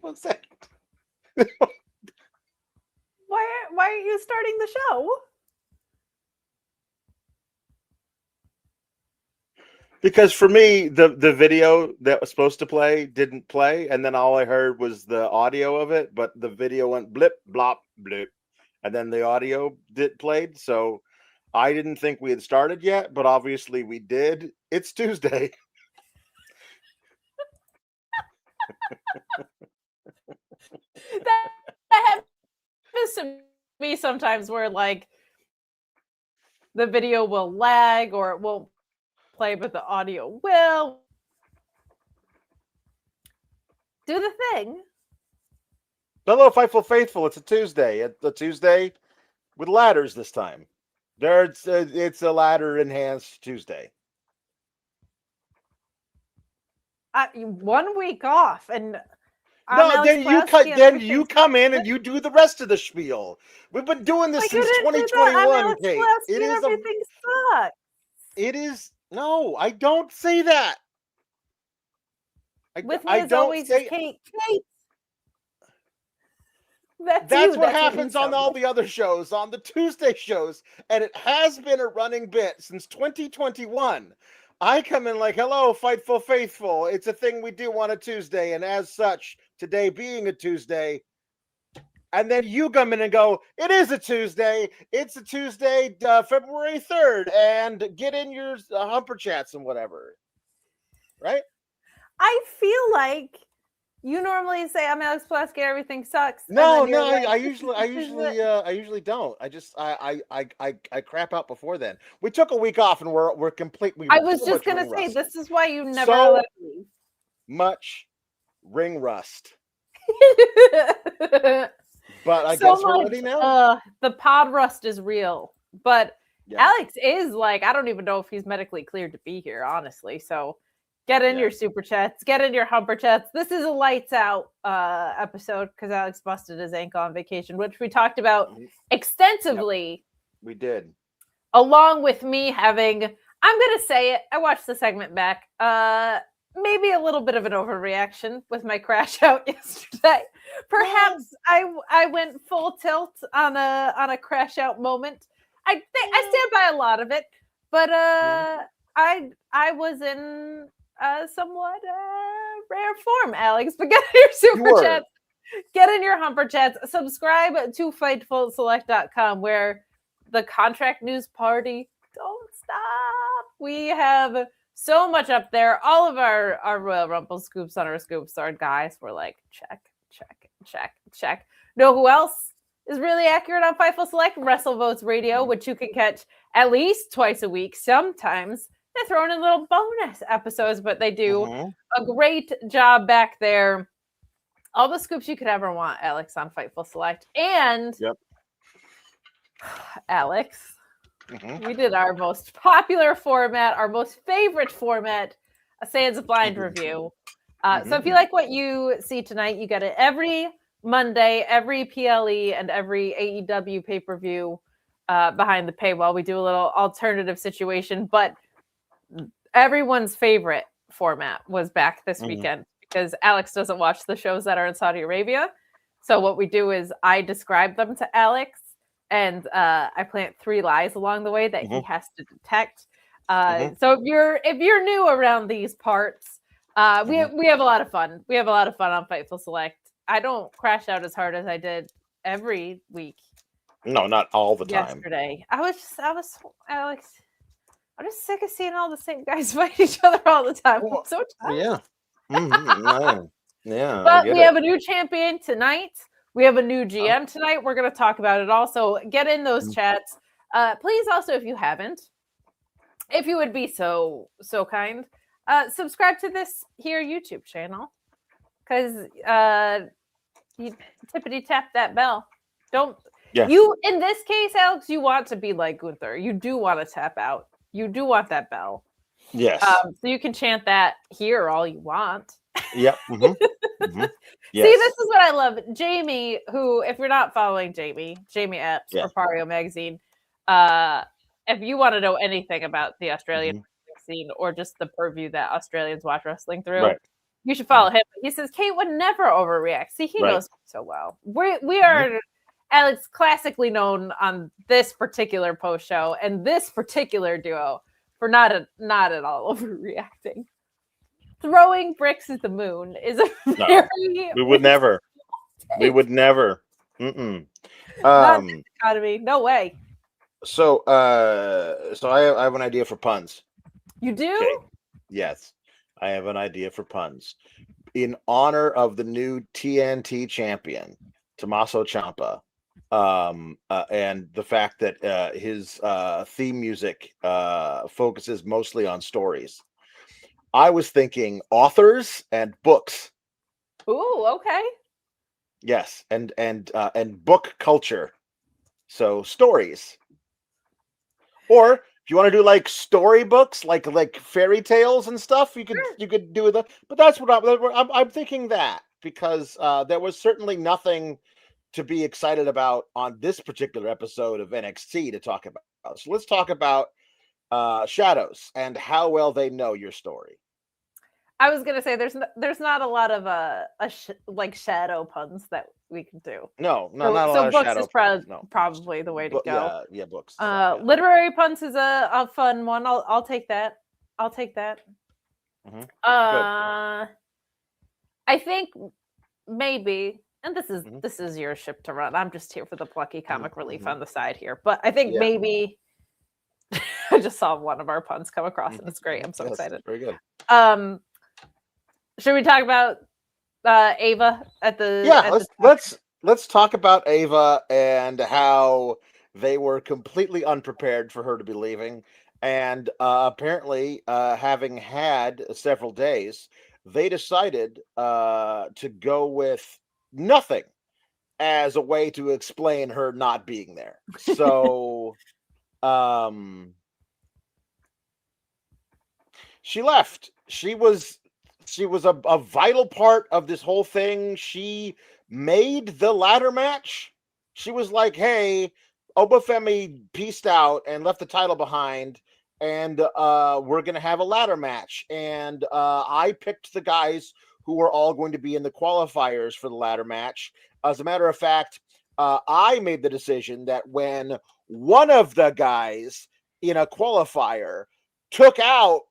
was that? Why are you starting the show? Because for me, the video that was supposed to play didn't play, and then all I heard was the audio of it, but the video went blip, blop, blip, and then the audio played. So I didn't think we had started yet, but obviously we did. It's Tuesday. that happens to me sometimes where like the video will lag or it won't play, but the audio will. Do the thing. Hello, Fightful Faithful. It's a Tuesday. It's a Tuesday with ladders this time. It's a ladder enhanced Tuesday. 1 week off, and no, then you come in and you do the rest of the spiel. We've been doing this since 2021, Kate. It is everything sucks. It is no, I don't say that. With me as always, Kate. Kate. That's what happens on all the other shows, on the Tuesday shows, and it has been a running bit since 2021. I come in like, hello, Fightful Faithful. It's a thing we do on a Tuesday, and as such, today being a Tuesday, and then you come in and go, it is a Tuesday. It's a Tuesday, February 3rd, and get in your humper chats and whatever, right? I feel like you normally say, I'm Alex Pulaski, everything sucks. No, like, I usually don't. I crap out before then. We took a week off and we're completely. I was just gonna say, this is why you never let me. Much ring rust. But I guess we're ready now. The pod rust is real, but Alex is like, I don't even know if he's medically cleared to be here, honestly. So get in your super chats, get in your humper chats. This is a lights out episode because Alex busted his ankle on vacation, which we talked about extensively. Yep. We did. Along with me having, I'm going to say it, I watched the segment back, maybe a little bit of an overreaction with my crash out yesterday. Perhaps I went full tilt on a crash out moment. I stand by a lot of it, but I was in somewhat rare form, Alex. But get in your super chats, get in your humper chats, subscribe to FightfulSelect.com, where the contract news party don't stop. We have so much up there. All of our Royal Rumble scoops on our Scoop Star guys were like, check. Know who else is really accurate on Fightful Select? WrestleVotes Radio, which you can catch at least twice a week. Sometimes they're throwing in little bonus episodes, but they do a great job back there. All the scoops you could ever want, Alex, on Fightful Select. And Alex, we did our most popular format, our most favorite format, a Sands of Blind review. So if you like what you see tonight, you get it every Monday, every PLE, and every AEW pay-per-view behind the paywall. We do a little alternative situation, but everyone's favorite format was back this weekend because Alex doesn't watch the shows that are in Saudi Arabia. So what we do is I describe them to Alex, and I plant 3 lies along the way that he has to detect. So if you're new around these parts, we have a lot of fun. We have a lot of fun on Fightful Select. I don't crash out as hard as I did every week. No, not all the time. Yesterday, I was Alex. I'm just sick of seeing all the same guys fight each other all the time. I'm so tired. Yeah. But we have a new champion tonight. We have a new GM tonight. We're going to talk about it also. Get in those chats. Please also, if you haven't, if you would be so kind, subscribe to this here YouTube channel. Because you tippity tap that bell. You, in this case, Alex, you want to be like Gunther. You do want to tap out. You do want that bell. Yes. So you can chant that here all you want. Yep. Yes. See, this is what I love. Jamie, who, if you're not following Jamie Epps or Pario Magazine, if you want to know anything about the Australian scene or just the purview that Australians watch wrestling through, You should follow him. He says Kate would never overreact. See, he knows me so well. We are, Alex, classically known on this particular post show and this particular duo for not at all overreacting. Throwing bricks at the moon is a very. We would never. We would never. Not this economy. No way. So I have an idea for puns. You do? Okay. Yes, I have an idea for puns. In honor of the new TNT champion, Tommaso Ciampa, and the fact that his theme music focuses mostly on stories, I was thinking authors and books. Ooh, okay. Yes, and book culture. So stories. Or if you want to do like storybooks, like fairy tales and stuff, you could do that. But that's what I'm thinking, that because there was certainly nothing to be excited about on this particular episode of NXT to talk about. So let's talk about shadows and how well they know your story. I was gonna say there's not a lot of like shadow puns that we can do. No, not a lot of shadow. So books is probably the way to go. Yeah, books. Literary puns is a fun one. I'll take that. I'll take that. I think maybe, and this is your ship to run. I'm just here for the plucky comic relief on the side here, but I think maybe I just saw one of our puns come across and it's great. I'm so excited. Very good. Should we talk about Ava at the? Yeah, let's talk ava Ava and how they were completely unprepared for her to be leaving, and apparently having had several days, they decided to go with nothing as a way to explain her not being there. So she left. She was a vital part of this whole thing. She made the ladder match. She was like, hey, Obafemi peaced out and left the title behind, and we're going to have a ladder match. And I picked the guys who were all going to be in the qualifiers for the ladder match. As a matter of fact, I made the decision that when one of the guys in a qualifier took out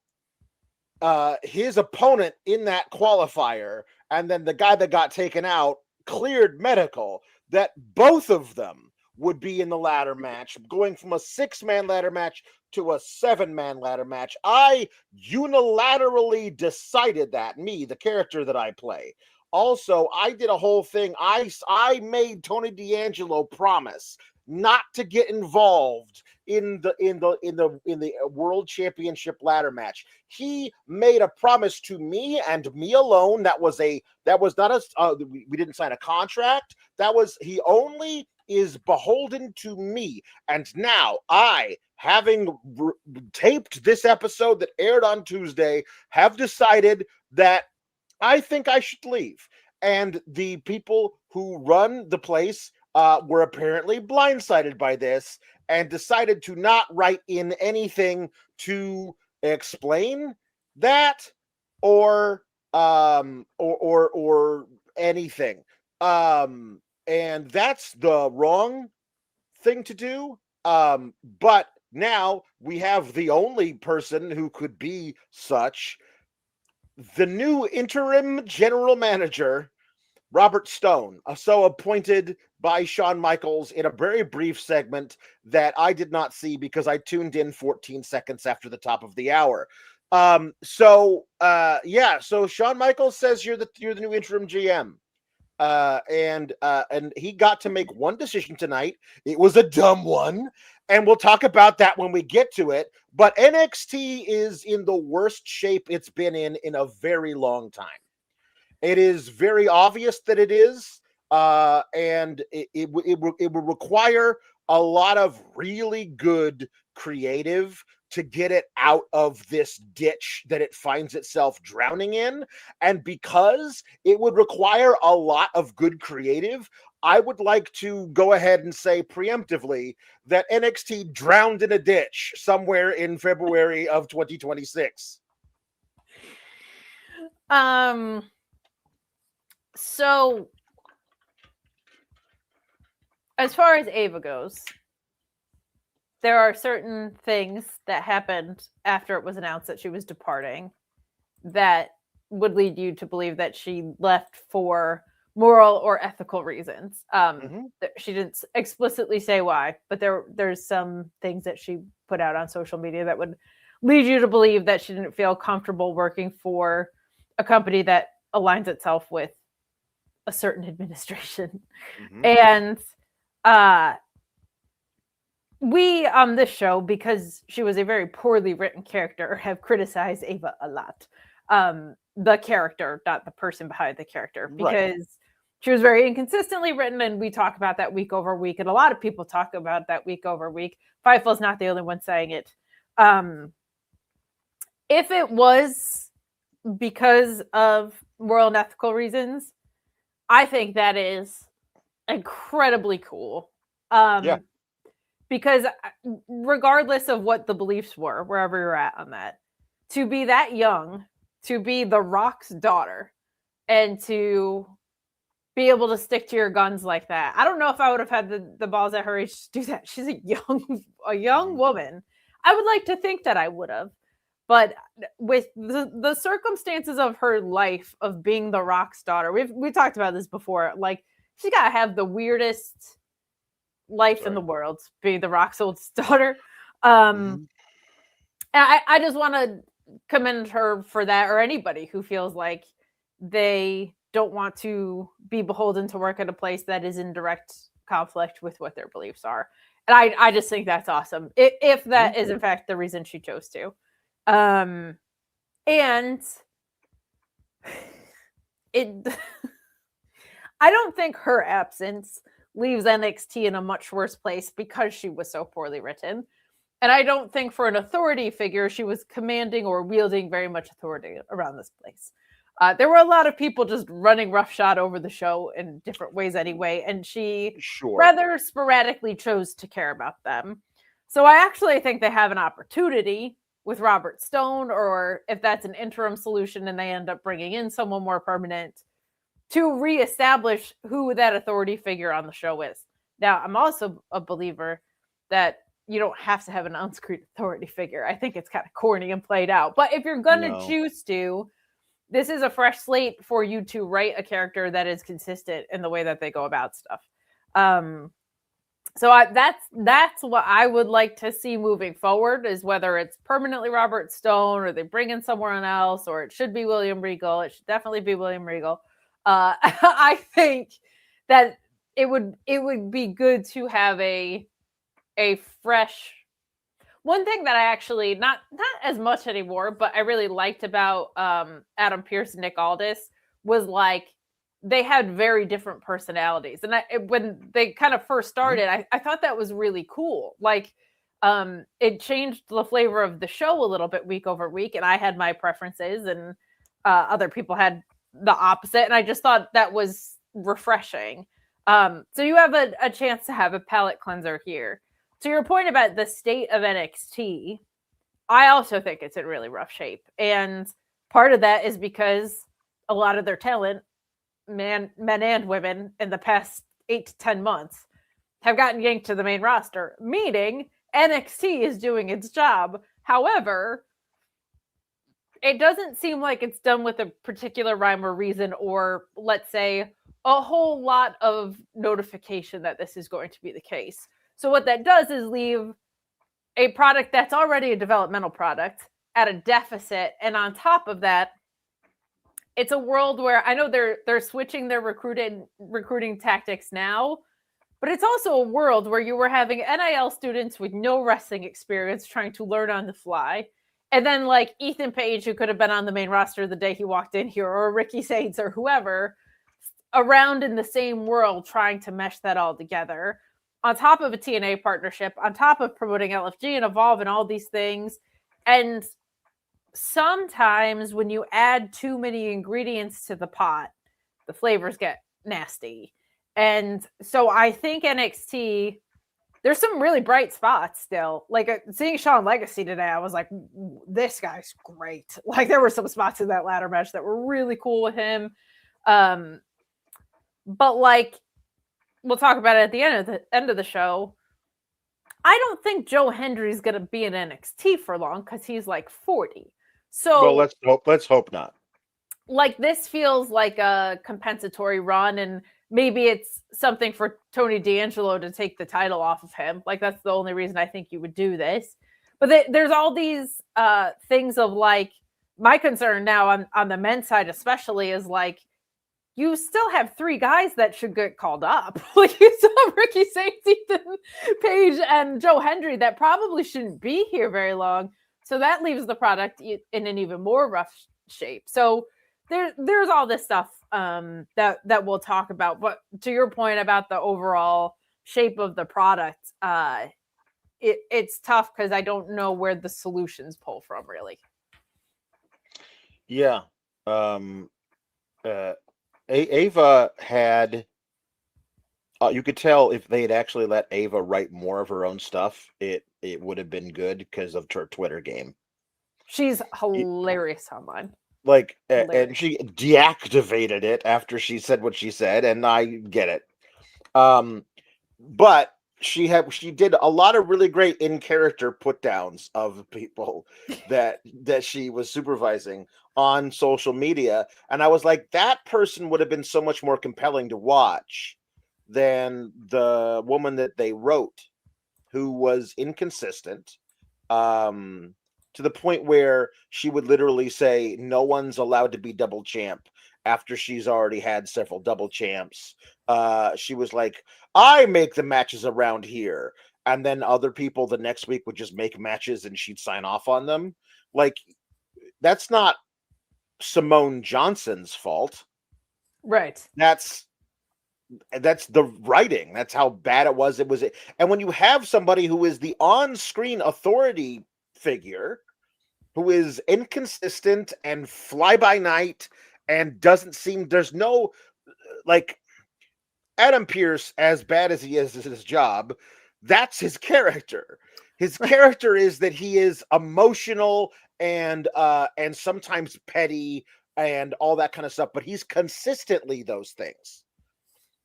his opponent in that qualifier, and then the guy that got taken out cleared medical, that both of them would be in the ladder match, going from a 6-man ladder match to a 7-man ladder match. I unilaterally decided that, me, the character that I play. Also, I did a whole thing. I made Tony D'Angelo promise not to get involved in the World Championship ladder match. He made a promise to me and me alone. That was not a we didn't sign a contract. He only is beholden to me. And now I, having taped this episode that aired on Tuesday, have decided that I think I should leave. And the people who run the place were apparently blindsided by this and decided to not write in anything to explain that or anything. And that's the wrong thing to do. But now we have the only person who could be such, the new interim general manager, Robert Stone, so appointed by Shawn Michaels in a very brief segment that I did not see because I tuned in 14 seconds after the top of the hour. So Shawn Michaels says you're the new interim GM. And he got to make one decision tonight. It was a dumb one, and we'll talk about that when we get to it. But NXT is in the worst shape it's been in a very long time. It is very obvious that it is, and it will require a lot of really good creative to get it out of this ditch that it finds itself drowning in. And because it would require a lot of good creative, I would like to go ahead and say preemptively that NXT drowned in a ditch somewhere in February of 2026. So as far as Ava goes, there are certain things that happened after it was announced that she was departing that would lead you to believe that she left for moral or ethical reasons. She didn't explicitly say why, but there's some things that she put out on social media that would lead you to believe that she didn't feel comfortable working for a company that aligns itself with a certain administration. And we on this show, because she was a very poorly written character, have criticized Ava a lot. The character, not the person behind the character, because she was very inconsistently written, and we talk about that week over week, and a lot of people talk about that week over week. Fightful's not the only one saying it. If it was because of moral and ethical reasons, I think that is incredibly cool. Because regardless of what the beliefs were, wherever you're at on that, to be that young, to be The Rock's daughter, and to be able to stick to your guns like that. I don't know if I would have had the balls at her age to do that. She's a young woman. I would like to think that I would have. But with the circumstances of her life of being The Rock's daughter, we talked about this before. Like, she got to have the weirdest life in the world, being The Rock's oldest daughter. And I just want to commend her for that, or anybody who feels like they don't want to be beholden to work at a place that is in direct conflict with what their beliefs are. And I just think that's awesome. If that is in fact the reason she chose to. And it I don't think her absence leaves NXT in a much worse place because she was so poorly written. And I don't think for an authority figure, she was commanding or wielding very much authority around this place. There were a lot of people just running roughshod over the show in different ways anyway, and she rather sporadically chose to care about them. So I actually think they have an opportunity with Robert Stone, or if that's an interim solution and they end up bringing in someone more permanent, to reestablish who that authority figure on the show is. Now, I'm also a believer that you don't have to have an on-screen authority figure. I think it's kind of corny and played out. But if you're going to choose to, this is a fresh slate for you to write a character that is consistent in the way that they go about stuff. So that's what I would like to see moving forward, is whether it's permanently Robert Stone or they bring in someone else, or it should be William Regal. It should definitely be William Regal. I think that it would be good to have a fresh. One thing that I actually not as much anymore, but I really liked about Adam Pearce and Nick Aldis was like they had very different personalities, and when they kind of first started, I thought that was really cool. Like it changed the flavor of the show a little bit week over week, and I had my preferences, and other people had the opposite, and I just thought that was refreshing. So you have a chance to have a palate cleanser here. To your point about the state of NXT, I also think it's in really rough shape. And part of that is because a lot of their talent, men and women, in the past 8 to 10 months have gotten yanked to the main roster, meaning NXT is doing its job. However, it doesn't seem like it's done with a particular rhyme or reason, or let's say a whole lot of notification that this is going to be the case. So what that does is leave a product that's already a developmental product at a deficit. And on top of that, it's a world where I know they're switching their recruiting tactics now, but it's also a world where you were having NIL students with no wrestling experience trying to learn on the fly. And then like Ethan Page, who could have been on the main roster the day he walked in here, or Ricky Saints or whoever, around in the same world trying to mesh that all together. On top of a TNA partnership, on top of promoting LFG and Evolve and all these things. And sometimes when you add too many ingredients to the pot, the flavors get nasty. And so I think NXT, there's some really bright spots still. Like seeing Shawn Legacy today, I was like, this guy's great. Like there were some spots in that ladder match that were really cool with him. But like we'll talk about it at the end of the show. I don't think Joe Hendry's going to be in NXT for long because he's like 40. So well, let's hope not. Like this feels like a compensatory run, and maybe it's something for Tony D'Angelo to take the title off of him. Like that's the only reason I think you would do this. But there's all these things of like my concern now on the men's side, especially, is like you still have 3 guys that should get called up. Like you saw Ricky Saints, Ethan Page, and Joe Hendry that probably shouldn't be here very long. So that leaves the product in an even more rough shape. So there's all this stuff that we'll talk about. But to your point about the overall shape of the product, it's tough because I don't know where the solutions pull from, really. Yeah. Ava had, you could tell if they had actually let Ava write more of her own stuff, it would have been good because of her Twitter game. She's hilarious online. Like, and she deactivated it after she said what she said, and I get it. But she did a lot of really great in-character put-downs of people that she was supervising on social media, and I was like, that person would have been so much more compelling to watch than the woman that they wrote, who was inconsistent, to the point where she would literally say no one's allowed to be double champ after she's already had several double champs. She was like, I make the matches around here, and then other people the next week would just make matches and she'd sign off on them. Like, that's not Simone Johnson's fault, right? That's the writing. That's how bad it was. And when you have somebody who is the on-screen authority figure, who is inconsistent and fly by night and there's no, like, Adam Pearce, as bad as he is at his job, that's his character. His character is that he is emotional and sometimes petty and all that kind of stuff, but he's consistently those things.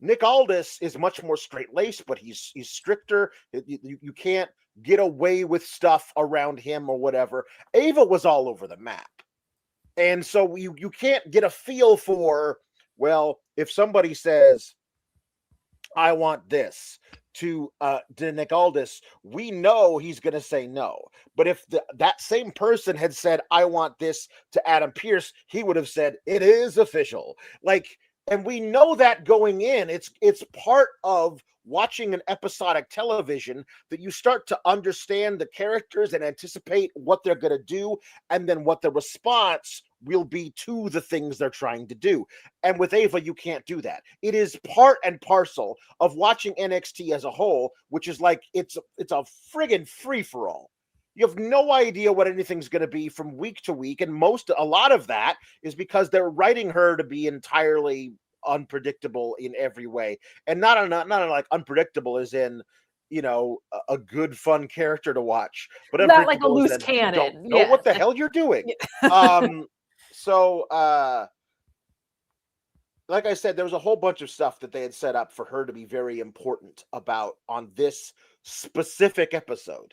Nick Aldis is much more straight-laced, but he's stricter. You can't get away with stuff around him or whatever. Ava was all over the map. And so you can't get a feel for, well, if somebody says, I want this to Nick Aldis, we know he's going to say no. But if that same person had said, I want this to Adam Pearce, he would have said, it is official. Like, and we know that going in, it's part of watching an episodic television that you start to understand the characters and anticipate what they're going to do, and then what the response will be to the things they're trying to do. And with Ava, you can't do that. It is part and parcel of watching NXT as a whole, which is like, it's a friggin' free-for-all. You have no idea what anything's going to be from week to week, and a lot of that is because they're writing her to be entirely unpredictable in every way, and not like unpredictable as in, you know, a good fun character to watch, but not like a loose cannon. Don't know what the hell you're doing. So like I said, there was a whole bunch of stuff that they had set up for her to be very important about on this specific episode.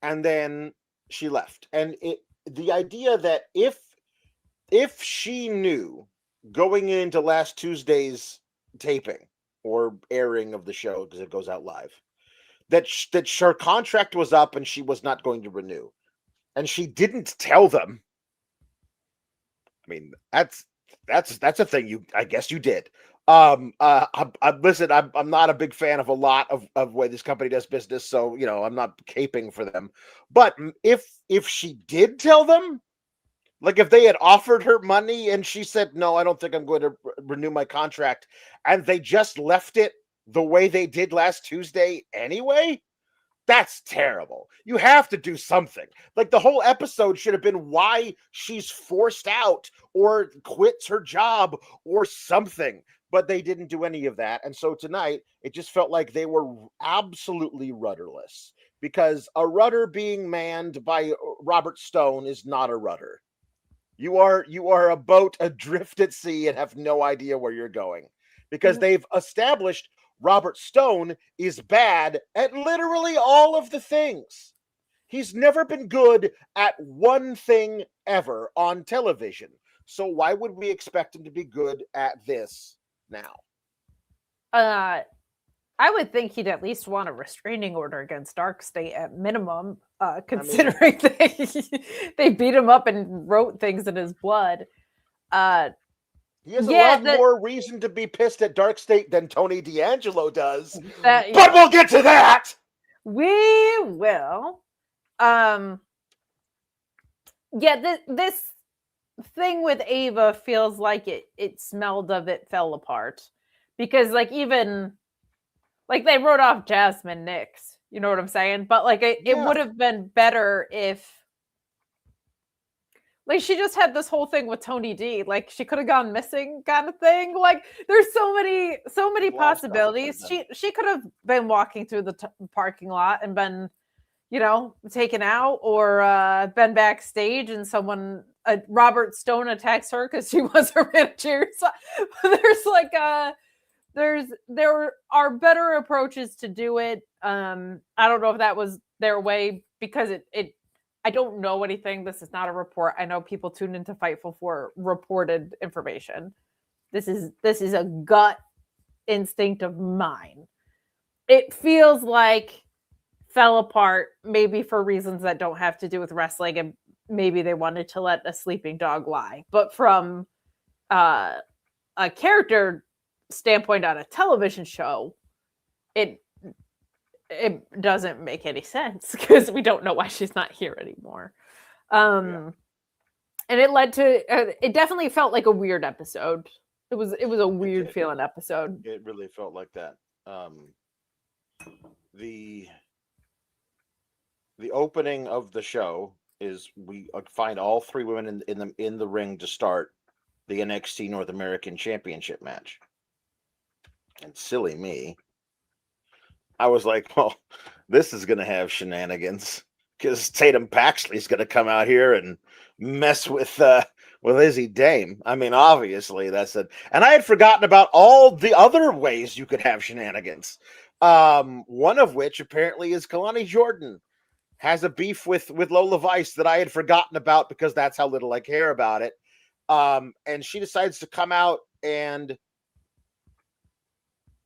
And then she left. And the idea that if she knew going into last Tuesday's taping or airing of the show, because it goes out live, that her contract was up and she was not going to renew, and she didn't tell them, I mean, that's a thing I guess you did. Listen, I'm not a big fan of a lot of way this company does business, so, you know, I'm not caping for them. But if she did tell them, like if they had offered her money and she said, no, I don't think I'm going to renew my contract, and they just left it the way they did last Tuesday anyway, That's terrible. You have to do something. Like, the whole episode should have been why she's forced out or quits her job or something. But they didn't do any of that. And so tonight, it just felt like they were absolutely rudderless, because a rudder being manned by Robert Stone is not a rudder. You are a boat adrift at sea and have no idea where you're going, because they've established Robert Stone is bad at literally all of the things. He's never been good at one thing ever on television. So why would we expect him to be good at this now? I would think he'd at least want a restraining order against Dark State at minimum, considering they beat him up and wrote things in his blood. He has a lot more reason to be pissed at Dark State than Tony D'Angelo does. But we'll get to that. We will. This thing with Ava feels like it smelled of it fell apart. Because even they wrote off Jasmine Nix. You know what I'm saying? But it would have been better if she just had this whole thing with Tony D. She could have gone missing, kind of thing. There's so many possibilities. She could have been walking through the parking lot and been, taken out, or been backstage and someone, Robert Stone, attacks her because she was her manager. So there are better approaches to do it. I don't know if that was their way, because I don't know anything. This is not a report. I know people tune into Fightful for reported information. This is a gut instinct of mine. It feels like fell apart, maybe for reasons that don't have to do with wrestling, and maybe they wanted to let a sleeping dog lie. But from a character standpoint on a television show, it doesn't make any sense, because we don't know why she's not here anymore. And it led to it definitely felt like a weird episode. It was a weird feeling episode. It really felt like that. The opening of the show is we find all three women in the ring to start the NXT North American Championship match. And silly me, I was like, well, this is going to have shenanigans, because Tatum Paxley's going to come out here and mess with Izzy Dame. I mean, obviously that's it. And I had forgotten about all the other ways you could have shenanigans. One of which apparently is Kalani Jordan has a beef with Lola Vice that I had forgotten about, because that's how little I care about it. And she decides to come out and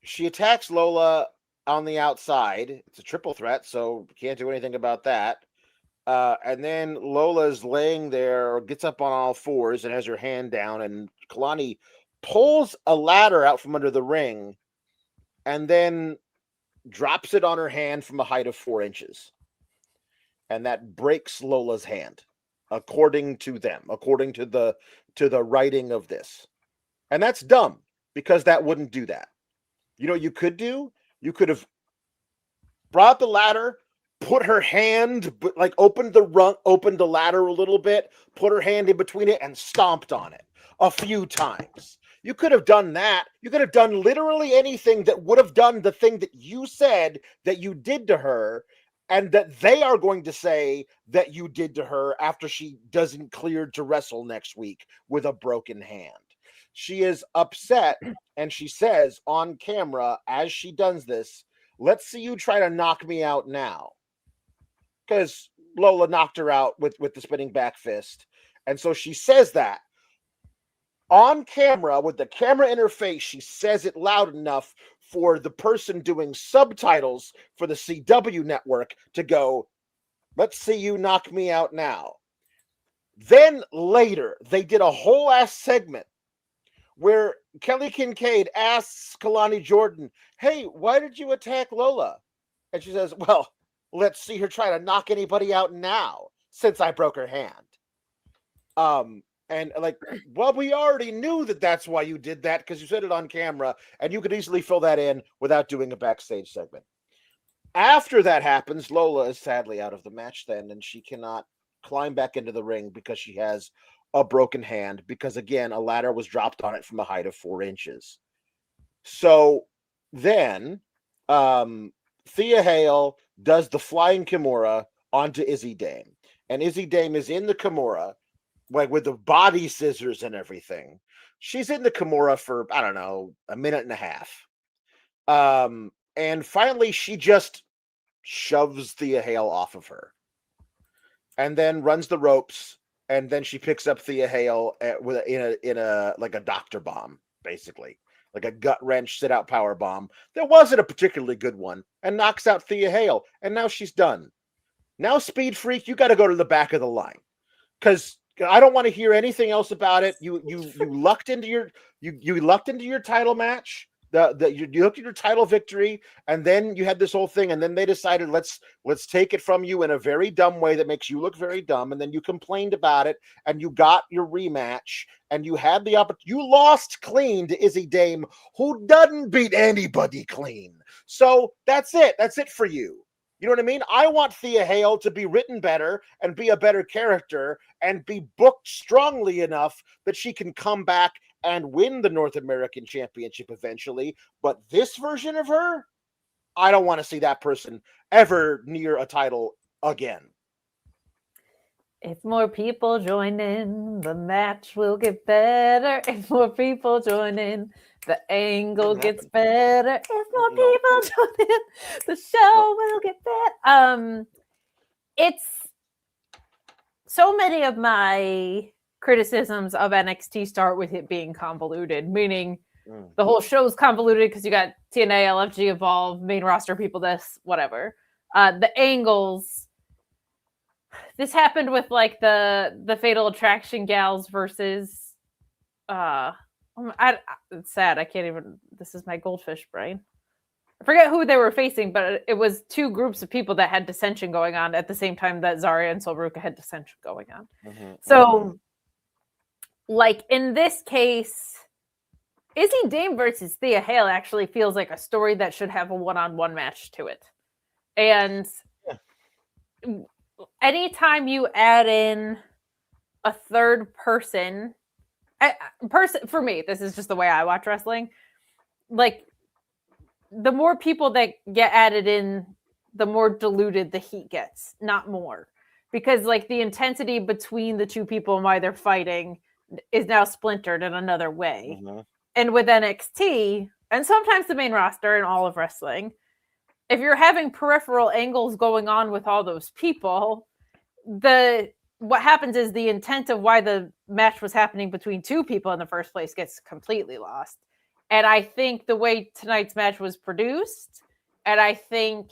she attacks Lola on the outside. It's a triple threat, so can't do anything about that. And then Lola's laying there, or gets up on all fours and has her hand down, and Kalani pulls a ladder out from under the ring and then drops it on her hand from a height of 4 inches. And that breaks Lola's hand, according to them, according to the writing of this. And that's dumb, because that wouldn't do that. You know what you could do? You could have brought the ladder, put her hand, opened the ladder a little bit, put her hand in between it, and stomped on it a few times. You could have done that. You could have done literally anything that would have done the thing that you said that you did to her, and that they are going to say that you did to her after she doesn't clear to wrestle next week with a broken hand. She is upset, and she says on camera as she does this, "Let's see you try to knock me out now." Because Lola knocked her out with the spinning back fist. And so she says that on camera with the camera in her face. She says it loud enough for the person doing subtitles for the CW network to go, "Let's see you knock me out now." Then later, they did a whole ass segment where Kelly Kincaid asks Kalani Jordan, "Hey, why did you attack Lola?" And she says, "Well, let's see her try to knock anybody out now, since I broke her hand." And well, we already knew that that's why you did that, because you said it on camera, and you could easily fill that in without doing a backstage segment. After that happens, Lola is sadly out of the match then, and she cannot climb back into the ring because she has a broken hand because, again, a ladder was dropped on it from a height of 4 inches. So then Thea Hale does the flying Kimura onto Izzi Dame. And Izzi Dame is in the Kimura, like with the body scissors and everything. She's in the Kimura for, I don't know, a minute and a half. And finally, she just shoves Thea Hale off of her and then runs the ropes. And then she picks up Thea Hale in a like a doctor bomb, basically, like a gut wrench sit out power bomb. That wasn't a particularly good one, and knocks out Thea Hale. And now she's done. Now, Speed Freak, you got to go to the back of the line because I don't want to hear anything else about it. You lucked into your title match. You looked at your title victory, and then you had this whole thing, and then they decided let's take it from you in a very dumb way that makes you look very dumb, and then you complained about it, and you got your rematch, and you had the opportunity. You lost clean to Izzi Dame, who doesn't beat anybody clean. So that's it. That's it for you. You know what I mean? I want Thea Hale to be written better and be a better character and be booked strongly enough that she can come back and win the North American Championship eventually. But this version of her, I don't want to see that person ever near a title again. If more people join in, the match will get better. If more people join in, the angle gets better. If more people join in, the show will get better. It's so many of my criticisms of NXT start with it being convoluted, meaning the whole show's convoluted because you got TNA, LFG, Evolve, main roster people, this, whatever. The angles. This happened with like the Fatal Attraction gals versus it's sad. I can't even. This is my goldfish brain. I forget who they were facing, but it was two groups of people that had dissension going on at the same time that Zarya and ZaRuca had dissension going on. So, like in this case, Izzi Dame versus Thea Hale actually feels like a story that should have a one-on-one match to it. And anytime you add in a third person, for me, this is just the way I watch wrestling. Like, the more people that get added in, the more diluted the heat gets, not more. Because, like, the intensity between the two people and why they're fighting is now splintered in another way. And with NXT, and sometimes the main roster and all of wrestling, if you're having peripheral angles going on with all those people, what happens is the intent of why the match was happening between two people in the first place gets completely lost. And I think the way tonight's match was produced, and I think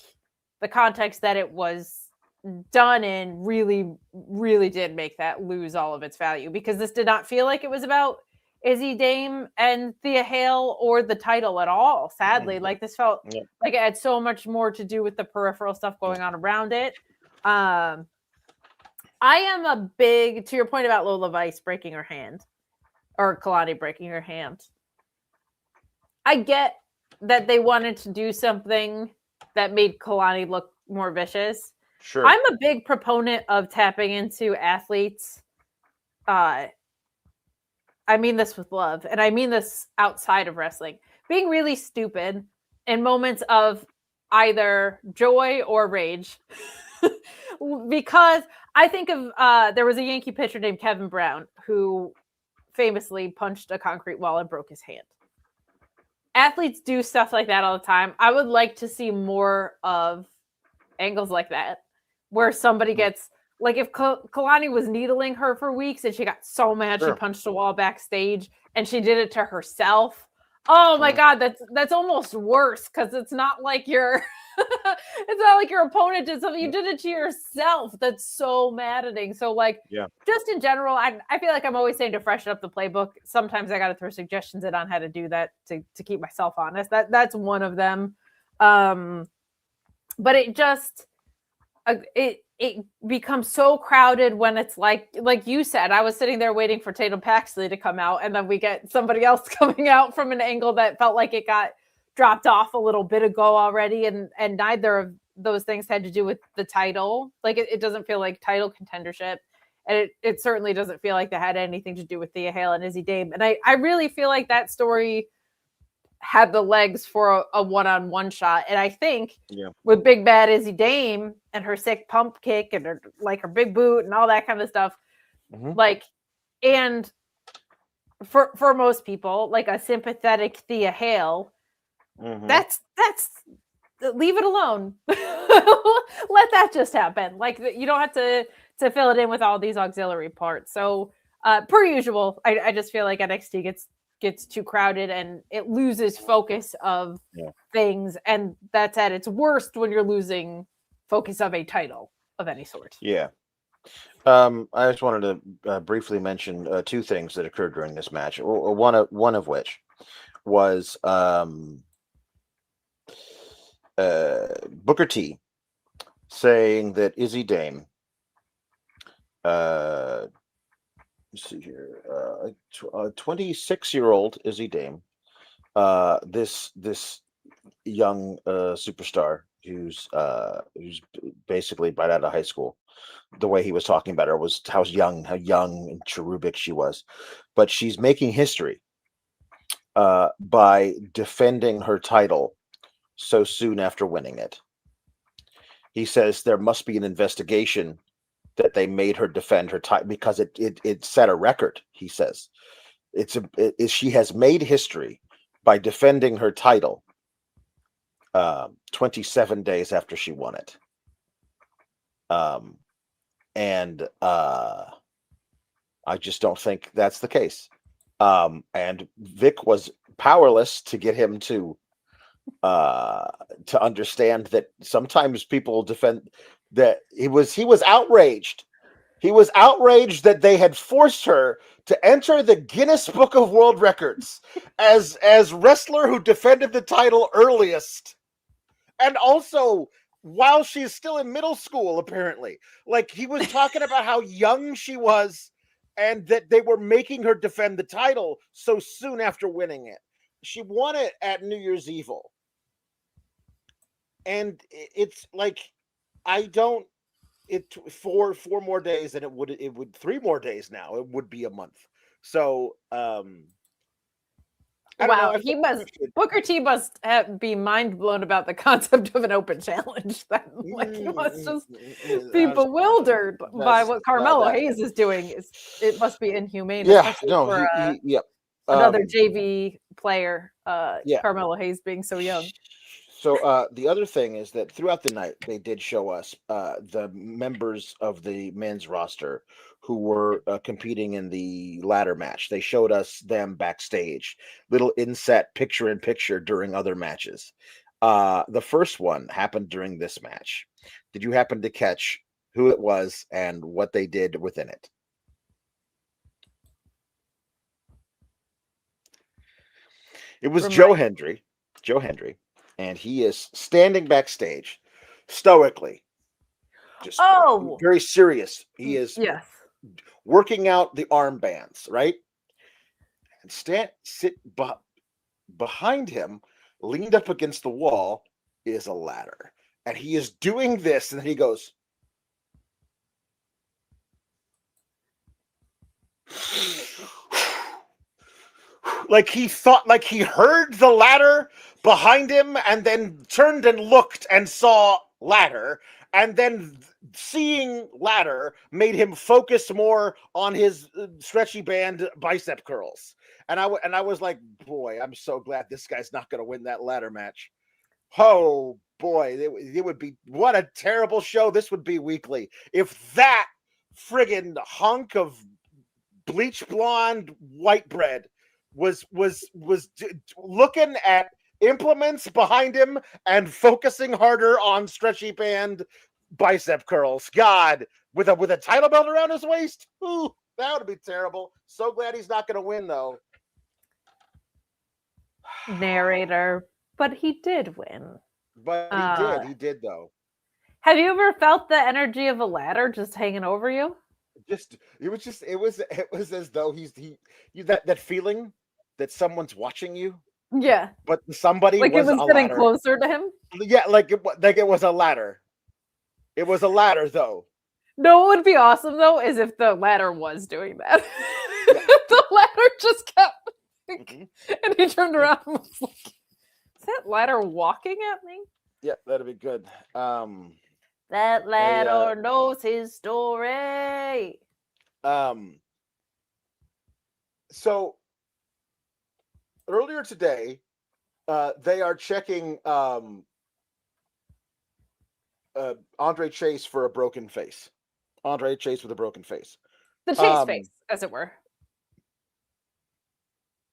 the context that it was done in really, really did make that lose all of its value, because this did not feel like it was about Izzi Dame and Thea Hale or the title at all, sadly. Like, this felt like it had so much more to do with the peripheral stuff going on around it. I am a big, to your point about Lola Vice breaking her hand, or Kalani breaking her hand, I get that they wanted to do something that made Kalani look more vicious. Sure. I'm a big proponent of tapping into athletes. I mean this with love, and I mean this outside of wrestling. Being really stupid in moments of either joy or rage. Because I think of, there was a Yankee pitcher named Kevin Brown who famously punched a concrete wall and broke his hand. Athletes do stuff like that all the time. I would like to see more of angles like that, where somebody gets, like, if Kalani was needling her for weeks and she got so mad she punched a wall backstage and she did it to herself. Oh my God, that's almost worse, because it's not like your it's not like your opponent did something. You did it to yourself. That's so maddening. So, like, just in general, I feel like I'm always saying to freshen up the playbook. Sometimes I got to throw suggestions in on how to do that to keep myself honest. That's one of them. But it just it becomes so crowded when it's like you said, I was sitting there waiting for Tatum Paxley to come out, and then we get somebody else coming out from an angle that felt like it got dropped off a little bit ago already, and neither of those things had to do with the title. Like it doesn't feel like title contendership. And it certainly doesn't feel like that had anything to do with Thea Hale and Izzi Dame. And I really feel like that story had the legs for a one-on-one shot. And I think with Big Bad Izzi Dame and her sick pump kick and her big boot and all that kind of stuff, like, and for most people, like a sympathetic Thea Hale, that's leave it alone. Let that just happen. Like, you don't have to fill it in with all these auxiliary parts. So per usual, I just feel like NXT gets too crowded and it loses focus of things, and that's at its worst when you're losing focus of a title of any sort. I just wanted to briefly mention two things that occurred during this match. One of which was Booker T saying that Izzi Dame, let's see here, 26-year-old Izzi Dame, this young superstar who's basically right out of high school. The way he was talking about her was how young and cherubic she was, but she's making history by defending her title so soon after winning it. He says there must be an investigation that they made her defend her title because it set a record. He says she has made history by defending her title 27 days after she won it. And I just don't think that's the case. And Vic was powerless to get him to understand that sometimes people defend that he was outraged. He was outraged that they had forced her to enter the Guinness Book of World Records as wrestler who defended the title earliest. And also while she's still in middle school, apparently. Like, he was talking about how young she was and that they were making her defend the title so soon after winning it. She won it at New Year's Evil. And it's like, four more days, and it would 3 more days now. It would be a month. So, wow, Booker T must be mind blown about the concept of an open challenge. That he must just be bewildered by what Carmelo Hayes is doing. It must be inhumane. Another JV player, Carmelo Hayes being so young. So the other thing is that throughout the night, they did show us the members of the men's roster who were competing in the ladder match. They showed us them backstage, little inset picture-in-picture during other matches. The first one happened during this match. Did you happen to catch who it was and what they did within it? It was Joe Hendry. And he is standing backstage stoically, just very serious. He is working out the armbands, right? And sit behind him, leaned up against the wall, is a ladder. And he is doing this, and then he goes, like he thought, like he heard the ladder behind him and then turned and looked and saw ladder, and then seeing ladder made him focus more on his stretchy band bicep curls. And I was like, boy, I'm so glad this guy's not going to win that ladder match. Oh boy, it would be, what a terrible show this would be weekly if that friggin' hunk of bleach blonde white bread was looking at implements behind him and focusing harder on stretchy band bicep curls. God, with a title belt around his waist, ooh, that would be terrible. So glad he's not going to win, though. Narrator, but he did win. But he did though. Have you ever felt the energy of a ladder just hanging over you? It was as though that feeling that someone's watching you. Yeah. But somebody Like was it was a getting ladder. closer to him? Yeah, like it was a ladder. It was a ladder, though. No, what would be awesome, though, is if the ladder was doing that. Yeah. The ladder just kept... Mhm. And he turned around and was like, is that ladder walking at me? Yeah, that'd be good. That ladder knows his story. So earlier today, they are checking Andre Chase for a broken face. Andre Chase with a broken face. The Chase face, as it were.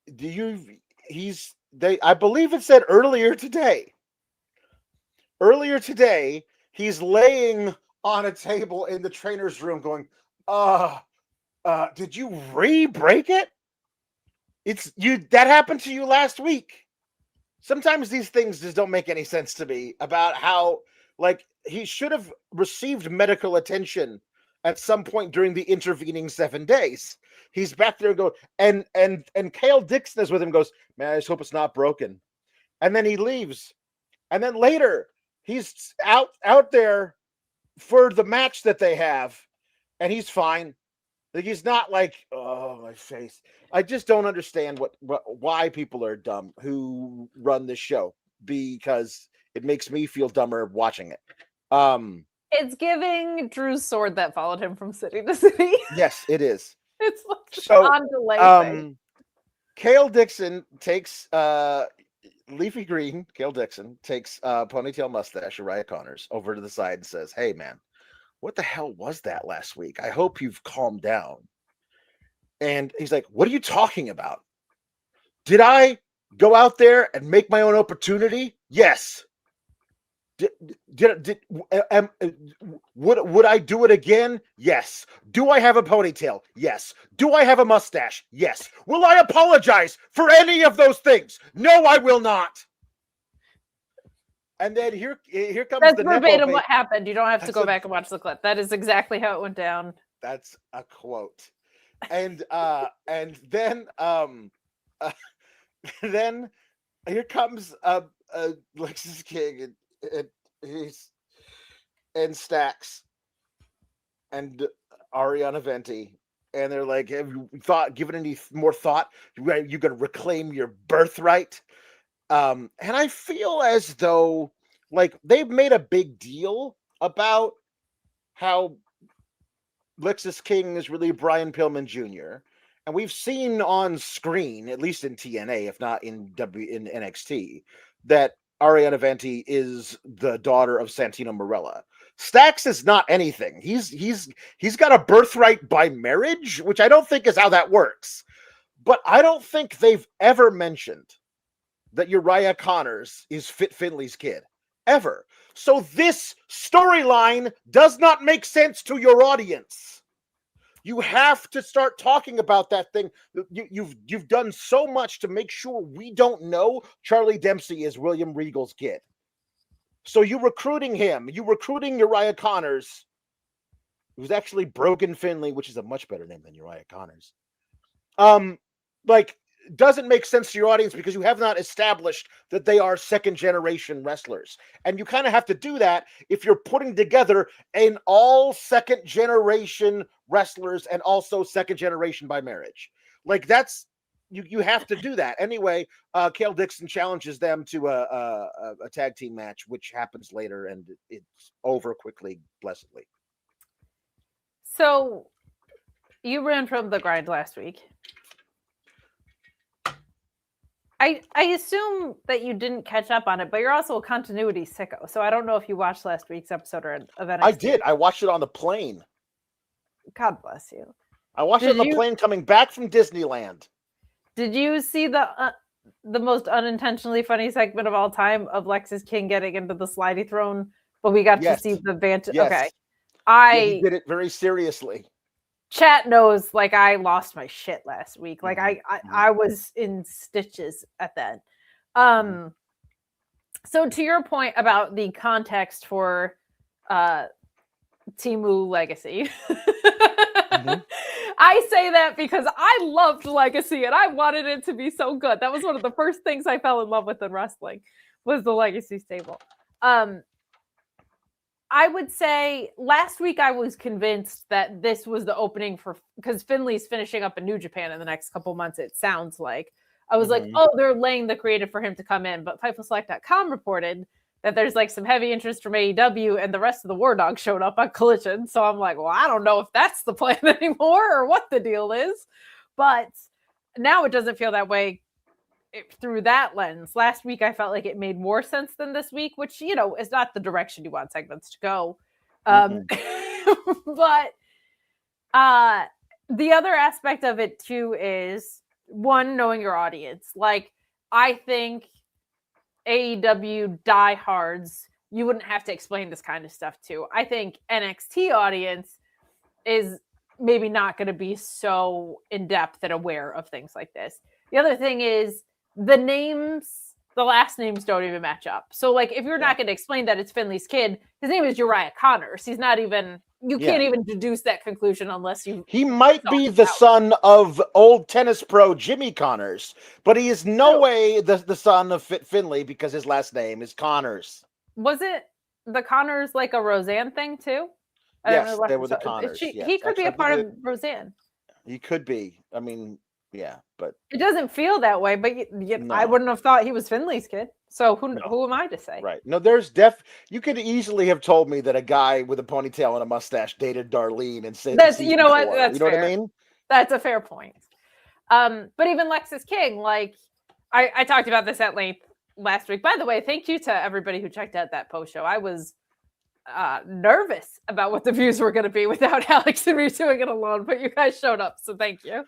I believe it said earlier today. Earlier today, he's laying on a table in the trainer's room going, did you re-break it? That happened to you last week. Sometimes these things just don't make any sense to me about how, like, he should have received medical attention at some point during the intervening 7 days. He's back there and Kale Dixon is with him, goes, man, I just hope it's not broken. And then he leaves. And then later, he's out there for the match that they have, and he's fine. Like, he's not like, oh, my face. I just don't understand why people are dumb who run this show, because it makes me feel dumber watching it. It's giving Drew's sword that followed him from city to city. Yes, it is. It's like on delay thing. Kale Dixon takes Leafy Green. Kale Dixon takes ponytail mustache Uriah Connors over to the side and says, hey, man, what the hell was that last week? I hope you've calmed down. And he's like, what are you talking about? Did I go out there and make my own opportunity? Yes. Would I do it again? Yes. Do I have a ponytail? Yes. Do I have a mustache? Yes. Will I apologize for any of those things? No, I will not. And then here comes That's the verbatim what happened. You don't have to go back and watch the clip. That is exactly how it went down. That's a quote. And then then here comes Lexus King and Stax and Ariana Venti, and they're like, have you given any more thought? You're gonna reclaim your birthright? And I feel as though, like, they've made a big deal about how Lexus King is really Brian Pillman Jr. And we've seen on screen, at least in TNA, if not in NXT, that Ariana Venti is the daughter of Santino Marella. Stax is not anything. He's got a birthright by marriage, which I don't think is how that works. But I don't think they've ever mentioned that Uriah Connors is Fit Finley's kid. Ever. So this storyline does not make sense to your audience. You have to start talking about that thing. You've done so much to make sure we don't know Charlie Dempsey is William Regal's kid. So you recruiting him. You recruiting Uriah Connors, who's actually Brogan Finley, which is a much better name than Uriah Connors. Doesn't make sense to your audience because you have not established that they are second generation wrestlers. And you kind of have to do that if you're putting together an all second generation wrestlers and also second generation by marriage. Like, that's, you have to do that. Anyway, Kale Dixon challenges them to a tag team match, which happens later, and it's over quickly, blessedly. So you ran from the grind last week. I assume that you didn't catch up on it, but you're also a continuity sicko. So I don't know if you watched last week's episode of NXT. I did. I watched it on the plane. God bless you. I watched it on the plane coming back from Disneyland. Did you see the most unintentionally funny segment of all time of Lexus King getting into the slidey throne? But we got to see the Vantage. Yes. Okay. He did it very seriously. Chat knows, like, I lost my shit last week. Like, I was in stitches at that. So to your point about the context for Timu Legacy, I say that because I loved Legacy and I wanted it to be so good. That was one of the first things I fell in love with in wrestling was the Legacy stable. I would say last week I was convinced that this was the opening for, because Finley's finishing up in New Japan in the next couple months, it sounds like. I was like, oh, they're laying the creative for him to come in. But FightfulSelect.com reported that there's like some heavy interest from AEW and the rest of the War Dogs showed up on Collision. So I'm like, well, I don't know if that's the plan anymore or what the deal is. But now it doesn't feel that way through that lens. Last week, I felt like it made more sense than this week, which, you know, is not the direction you want segments to go. But the other aspect of it, too, is, one, knowing your audience. Like, I think AEW diehards, you wouldn't have to explain this kind of stuff to. I think NXT audience is maybe not going to be so in-depth and aware of things like this. The other thing is, the last names don't even match up. So, like, if you're not going to explain that it's Finley's kid, his name is Uriah Connors. He's not even, you can't even deduce that conclusion unless you. He might be the son of old tennis pro Jimmy Connors, but he is no way the son of Finley because his last name is Connors. Was it the Connors like a Roseanne thing too? Yes, they were the Connors. He could be a part of Roseanne. He could be. I mean, yeah, but it doesn't feel that way. But no. I wouldn't have thought he was Finley's kid. So who am I to say? Right. No, you could easily have told me that a guy with a ponytail and a mustache dated Darlene and said that's, you know what, that's you know fair. What I mean? That's a fair point. But even Lexis King, like I talked about this at length last week. By the way, thank you to everybody who checked out that post show. I was nervous about what the views were going to be without Alex and me doing it alone, but you guys showed up, so thank you.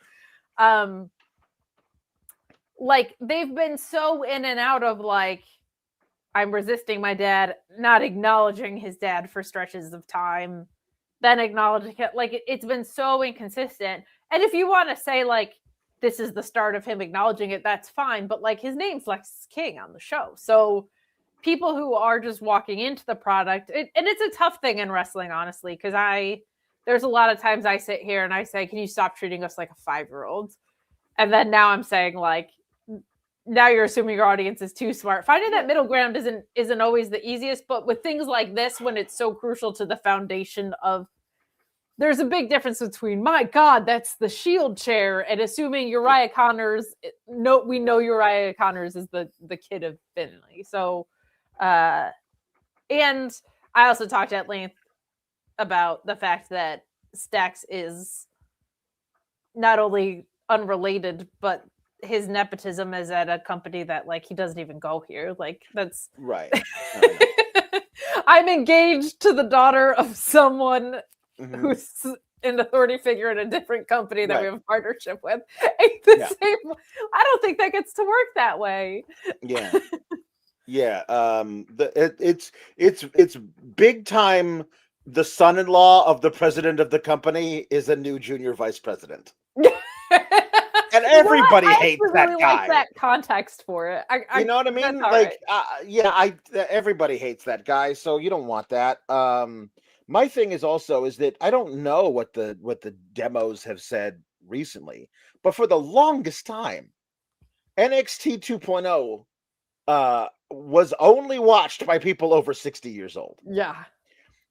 Like, they've been so in and out of, like, I'm resisting my dad, not acknowledging his dad for stretches of time, then acknowledging it. Like, it's been so inconsistent. And if you want to say, like, this is the start of him acknowledging it, that's fine. But, like, his name's Lexis King on the show. So people who are just walking into the product, and it's a tough thing in wrestling, honestly, because there's a lot of times I sit here and I say, can you stop treating us like a 5-year-old? And then now I'm saying, like, now you're assuming your audience is too smart. Finding that middle ground isn't always the easiest, but with things like this, when it's so crucial to the foundation of, there's a big difference between, my God, that's the Shield chair, and assuming Uriah Connors, we know Uriah Connors is the kid of Finley. So, and I also talked at length about the fact that Stax is not only unrelated, but his nepotism is at a company that, like, he doesn't even go here. Like, that's right. I'm engaged to the daughter of someone who's an authority figure in a different company that we have a partnership with. Same. I don't think that gets to work that way. Yeah. Yeah. It's big time. The son-in-law of the president of the company is a new junior vice president. And everybody hates that guy. Like that context for it. You know what I mean? Like, everybody hates that guy, so you don't want that. My thing is that I don't know what the demos have said recently, but for the longest time, NXT 2.0 was only watched by people over 60 years old. Yeah.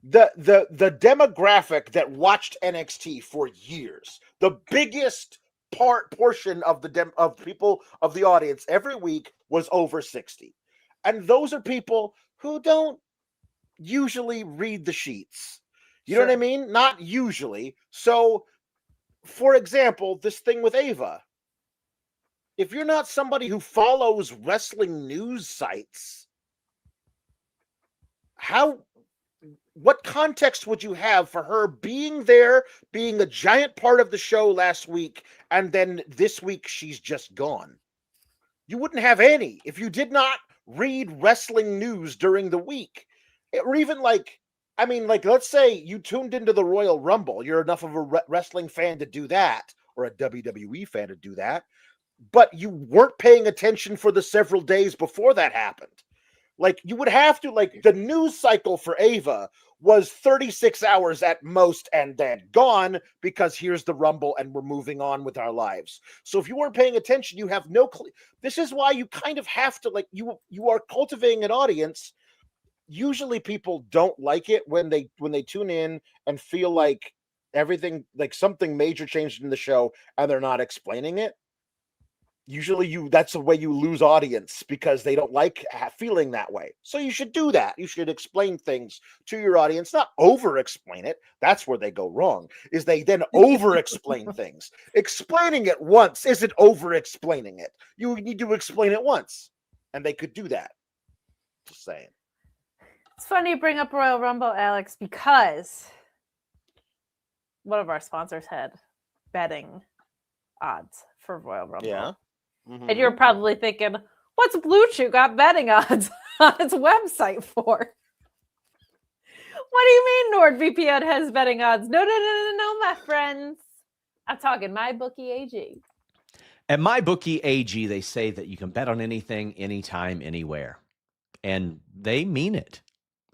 The demographic that watched NXT for years, the biggest portion of of people of the audience every week was over 60, and those are people who don't usually read the sheets. You know what I mean? Not usually. So, for example, this thing with Ava, if you're not somebody who follows wrestling news sites, what context would you have for her being there, being a giant part of the show last week, and then this week she's just gone? You wouldn't have any if you did not read wrestling news during the week. Or even let's say you tuned into the Royal Rumble. You're enough of a wrestling fan to do that, or a WWE fan to do that, but you weren't paying attention for the several days before that happened. Like you would have to, like the news cycle for Ava was 36 hours at most and then gone because here's the Rumble and we're moving on with our lives. So if you weren't paying attention, you have no this is why you kind of have to, like, you are cultivating an audience. Usually people don't like it when they tune in and feel like everything, like something major changed in the show and they're not explaining it. Usually that's the way you lose audience, because they don't like feeling that way. So you should do that. You should explain things to your audience, not over explain it. That's where they go wrong, is they then over explain things. Explaining it once isn't over explaining it. You need to explain it once, and they could do that. Just saying. It's funny you bring up Royal Rumble, Alex, because one of our sponsors had betting odds for Royal Rumble. Yeah. Mm-hmm. And you're probably thinking, what's Blue Chew got betting odds on its website for? What do you mean NordVPN has betting odds? No, my friends. I'm talking MyBookie AG. At MyBookie AG, they say that you can bet on anything, anytime, anywhere. And they mean it.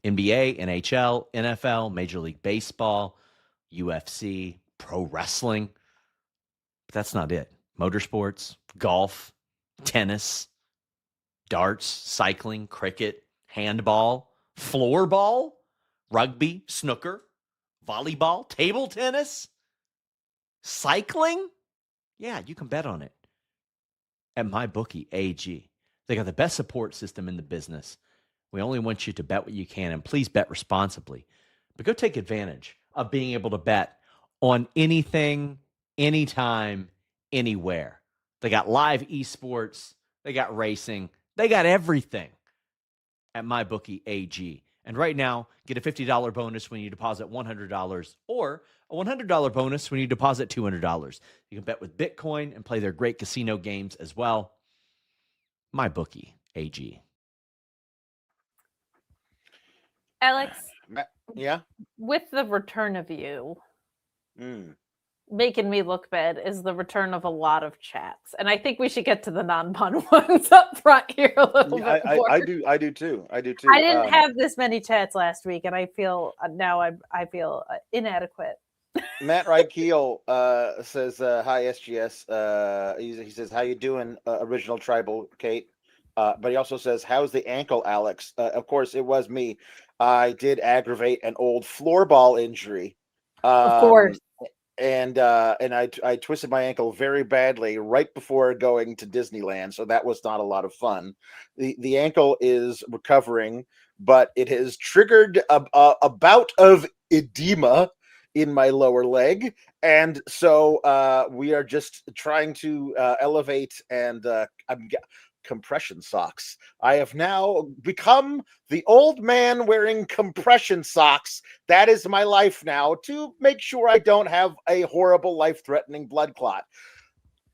NBA, NHL, NFL, Major League Baseball, UFC, pro wrestling. But that's not it. Motorsports, golf, tennis, darts, cycling, cricket, handball, floorball, rugby, snooker, volleyball, table tennis, cycling. Yeah, you can bet on it at MyBookie AG. They got the best support system in the business. We only want you to bet what you can, and please bet responsibly. But go take advantage of being able to bet on anything, anytime, anywhere. They got live esports. They got racing. They got everything at MyBookie AG. And right now, get a $50 bonus when you deposit $100 or a $100 bonus when you deposit $200. You can bet with Bitcoin and play their great casino games as well. MyBookie AG. Alex, yeah, with the return of you making me look bad is the return of a lot of chats, and I think we should get to the non-pun ones up front here a little bit more. I do too. I didn't have this many chats last week, and I feel now I feel inadequate. Matt Reichel says, "Hi SGS." He says, "How you doing, original tribal Kate?" But he also says, "How's the ankle, Alex?" Of course, it was me. I did aggravate an old floorball injury. Of course. And I twisted my ankle very badly right before going to Disneyland, so that was not a lot of fun. The ankle is recovering, but it has triggered a bout of edema in my lower leg, and so we are just trying to elevate and compression socks. I have now become the old man wearing compression socks. That is my life now, to make sure I don't have a horrible life-threatening blood clot.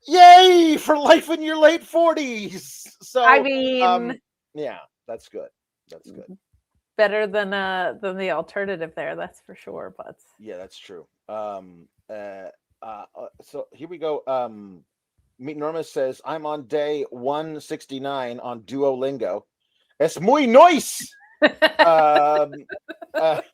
Yay for life in your late 40s. So I mean, yeah, that's good. That's good. Better than the alternative there, that's for sure. But yeah, that's true. So here we go. Meet Norma says, I'm on day 169 on Duolingo. Es muy nice.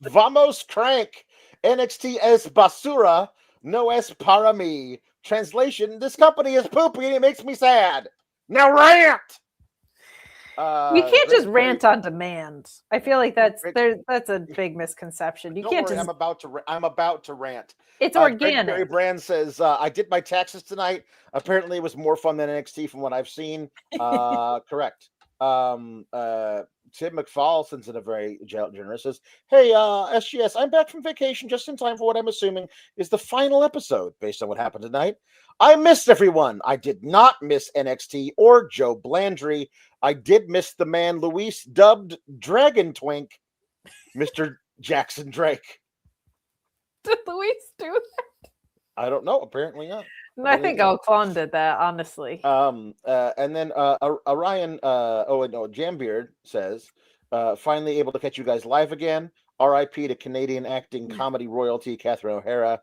Vamos crank. NXT es basura. No es para mí. Translation, this company is poopy and it makes me sad. Now rant! You can't just rant on demand. I feel like that's a big misconception. You can't just. I'm about to rant. It's organic. Barry Brand says, I did my taxes tonight. Apparently, it was more fun than NXT from what I've seen. Correct. Tim McFall sends in a very generous says, hey, SGS, I'm back from vacation just in time for what I'm assuming is the final episode based on what happened tonight. I missed everyone. I did not miss NXT or Joe Blandry. I did miss the man Luis dubbed Dragon Twink, Mr. Jackson Drake. Did Luis do that? I don't know. Apparently not. No, I think Clone did that, honestly. And then Orion, Jambeard says, finally able to catch you guys live again. R.I.P. to Canadian acting comedy royalty Catherine O'Hara.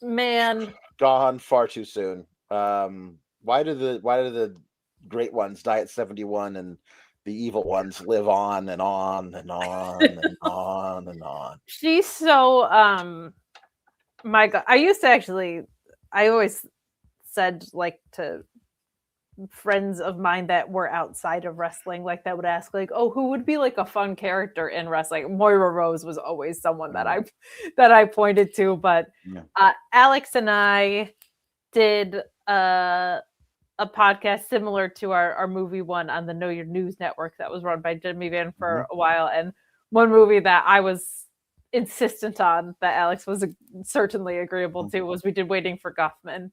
Man, gone far too soon. Why do the great ones die at 71 and the evil ones live on and on and on and on and on. She's so my God. I always said like to friends of mine that were outside of wrestling, like that would ask like, oh, who would be like a fun character in wrestling? Moira Rose was always someone that I pointed to, but Alex and I did a podcast similar to our movie one on the Know Your News network that was run by Jimmy Van for a while, and one movie that I was insistent on that Alex was certainly agreeable to was we did Waiting for Guffman,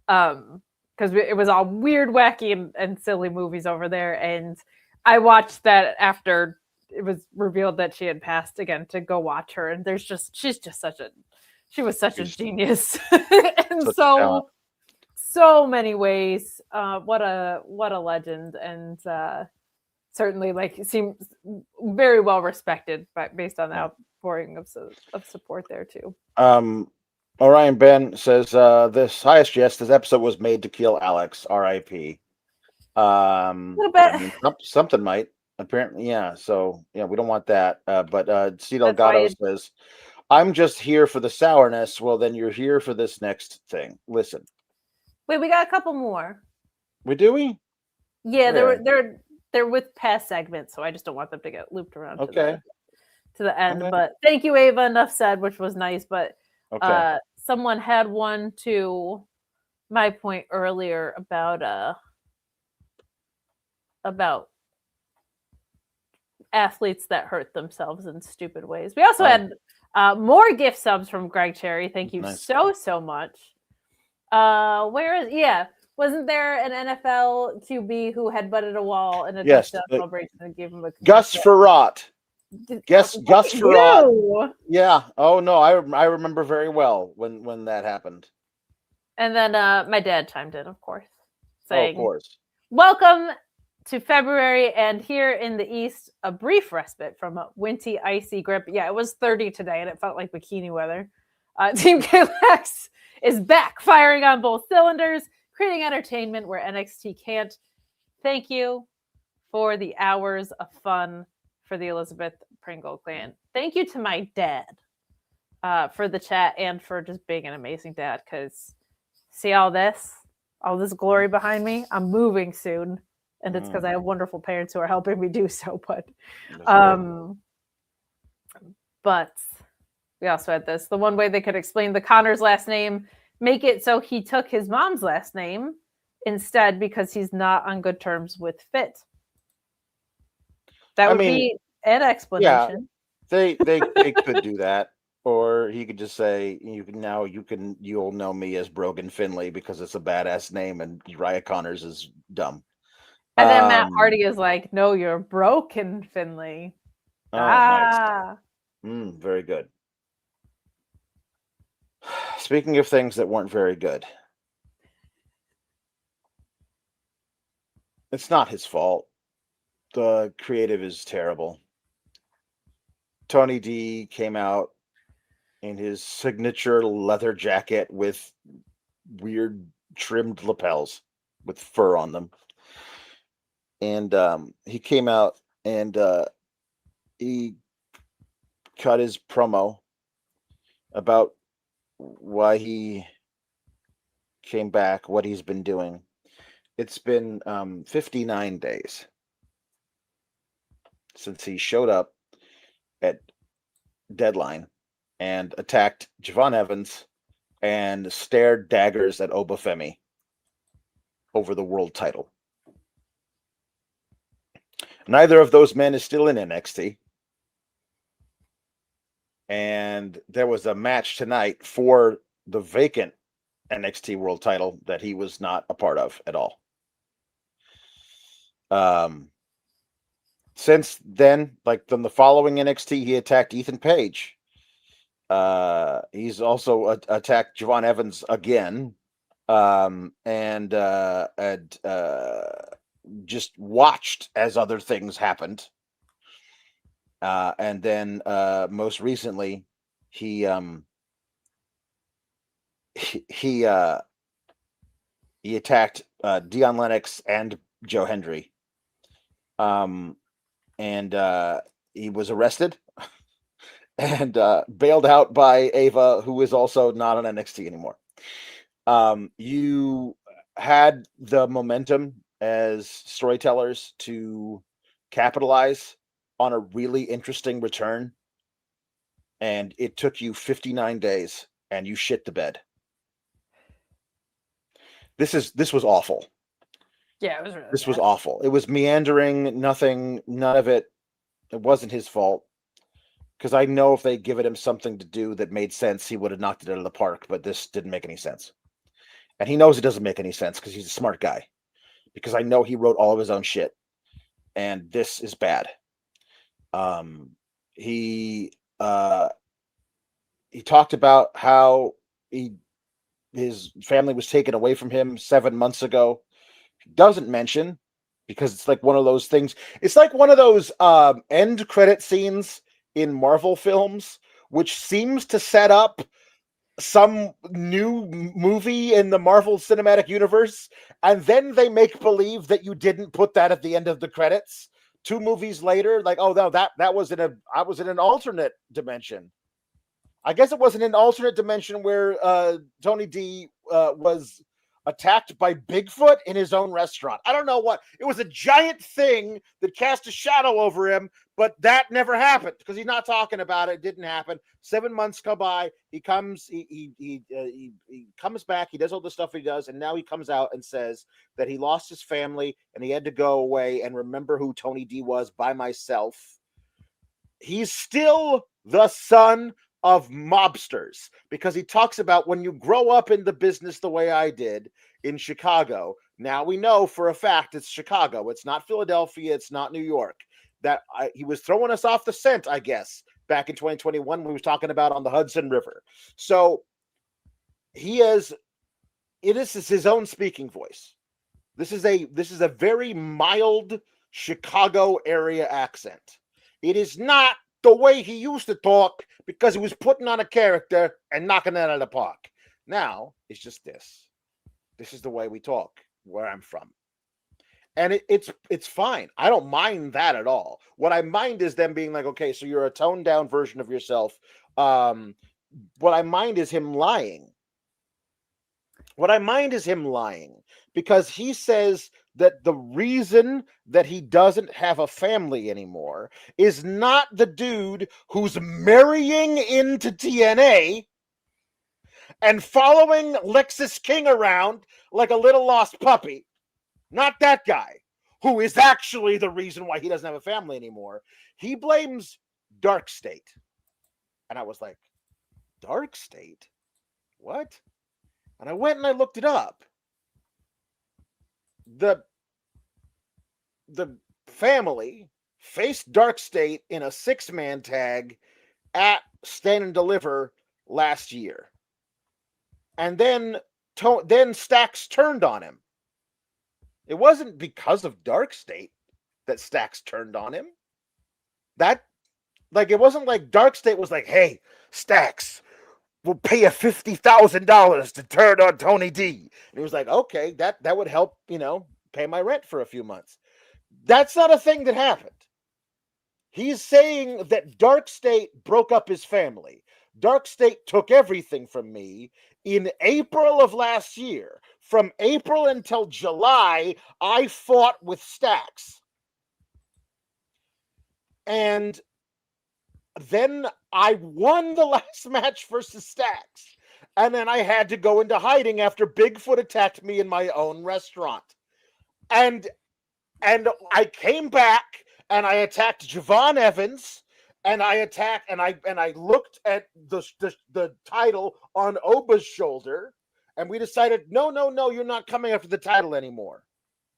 because it was all weird, wacky, and silly movies over there. And I watched that after it was revealed that she had passed again to go watch her. And she's such a genius. And so many ways. What a legend. And certainly seems very well respected based on the outpouring of support there too. Orion Ben says, this highest yes, this episode was made to kill Alex, R.I.P. A little bit. I mean, something might, apparently, yeah. So, yeah, we don't want that. But C. Delgado says, I'm just here for the sourness. Well, then you're here for this next thing. Listen. Wait, we got a couple more. Do we? Yeah, they're with past segments, so I just don't want them to get looped around to the end. Okay. But thank you, Ava. Enough said, which was nice, but someone had one to my point earlier about athletes that hurt themselves in stupid ways. We also had more gift subs from Greg Cherry. Thank you so much. Wasn't there an NFL QB who headbutted a wall in a touchdown celebration and gave him a Gus Farrat? Gus Farrat. Yeah. Oh no, I remember very well when that happened. And then my dad chimed in, of course, saying, "Of course, welcome to February, and here in the East, a brief respite from a windy, icy grip." Yeah, it was 30 today, and it felt like bikini weather. Team KLX is back, firing on both cylinders, creating entertainment where NXT can't. Thank you for the hours of fun for the Elizabeth Pringle clan. Thank you to my dad for the chat and for just being an amazing dad, because see all this glory behind me? I'm moving soon, and it's because I have wonderful parents who are helping me do so. But we also had this. The one way they could explain the Connor's last name, make it so he took his mom's last name instead because he's not on good terms with Fit. That would be an explanation. Yeah, they could do that, or he could just say you'll know me as Brogan Finley because it's a badass name, and Uriah Connors is dumb. And then Matt Hardy is like, "No, you're Broken Finley." Nice. Very good. Speaking of things that weren't very good, it's not his fault. The creative is terrible. Tony D came out in his signature leather jacket with weird trimmed lapels with fur on them. And he came out and he cut his promo about why he came back, what he's been doing. It's been 59 days since he showed up at Deadline and attacked Javon Evans and stared daggers at Obafemi over the world title. Neither of those men is still in NXT. And there was a match tonight for the vacant NXT world title that he was not a part of at all. Since then, from the following NXT, he attacked Ethan Page. He's also attacked Javon Evans again, and just watched as other things happened. And then most recently, he attacked Dion Lennox and Joe Hendry. and he was arrested and bailed out by Ava, who is also not on NXT anymore. You had the momentum as storytellers to capitalize on a really interesting return, and it took you 59 days, and you shit the bed. This was awful. Yeah, it was really This bad. was awful. It was meandering, none of it. It wasn't his fault. Because I know if they'd given him something to do that made sense, he would have knocked it out of the park, but this didn't make any sense. And he knows it doesn't make any sense because he's a smart guy. Because I know he wrote all of his own shit. And this is bad. He talked about how his family was taken away from him 7 months ago. He doesn't mention, because it's like one of those things. It's like one of those end credit scenes in Marvel films, which seems to set up some new movie in the Marvel Cinematic Universe, and then they make believe that you didn't put that at the end of the credits. 2 movies later, like, oh no, that was I was in an alternate dimension. I guess it was in an alternate dimension where Tony D was attacked by Bigfoot in his own restaurant. I don't know what. It was a giant thing that cast a shadow over him, but that never happened because he's not talking about it. It didn't happen. 7 months go by. He comes. He comes back. He does all the stuff he does, and now he comes out and says that he lost his family and he had to go away and remember who Tony D was by myself. He's still the son of mobsters, because he talks about when you grow up in the business the way I did in Chicago. Now we know for a fact it's Chicago. It's not Philadelphia. It's not New York. He was throwing us off the scent, I guess, back in 2021 when we was talking about on the Hudson River. So it is his own speaking voice. This is a very mild Chicago area accent. It is not the way he used to talk, because he was putting on a character and knocking it out of the park. Now it's just this. This is the way we talk where I'm from. And it's fine. I don't mind that at all. What I mind is them being like, okay, so you're a toned down version of yourself. What I mind is him lying. Because he says that the reason that he doesn't have a family anymore is not the dude who's marrying into TNA and following Lexis King around like a little lost puppy. Not that guy, who is actually the reason why he doesn't have a family anymore. He blames Dark State. And I was like, Dark State? What? And I went and I looked it up. The family faced Dark State in a 6-man tag at Stand and Deliver last year. And then Stax turned on him. It wasn't because of Dark State that Stax turned on him. It wasn't like Dark State was like, hey, Stax, we'll pay you $50,000 to turn on Tony D. And he was like, okay, that would help, pay my rent for a few months. That's not a thing that happened. He's saying that Dark State broke up his family. Dark State took everything from me in April of last year. From April until July, I fought with Stax. And then I won the last match versus Stax. And then I had to go into hiding after Bigfoot attacked me in my own restaurant. And I came back and I attacked Javon Evans, and I looked at the title on Oba's shoulder, and we decided, no, you're not coming after the title anymore.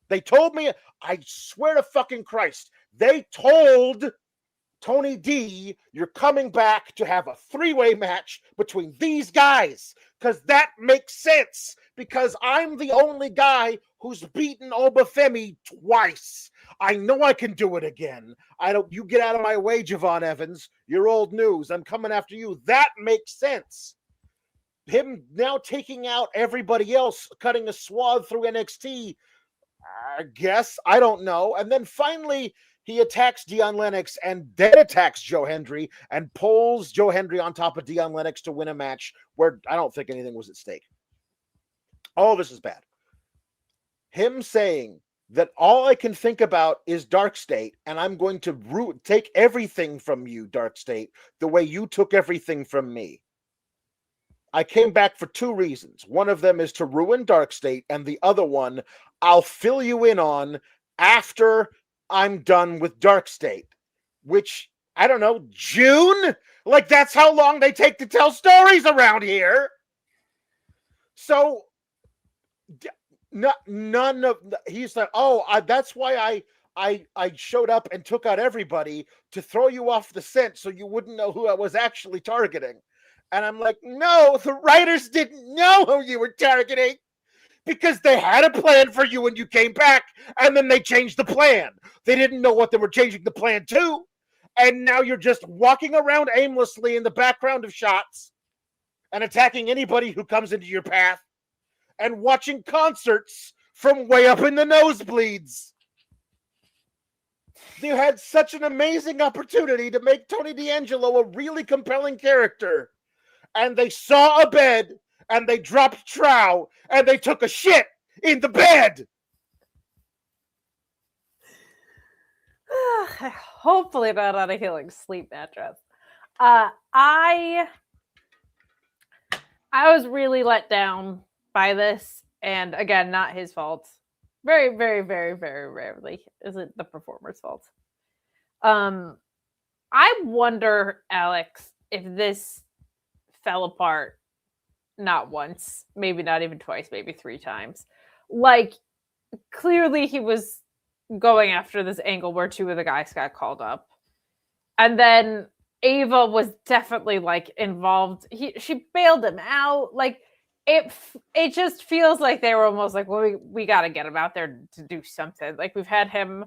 They told me, I swear to fucking Christ, they told Tony D, you're coming back to have a 3-way match between these guys, because that makes sense, because I'm the only guy who's beaten Obafemi twice. I know I can do it again. You get out of my way, Javon Evans. You're old news. I'm coming after you. That makes sense. Him now taking out everybody else, cutting a swath through NXT, I guess. I don't know. And then finally, he attacks Dion Lennox and then attacks Joe Hendry and pulls Joe Hendry on top of Dion Lennox to win a match where I don't think anything was at stake. All this is bad. Him saying that all I can think about is Dark State, and I'm going to take everything from you, Dark State, the way you took everything from me. I came back for two reasons. One of them is to ruin Dark State, and the other one I'll fill you in on after I'm done with Dark State, which, I don't know, June? Like, that's how long they take to tell stories around here. So, none of, he's like, that's why I showed up and took out everybody to throw you off the scent so you wouldn't know who I was actually targeting. And I'm like, no, the writers didn't know who you were targeting because they had a plan for you when you came back, and then they changed the plan. They didn't know what they were changing the plan to, and now you're just walking around aimlessly in the background of shots and attacking anybody who comes into your path and watching concerts from way up in the nosebleeds. You had such an amazing opportunity to make Tony D'Angelo a really compelling character, and they saw a bed, and they dropped trow, and they took a shit in the bed. Hopefully not on a healing sleep mattress. I was really let down by this, and again, not his fault. Very, very, very, very rarely is it the performer's fault. I wonder, Alex, if this fell apart not once, maybe not even twice, maybe 3 times. Like, clearly he was going after this angle where 2 of the guys got called up. And then Ava was definitely, like, involved. She bailed him out. Like, it just feels like they were almost like, well, we got to get him out there to do something. Like, we've had him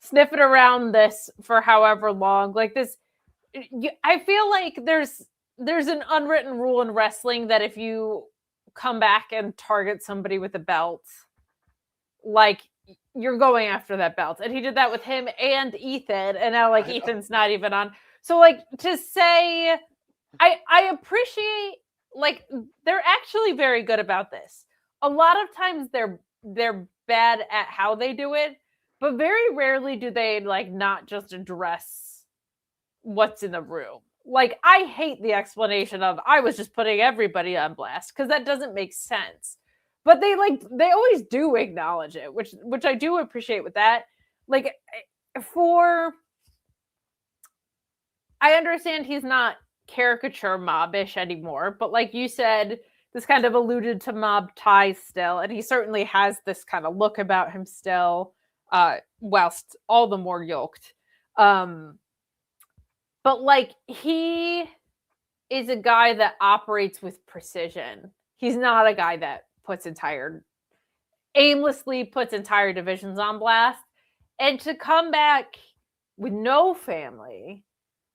sniffing around this for however long. Like, this, I feel like there's an unwritten rule in wrestling that if you come back and target somebody with a belt, like, you're going after that belt. And he did that with him and Ethan. And now, like, Ethan's not even on. So, like, to say, I appreciate, like, they're actually very good about this. A lot of times they're bad at how they do it, but very rarely do they, like, not just address what's in the room. Like, I hate the explanation of I was just putting everybody on blast, because that doesn't make sense. But they always do acknowledge it, which I do appreciate with that. Like, I understand he's not caricature mobbish anymore, but like you said, this kind of alluded to mob ties still, and he certainly has this kind of look about him still, whilst all the more yoked. But, like, he is a guy that operates with precision. He's not a guy that aimlessly puts entire divisions on blast. And to come back with no family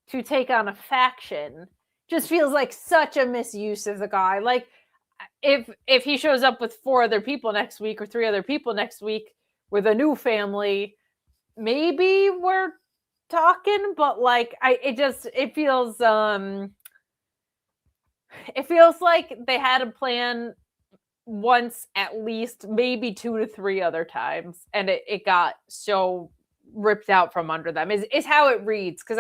to take on a faction just feels like such a misuse of the guy. Like, if he shows up with 4 other people next week or 3 other people next week with a new family, maybe we're talking, but like, it feels like they had a plan once at least, maybe 2 to 3 other times, and it got so ripped out from under them is how it reads. Because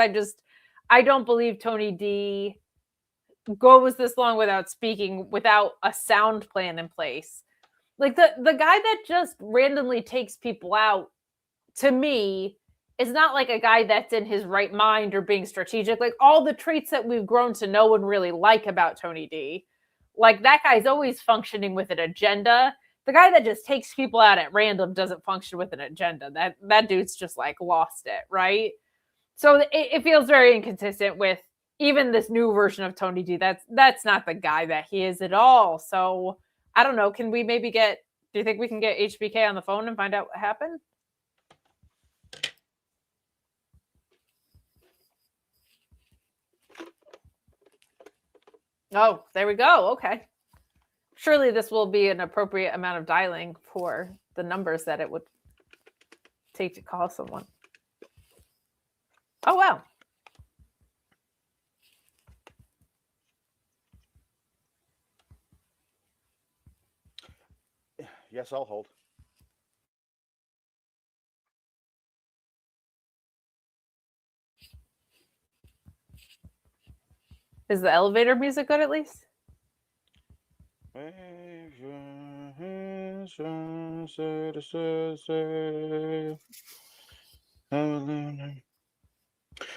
I don't believe Tony D goes this long without speaking, without a sound plan in place. Like, the guy that just randomly takes people out, to me, is not like a guy that's in his right mind or being strategic. Like, all the traits that we've grown to know and really like about Tony D, like, that guy's always functioning with an agenda. The guy that just takes people out at random doesn't function with an agenda. That dude's just, like, lost it, right? So it feels very inconsistent with even this new version of Tony D. That's not the guy that he is at all. So I don't know. Can we maybe do you think we can get HBK on the phone and find out what happened? Oh, there we go. Okay. Surely this will be an appropriate amount of dialing for the numbers that it would take to call someone. Oh, wow. Yes, I'll hold. Is the elevator music good at least?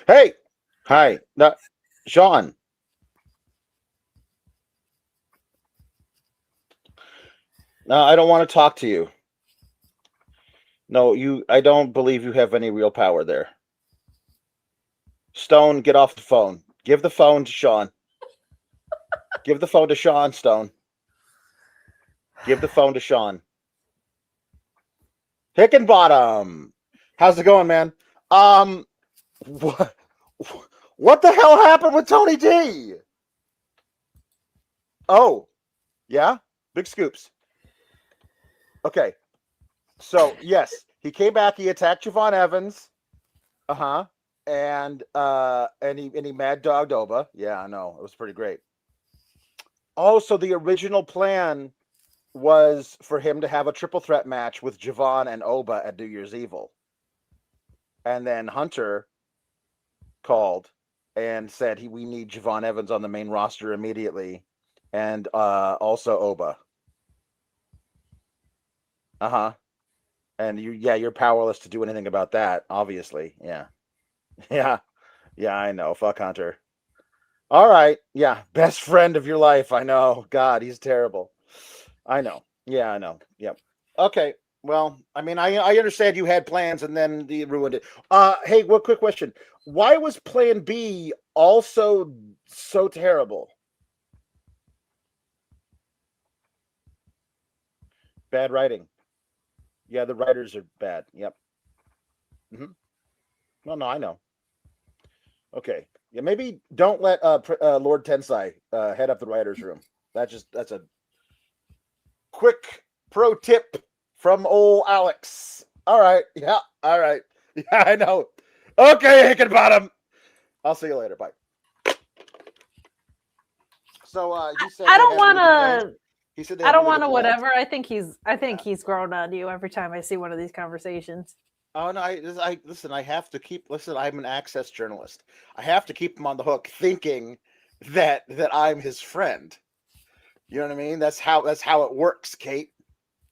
Hey, hi, Sean. No, I don't want to talk to you. No, I don't believe you have any real power there. Stone, get off the phone. Give the phone to Sean. Give the phone to Sean, Stone. Give the phone to Sean. Hickenbottom. How's it going, man? What the hell happened with Tony D? Oh, yeah? Big scoops. Okay. So, yes, he came back, he attacked Javon Evans. Uh-huh. And he mad dogged Oba. Yeah, I know. It was pretty great. Oh, so the original plan was for him to have a triple threat match with Javon and Oba at New Year's Evil. And then Hunter called and said we need Javon Evans on the main roster immediately. And also Oba. Uh-huh. And you're powerless to do anything about that, obviously. Yeah. Yeah. Yeah, I know. Fuck Hunter. All right. Yeah. Best friend of your life. I know. God, he's terrible. I know. Yeah, I know. Yep. Okay. Well, I mean, I understand you had plans and then you ruined it. Hey, one quick question. Why was plan B also so terrible? Bad writing. Yeah, the writers are bad. Yep. Mm-hmm. No, I know. Okay. Yeah, maybe don't let Lord Tensai head up the writers' room. That's a quick pro tip from old Alex. All right. Yeah. All right. Yeah, I know. Okay, Hickenbottom. I'll see you later. Bye. So he said I don't want to. He said I don't want to whatever. I think he's grown on you every time I see one of these conversations. Oh no! I listen. I have to keep. Listen, I'm an access journalist. I have to keep him on the hook, thinking that I'm his friend. You know what I mean? That's how it works, Kate.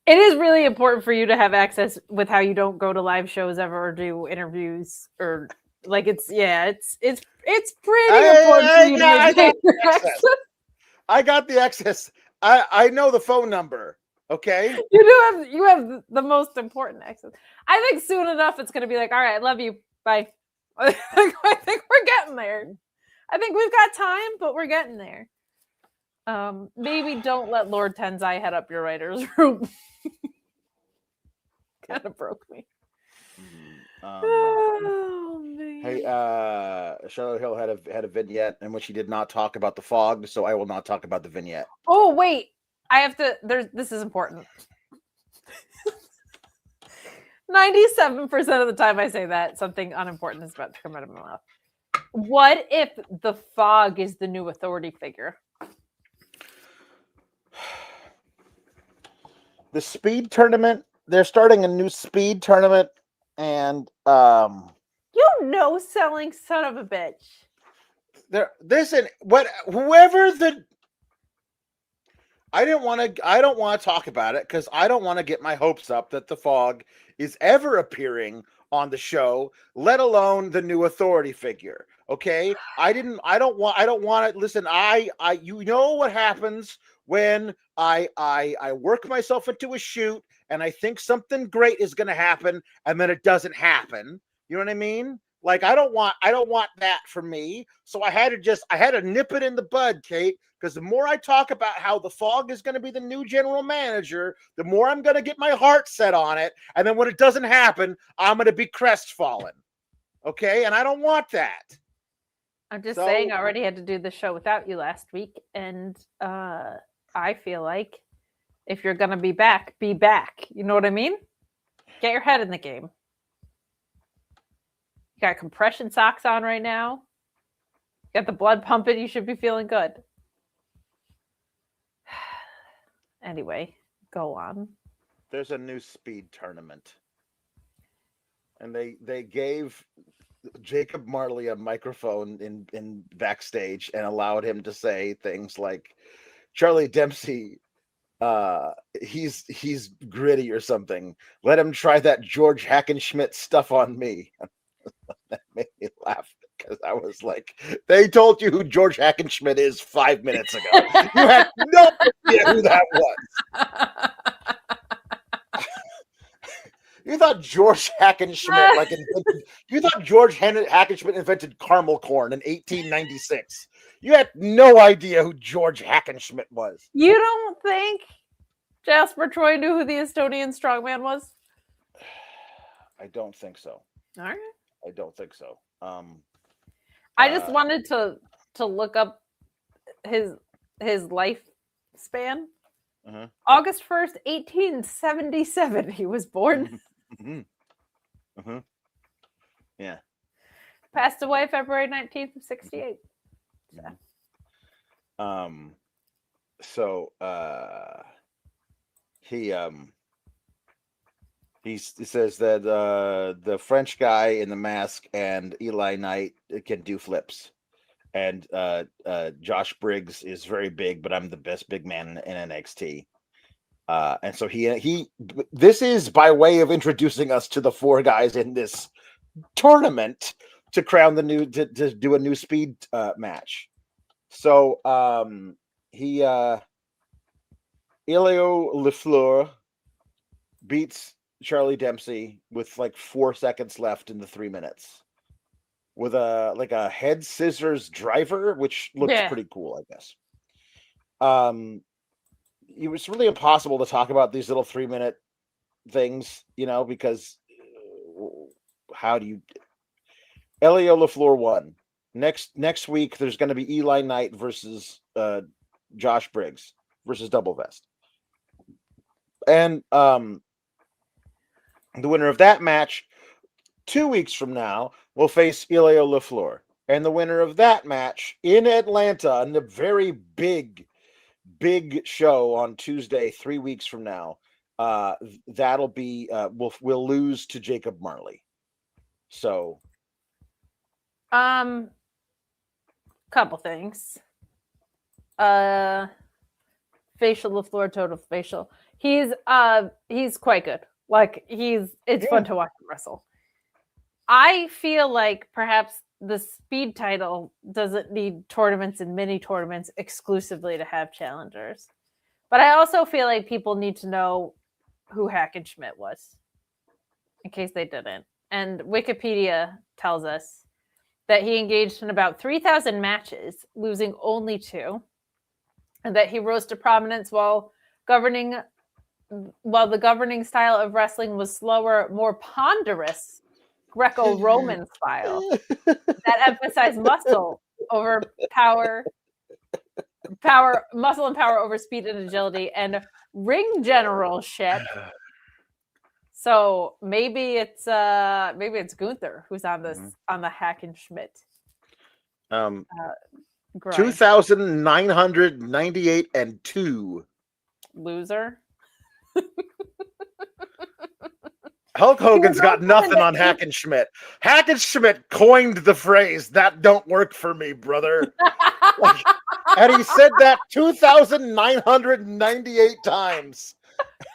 It is really important for you to have access with how you don't go to live shows ever or do interviews or like it's pretty important for you to maintain your access. I got the access. I know the phone number. Okay. You have the most important access. I think soon enough it's gonna be like, all right, love you. Bye. I think we're getting there. I think we've got time, but we're getting there. Maybe don't let Lord Tensai head up your writer's room. Kind of broke me. Hey, Shiloh Hill had a vignette in which he did not talk about the fog, so I will not talk about the vignette. Oh wait, I have to. This is important. 97% of the time I say that, something unimportant is about to come out of my mouth. What if the fog is the new authority figure? The speed tournament. They're starting a new speed tournament, and selling son of a bitch. I don't want to talk about it because I don't want to get my hopes up that the fog is ever appearing on the show, let alone the new authority figure. Okay. I don't want to listen. You know what happens when I work myself into a shoot and I think something great is going to happen and then it doesn't happen. You know what I mean? Like I don't want that for me. So I had to nip it in the bud, Kate, because the more I talk about how the fog is going to be the new general manager, the more I'm going to get my heart set on it. And then when it doesn't happen, I'm going to be crestfallen. Okay. And I don't want that. I'm just saying I already had to do the show without you last week. And I feel like if you're going to be back, be back. You know what I mean? Get your head in the game. You got compression socks on right now. You got the blood pumping. You should be feeling good. Anyway, go on. There's a new speed tournament. And they gave Jacob Marley a microphone in backstage and allowed him to say things like, Charlie Dempsey, he's gritty or something. Let him try that George Hackenschmidt stuff on me. That made me laugh because I was like, they told you who George Hackenschmidt is 5 minutes ago. You had no idea who that was. You thought George Hackenschmidt you thought George Hackenschmidt invented caramel corn in 1896. You had no idea who George Hackenschmidt was. You don't think Jasper Troy knew who the Estonian strongman was? I don't think so. All right. I don't think so. I just wanted to look up his lifespan. Uh-huh. August 1st, 1877, he was born. Mm-hmm. Uh-huh. Yeah. Passed away February 19th of 68. So he says that the French guy in the mask and Eli Knight can do flips, and Josh Briggs is very big, but I'm the best big man in NXT. And so he this is by way of introducing us to the four guys in this tournament to crown the new to do a new speed match. So Elio LaFleur beats Charlie Dempsey with like 4 seconds left in the 3 minutes with a head scissors driver, which looks pretty cool, I guess. It was really impossible to talk about these little 3-minute things, because how do you? Elio LaFleur won. Next week, there's going to be Eli Knight versus Josh Briggs versus Double Vest, and the winner of that match 2 weeks from now will face Elio LaFleur, and the winner of that match in Atlanta in a very big show on Tuesday 3 weeks from now, that'll be we'll lose to Jacob Marley. So couple things. Facial LaFleur, total facial. He's quite good. Like it's fun to watch him wrestle. I feel like perhaps the speed title doesn't need tournaments and mini tournaments exclusively to have challengers. But I also feel like people need to know who Hackenschmidt was in case they didn't. And Wikipedia tells us that he engaged in about 3,000 matches, losing only 2, and that he rose to prominence while the governing style of wrestling was slower, more ponderous Greco-Roman style that emphasized muscle over power, muscle and power over speed and agility, and ring generalship. So maybe it's Gunther who's on this on the Hackenschmidt. 2,998 and 2. Loser. Hulk Hogan's got nothing on Hackenschmidt. Hackenschmidt coined the phrase, "That don't work for me, brother." And he said that 2,998 times.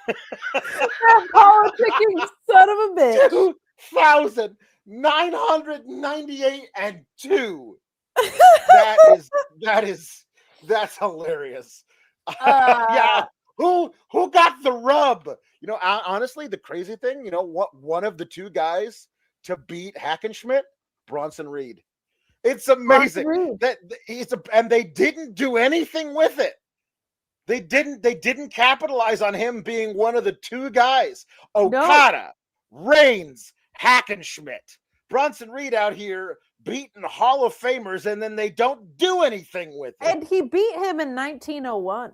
That politicking son of a bitch. 2,998 and 2. That's hilarious. Yeah. Who got the rub? Honestly, the crazy thing, what one of the two guys to beat Hackenschmidt, Bronson Reed. It's amazing that and they didn't do anything with it. They didn't capitalize on him being one of the two guys. Okada, Reigns, Hackenschmidt, Bronson Reed out here beating Hall of Famers, and then they don't do anything with it. And he beat him in 1901.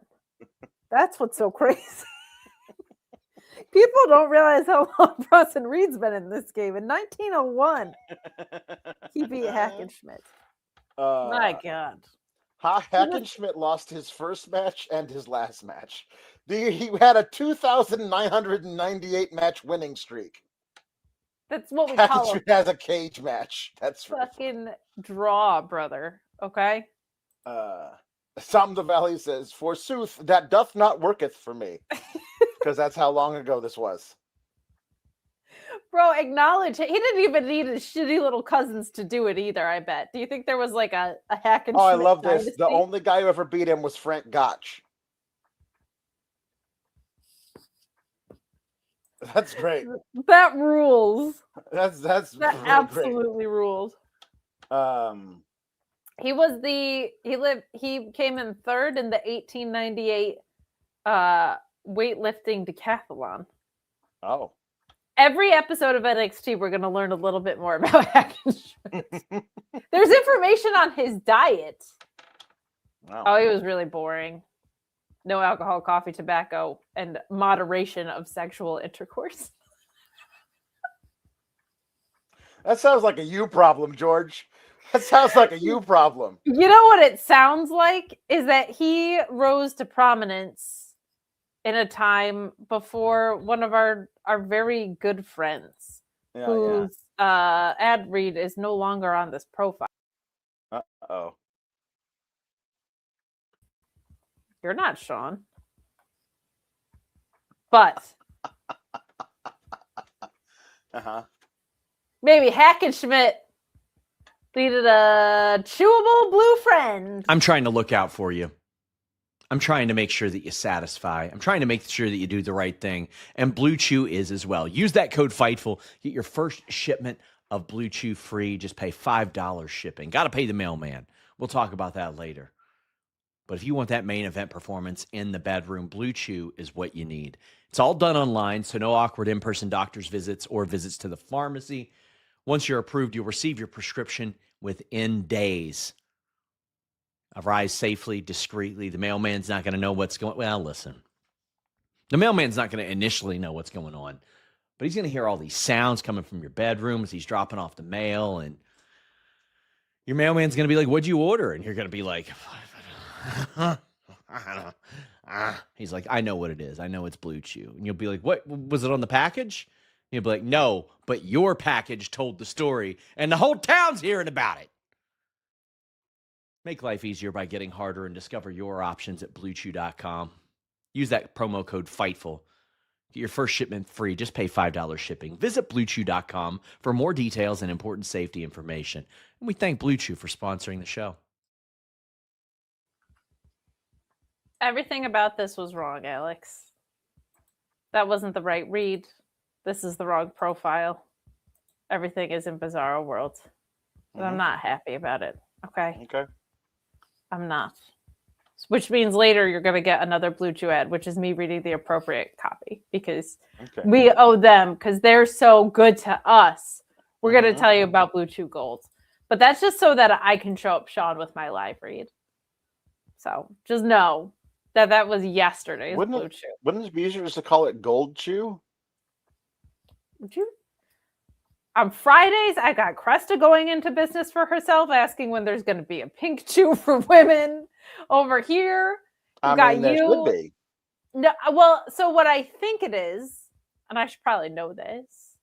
That's what's so crazy. People don't realize how long Bronson Reed's been in this game. In 1901, he beat Hackenschmidt. My God. Hackenschmidt lost his first match and his last match. He had a 2,998 match winning streak. That's what we call Hackenschmidt has a cage match. That's fucking draw, brother. Okay. Tom the Valley says, "Forsooth, that doth not worketh for me," because that's how long ago this was. Bro, acknowledge it. He didn't even need his shitty little cousins to do it either, I bet. Do you think there was like a Hackenschmidt? Oh, I love this. dynasty? The only guy who ever beat him was Frank Gotch. That's great. That rules. That really absolutely great. rules. He came in third in the 1898 weightlifting decathlon. Oh. Every episode of NXT, we're going to learn a little bit more about Hackenschmidt. There's information on his diet. Wow. Oh, he was really boring. No alcohol, coffee, tobacco, and moderation of sexual intercourse. That sounds like a you problem, George. That sounds like a you problem. You know what it sounds like? Is that he rose to prominence in a time before one of our very good friends, whose ad read is no longer on this profile. Uh-oh. You're not Sean. But maybe Hackenschmidt needed a chewable blue friend. I'm trying to look out for you. I'm trying to make sure that you satisfy. I'm trying to make sure that you do the right thing. And Blue Chew is as well. Use that code FIGHTFUL. Get your first shipment of Blue Chew free. Just pay $5 shipping. Got to pay the mailman. We'll talk about that later. But if you want that main event performance in the bedroom, Blue Chew is what you need. It's all done online, so no awkward in-person doctor's visits or visits to the pharmacy. Once you're approved, you'll receive your prescription within days. Arrive safely, discreetly. The mailman's not going to know what's going on. Well, listen. The mailman's not going to initially know what's going on, but he's going to hear all these sounds coming from your bedroom as he's dropping off the mail, and your mailman's going to be like, "What'd you order?" And you're going to be like, he's like, "I know what it is. I know it's Blue Chew." And you'll be like, "What? Was it on the package?" And you'll be like, "No, but your package told the story, and the whole town's hearing about it." Make life easier by getting harder and discover your options at BlueChew.com. Use that promo code FIGHTFUL. Get your first shipment free. Just pay $5 shipping. Visit BlueChew.com for more details and important safety information. And we thank Blue Chew for sponsoring the show. Everything about this was wrong, Alex. That wasn't the right read. This is the wrong profile. Everything is in Bizarro World. But I'm not happy about it. Okay? Okay. I'm not. Which means later you're going to get another Blue Chew ad, which is me reading the appropriate copy because we owe them because they're so good to us. We're going to tell you about Blue Chew Gold. But that's just so that I can show up Sean with my live read. So just know that was yesterday's Blue Chew. Wouldn't it be easier just to call it Gold Chew? Would you? On Fridays, I got Cresta going into business for herself, asking when there's going to be a pink chew for women. Over here, There should be. No, well, so what I think it is, and I should probably know this,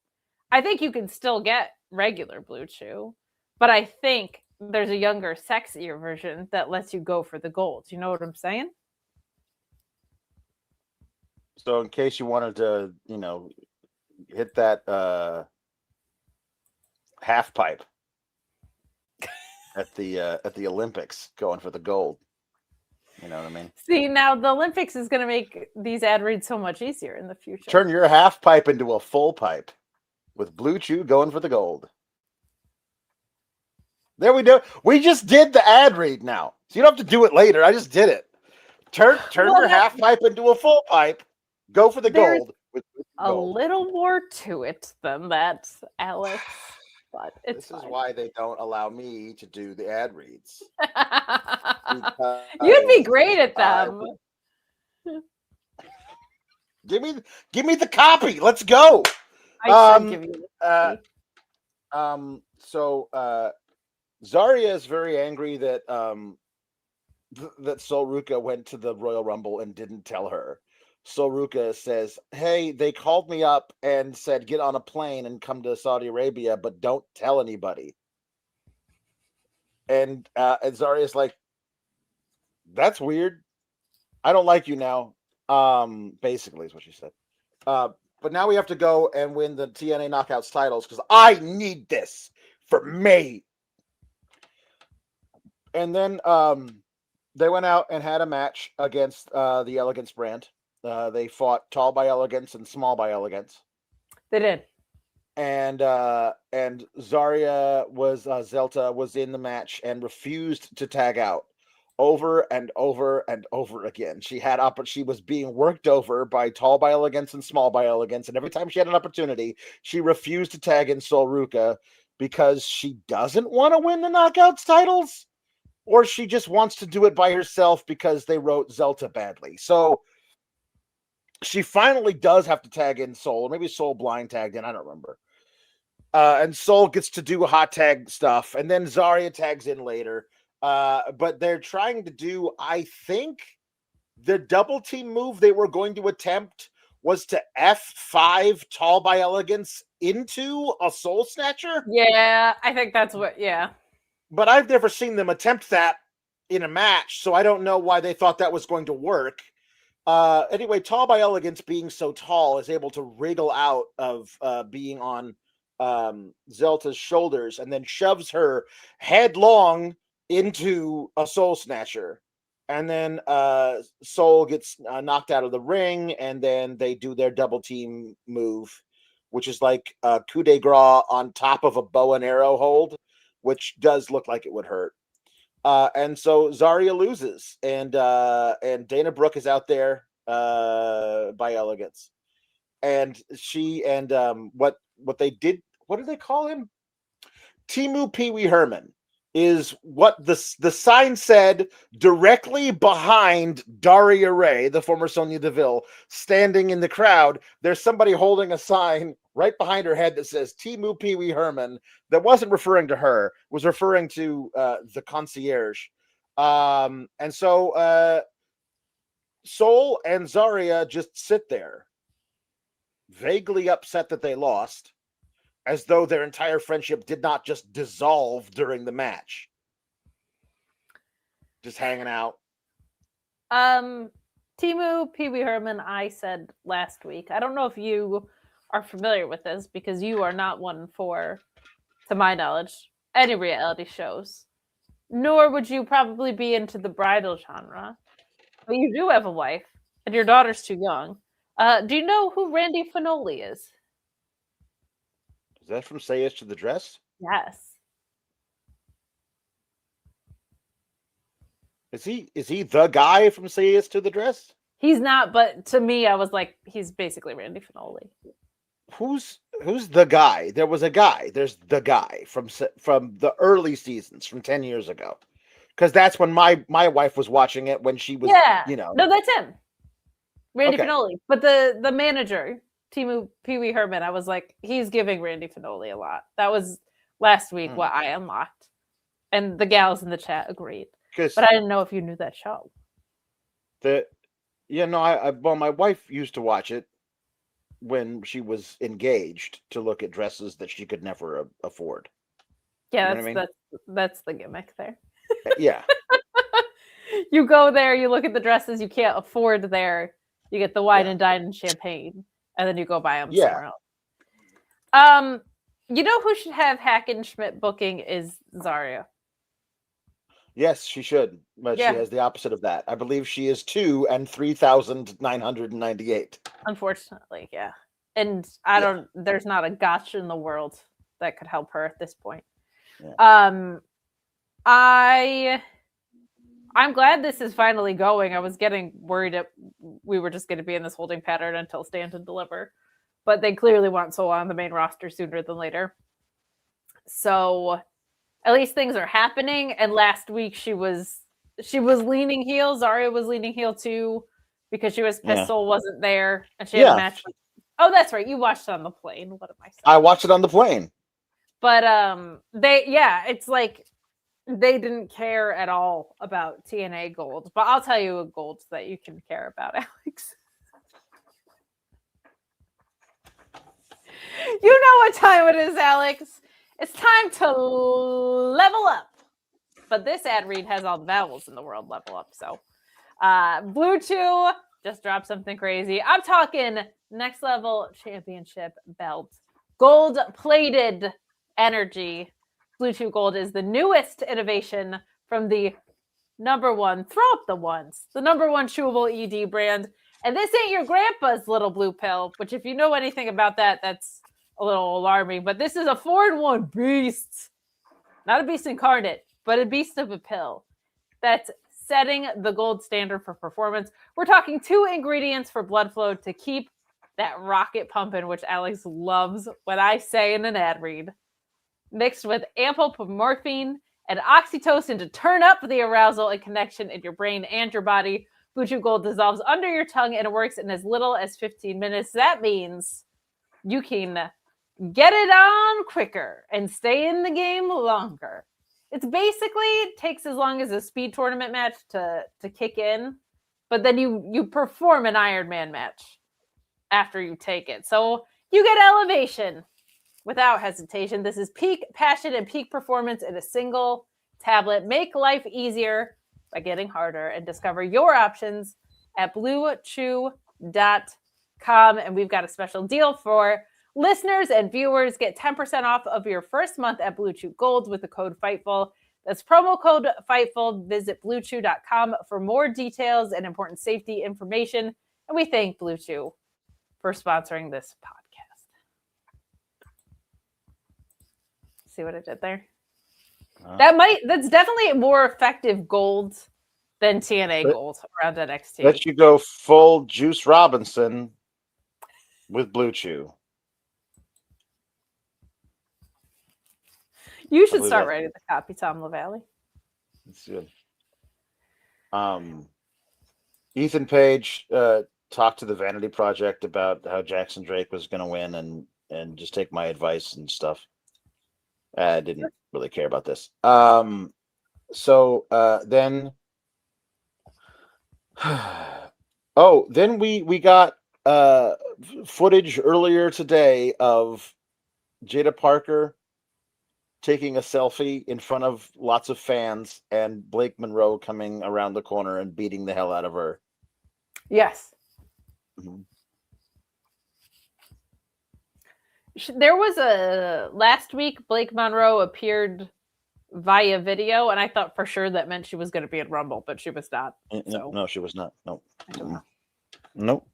I think you can still get regular Blue Chew, but I think there's a younger, sexier version that lets you go for the gold. You know what I'm saying? So in case you wanted to, hit that half pipe at the Olympics, going for the gold. You know what I mean? See, now the Olympics is going to make these ad reads so much easier in the future. Turn your half pipe into a full pipe with Blue Chew going for the gold. There we go. We just did the ad read now. So you don't have to do it later. I just did it. Turn your half pipe into a full pipe. Go for the gold. With a little more to it than that, Alex. But this is why they don't allow me to do the ad reads. You'd be great at them. Give me the copy. Let's go. I should give you the copy. So Zarya is very angry that that ZaRuca went to the Royal Rumble and didn't tell her. ZaRuca says, "Hey, they called me up and said get on a plane and come to Saudi Arabia, but don't tell anybody." And Zarya's like, "That's weird. I don't like you now." Basically is what she said. But now we have to go and win the TNA Knockouts titles because I need this for May. And then they went out and had a match against the Elegance brand. They fought Tall by Elegance and Small by Elegance. They did. And Zarya Zelta was in the match and refused to tag out over and over and over again. She was being worked over by Tall by Elegance and Small by Elegance, and every time she had an opportunity, she refused to tag in ZaRuca because she doesn't want to win the Knockouts titles, or she just wants to do it by herself because they wrote Zelta badly. So she finally does have to tag in Soul. Maybe Soul blind tagged in. I don't remember. And Soul gets to do hot tag stuff, and then Zarya tags in later. But they're trying to do, I think, the double team move they were going to attempt was to F5 Tall by Elegance into a Soul Snatcher. Yeah, I think that's what, yeah. But I've never seen them attempt that in a match, so I don't know why they thought that was going to work. Anyway, Tall by Elegance, being so tall, is able to wriggle out of being on Zelta's shoulders and then shoves her headlong into a Soul Snatcher. And then Soul gets knocked out of the ring, and then they do their double team move, which is like a coup de grace on top of a bow and arrow hold, which does look like it would hurt. And so Zarya loses, and Dana Brooke is out there by Elegance, and she and what they did. What did they call him? Timu Pee Wee Herman is what the sign said directly behind Daria Ray, the former Sonya Deville, standing in the crowd. There's somebody holding a sign right behind her head that says Timu Pee Wee Herman. That wasn't referring to her, was referring to the concierge. And so Soul and Zarya just sit there, vaguely upset that they lost, as though their entire friendship did not just dissolve during the match. Just hanging out. Timu Pee Wee Herman, I said last week. I don't know if you are familiar with this because you are not one for, to my knowledge, any reality shows. Nor would you probably be into the bridal genre. But you do have a wife, and your daughter's too young. Do you know who Randy Finoli is? Is that from Say Yes to the Dress? Yes. Is he the guy from Say Yes to the Dress? He's not, but to me, I was like, he's basically Randy Finoli. Who's the guy? There was a guy. There's the guy from the early seasons from 10 years ago. Because that's when my wife was watching it when she was, No, that's him. Randy Okay. Finoli. But the manager, Timu Pee Wee Herman, I was like, he's giving Randy Finoli a lot. That was last week what I unlocked. And the gals in the chat agreed. But I didn't know if you knew that show. Well, my wife used to watch it when she was engaged to look at dresses that she could never afford. Yeah, You know what I mean? that's the gimmick there. Yeah. You go there, you look at the dresses you can't afford there, you get the wine and dine and champagne, and then you go buy them somewhere else. You know who should have Hackenschmidt booking is Zarya. Yes, she should, but she has the opposite of that. I believe she is 2 and 3,998. Unfortunately, yeah. And there's not a gotcha in the world that could help her at this point. Yeah. I'm glad this is finally going. I was getting worried we were just going to be in this holding pattern until Stand and Deliver. But they clearly want Soul on the main roster sooner than later. So at least things are happening. And last week she was leaning heel. Zarya was leaning heel too, because she was pissed Yeah. Soul wasn't there, and she had a match with. Oh, that's right. You watched it on the plane. What am I saying? I watched it on the plane. But it's like they didn't care at all about TNA Gold. But I'll tell you a Gold that you can care about, Alex. You know what time it is, Alex. It's time to level up. But this ad read has all the vowels in the world level up. So Blue Chew just dropped something crazy. I'm talking next level championship belt. Gold plated energy. Blue Chew Gold is the newest innovation from the number one, throw up the ones, the number one chewable ED brand. And this ain't your grandpa's little blue pill, which if you know anything about that, that's a little alarming. But this is a 4-in-1 beast. Not a beast incarnate, but a beast of a pill that's setting the gold standard for performance. We're talking 2 ingredients for blood flow to keep that rocket pumping, which Alex loves when I say in an ad read. Mixed with ample morphine and oxytocin to turn up the arousal and connection in your brain and your body. Blue Chew Gold dissolves under your tongue and it works in as little as 15 minutes. That means you can get it on quicker and stay in the game longer. It's basically takes as long as a speed tournament match to kick in, but then you perform an Ironman match after you take it. So you get elevation without hesitation. This is peak passion and peak performance in a single tablet. Make life easier by getting harder and discover your options at bluechew.com. And we've got a special deal for listeners and viewers. Get 10% off of your first month at Blue Chew Gold with the code FIGHTFUL. That's promo code FIGHTFUL. Visit bluechew.com for more details and important safety information. And we thank Blue Chew for sponsoring this podcast. See what I did there? That's definitely a more effective gold than TNA Gold around NXT. Let you go full Juice Robinson with Blue Chew. You should start writing the copy, Tom LaValle. That's good. Ethan Page talked to the Vanity Project about how Jackson Drake was going to win and just take my advice and stuff. I didn't really care about this. Then we got footage earlier today of Jada Parker taking a selfie in front of lots of fans and Blake Monroe coming around the corner and beating the hell out of her. Yes. Mm-hmm. There was last week, Blake Monroe appeared via video, and I thought for sure that meant she was going to be in Rumble, but she was not. So. No, she was not. No. I don't know. Nope.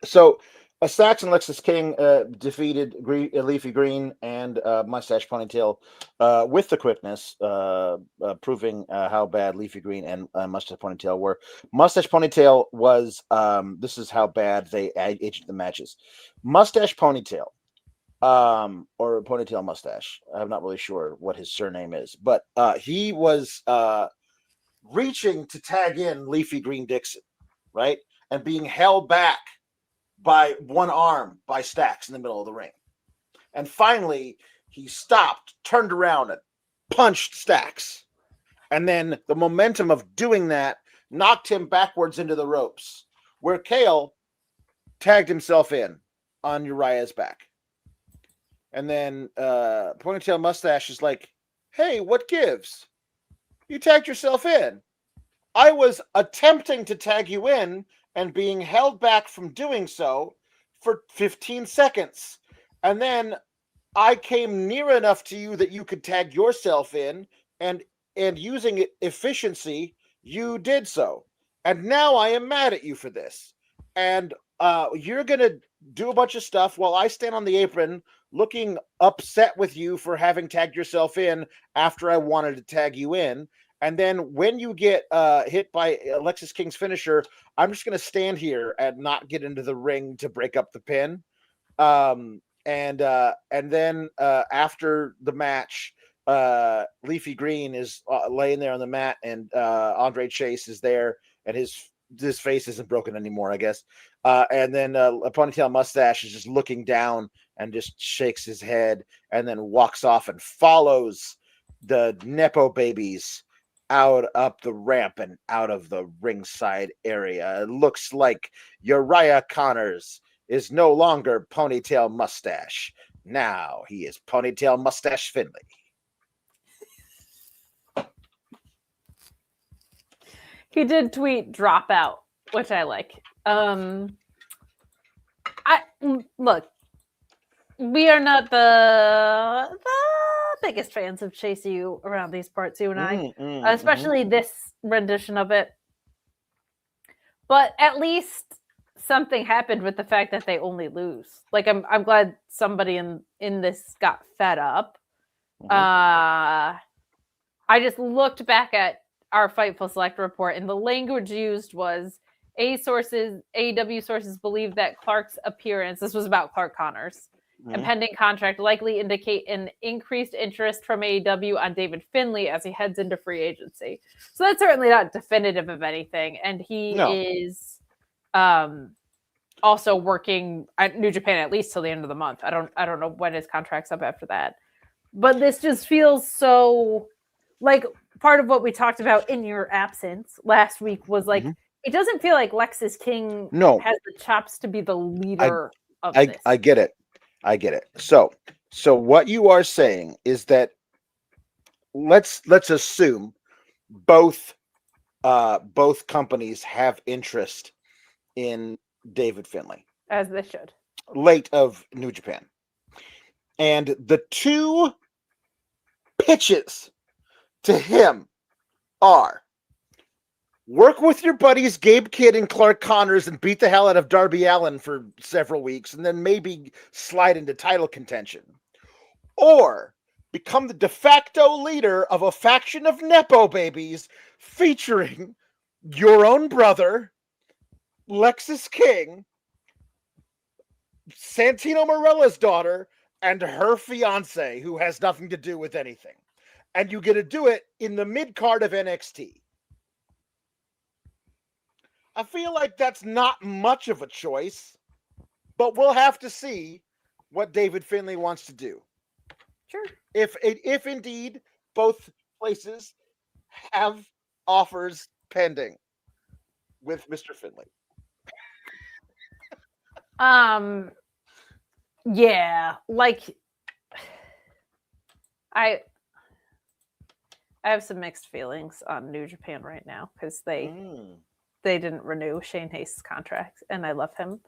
So Sax and Lexus King defeated Leafy Green and Mustache Ponytail with the quickness, proving how bad Leafy Green and Mustache Ponytail were. Mustache Ponytail was, this is how bad they aged the matches. Mustache Ponytail, or Ponytail Mustache, I'm not really sure what his surname is, but he was reaching to tag in Leafy Green Dixon, right? And being held back by one arm by Stax in the middle of the ring. And finally, he stopped, turned around, and punched Stax. And then the momentum of doing that knocked him backwards into the ropes, where Kale tagged himself in on Uriah's back. And then Ponytail Mustache is like, hey, what gives? You tagged yourself in. I was attempting to tag you in and being held back from doing so for 15 seconds. And then I came near enough to you that you could tag yourself in, and using efficiency, you did so. And now I am mad at you for this. And you're going to do a bunch of stuff while I stand on the apron looking upset with you for having tagged yourself in after I wanted to tag you in. And then when you get hit by Alexis King's finisher, I'm just going to stand here and not get into the ring to break up the pin. And then after the match, Leafy Green is laying there on the mat, and Andre Chase is there, and his face isn't broken anymore, I guess. And then a ponytail mustache is just looking down and just shakes his head, and then walks off and follows the Nepo babies out up the ramp and out of the ringside area. It looks like Uriah Connors is no longer ponytail mustache. Now he is ponytail mustache Finley. He did tweet drop out, which I like. Look, we are not the biggest fans of Chase U around these parts, you and I, especially this rendition of it. But at least something happened with the fact that they only lose. Like, I'm glad somebody in this got fed up. I just looked back at our Fightful Select report, and the language used was AEW sources believe that Clark's appearance, this was about Clark Connors, and pending contract likely indicate an increased interest from AEW on David Finley as he heads into free agency. So that's certainly not definitive of anything. And he is also working at New Japan at least till the end of the month. I don't know when his contract's up after that. But this just feels so like part of what we talked about in your absence last week was like, it doesn't feel like Lexis King has the chops to be the leader of this. I get it. So what you are saying is that let's assume both companies have interest in David Finley, as they should, late of New Japan, and the two pitches to him are: work with your buddies Gabe Kidd and Clark Connors and beat the hell out of Darby Allin for several weeks and then maybe slide into title contention. Or become the de facto leader of a faction of Nepo babies featuring your own brother, Lexis King, Santino Marella's daughter, and her fiance, who has nothing to do with anything. And you get to do it in the mid-card of NXT. I feel like that's not much of a choice, but we'll have to see what David Finley wants to do. Sure. If indeed both places have offers pending with Mr. Finley. Yeah, like I have some mixed feelings on New Japan right now because they didn't renew Shane Haste's contract, and I love him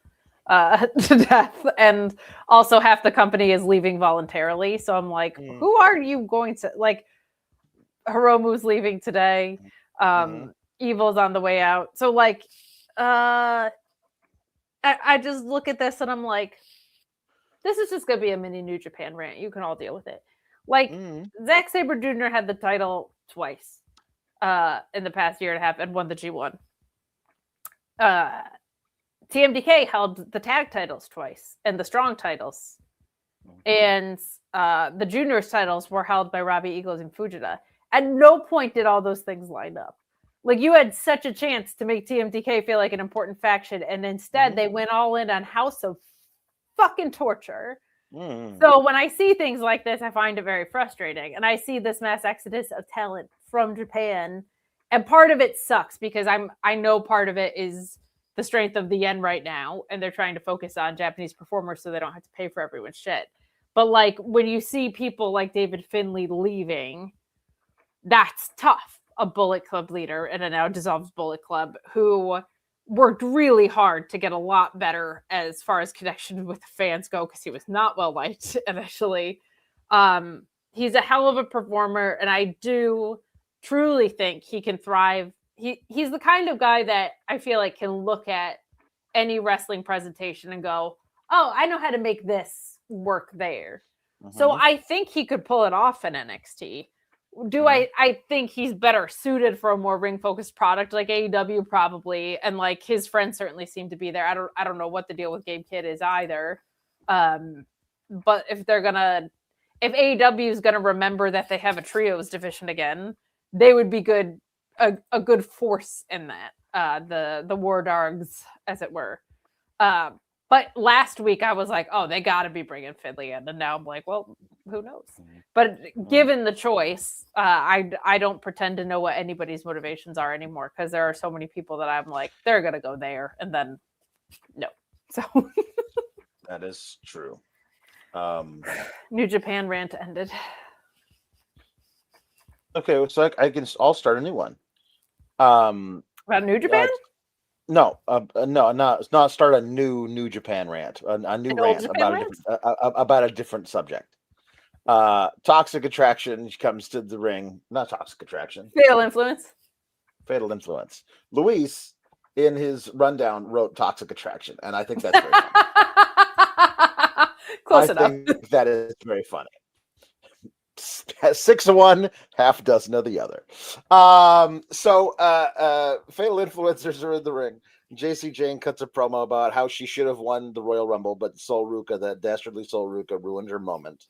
to death. And also half the company is leaving voluntarily. So I'm like, who are you going to, like, Hiromu's leaving today. Evil's on the way out. So like, I just look at this and I'm like, this is just going to be a mini New Japan rant. You can all deal with it. Like, Zack Sabre Jr. had the title twice in the past year and a half and won the G1. TMDK held the tag titles twice and the strong titles. And the juniors titles were held by Robbie Eagles and Fujita. At no point did all those things line up. Like, you had such a chance to make TMDK feel like an important faction, and instead they went all in on House of fucking Torture. So when I see things like this, I find it very frustrating. And I see this mass exodus of talent from Japan. And part of it sucks because I know part of it is the strength of the yen right now. And they're trying to focus on Japanese performers so they don't have to pay for everyone's shit. But like, when you see people like David Finley leaving, that's tough. A Bullet Club leader and a now dissolved Bullet Club who worked really hard to get a lot better as far as connection with the fans go, because he was not well liked initially. He's a hell of a performer, and I do truly think he can thrive. He's the kind of guy that I feel like can look at any wrestling presentation and go, oh, I know how to make this work there. So I think he could pull it off in NXT. Do I think he's better suited for a more ring-focused product like AEW? Probably. And like, his friends certainly seem to be there. I don't know what the deal with Gabe Kidd is either. But if if AEW is going to remember that they have a trios division again, they would be good, a good force in that. The War Dogs, as it were. But last week I was like, oh, they got to be bringing Finley in, and now I'm like, well, who knows? But given the choice, I don't pretend to know what anybody's motivations are anymore, because there are so many people that I'm like, they're gonna go there, and then no. So that is true. New Japan rant ended. Okay, so I'll start a new one. About New Japan? No, it's not start a new Japan rant. A new rant about a different subject. Toxic Attraction comes to the ring. Not Toxic Attraction. Fatal Influence. Fatal Influence. Luis, in his rundown, wrote Toxic Attraction, and I think that's very funny. Close enough. I think that is very funny. 6 of one, half dozen of the other. So Fatal Influencers are in the ring. JC Jane cuts a promo about how she should have won the Royal Rumble, but ZaRuca, that dastardly ZaRuca, ruined her moment.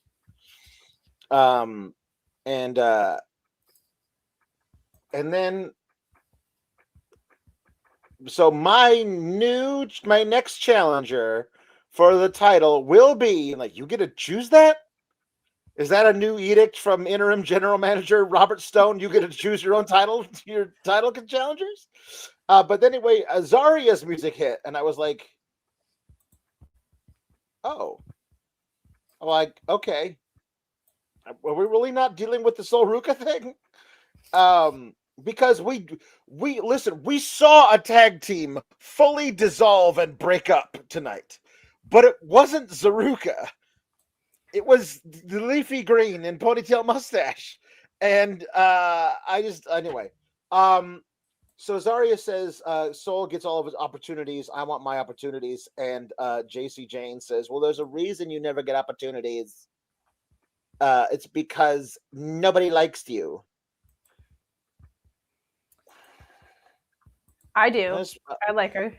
And then, so my next challenger for the title will be, like, you get to choose that? Is that a new edict from interim general manager Robert Stone? You get to choose your own title, your title challengers? But anyway, Zaria's music hit, and I was like, oh. I'm like, okay. Are we really not dealing with the ZaRuca thing? Because we listen, we saw a tag team fully dissolve and break up tonight, but it wasn't ZaRuca. It was the leafy green and ponytail mustache. And anyway. So Zaria says Soul gets all of his opportunities. I want my opportunities. And JC Jane says, well, there's a reason you never get opportunities. It's because nobody likes you. I do. I like her.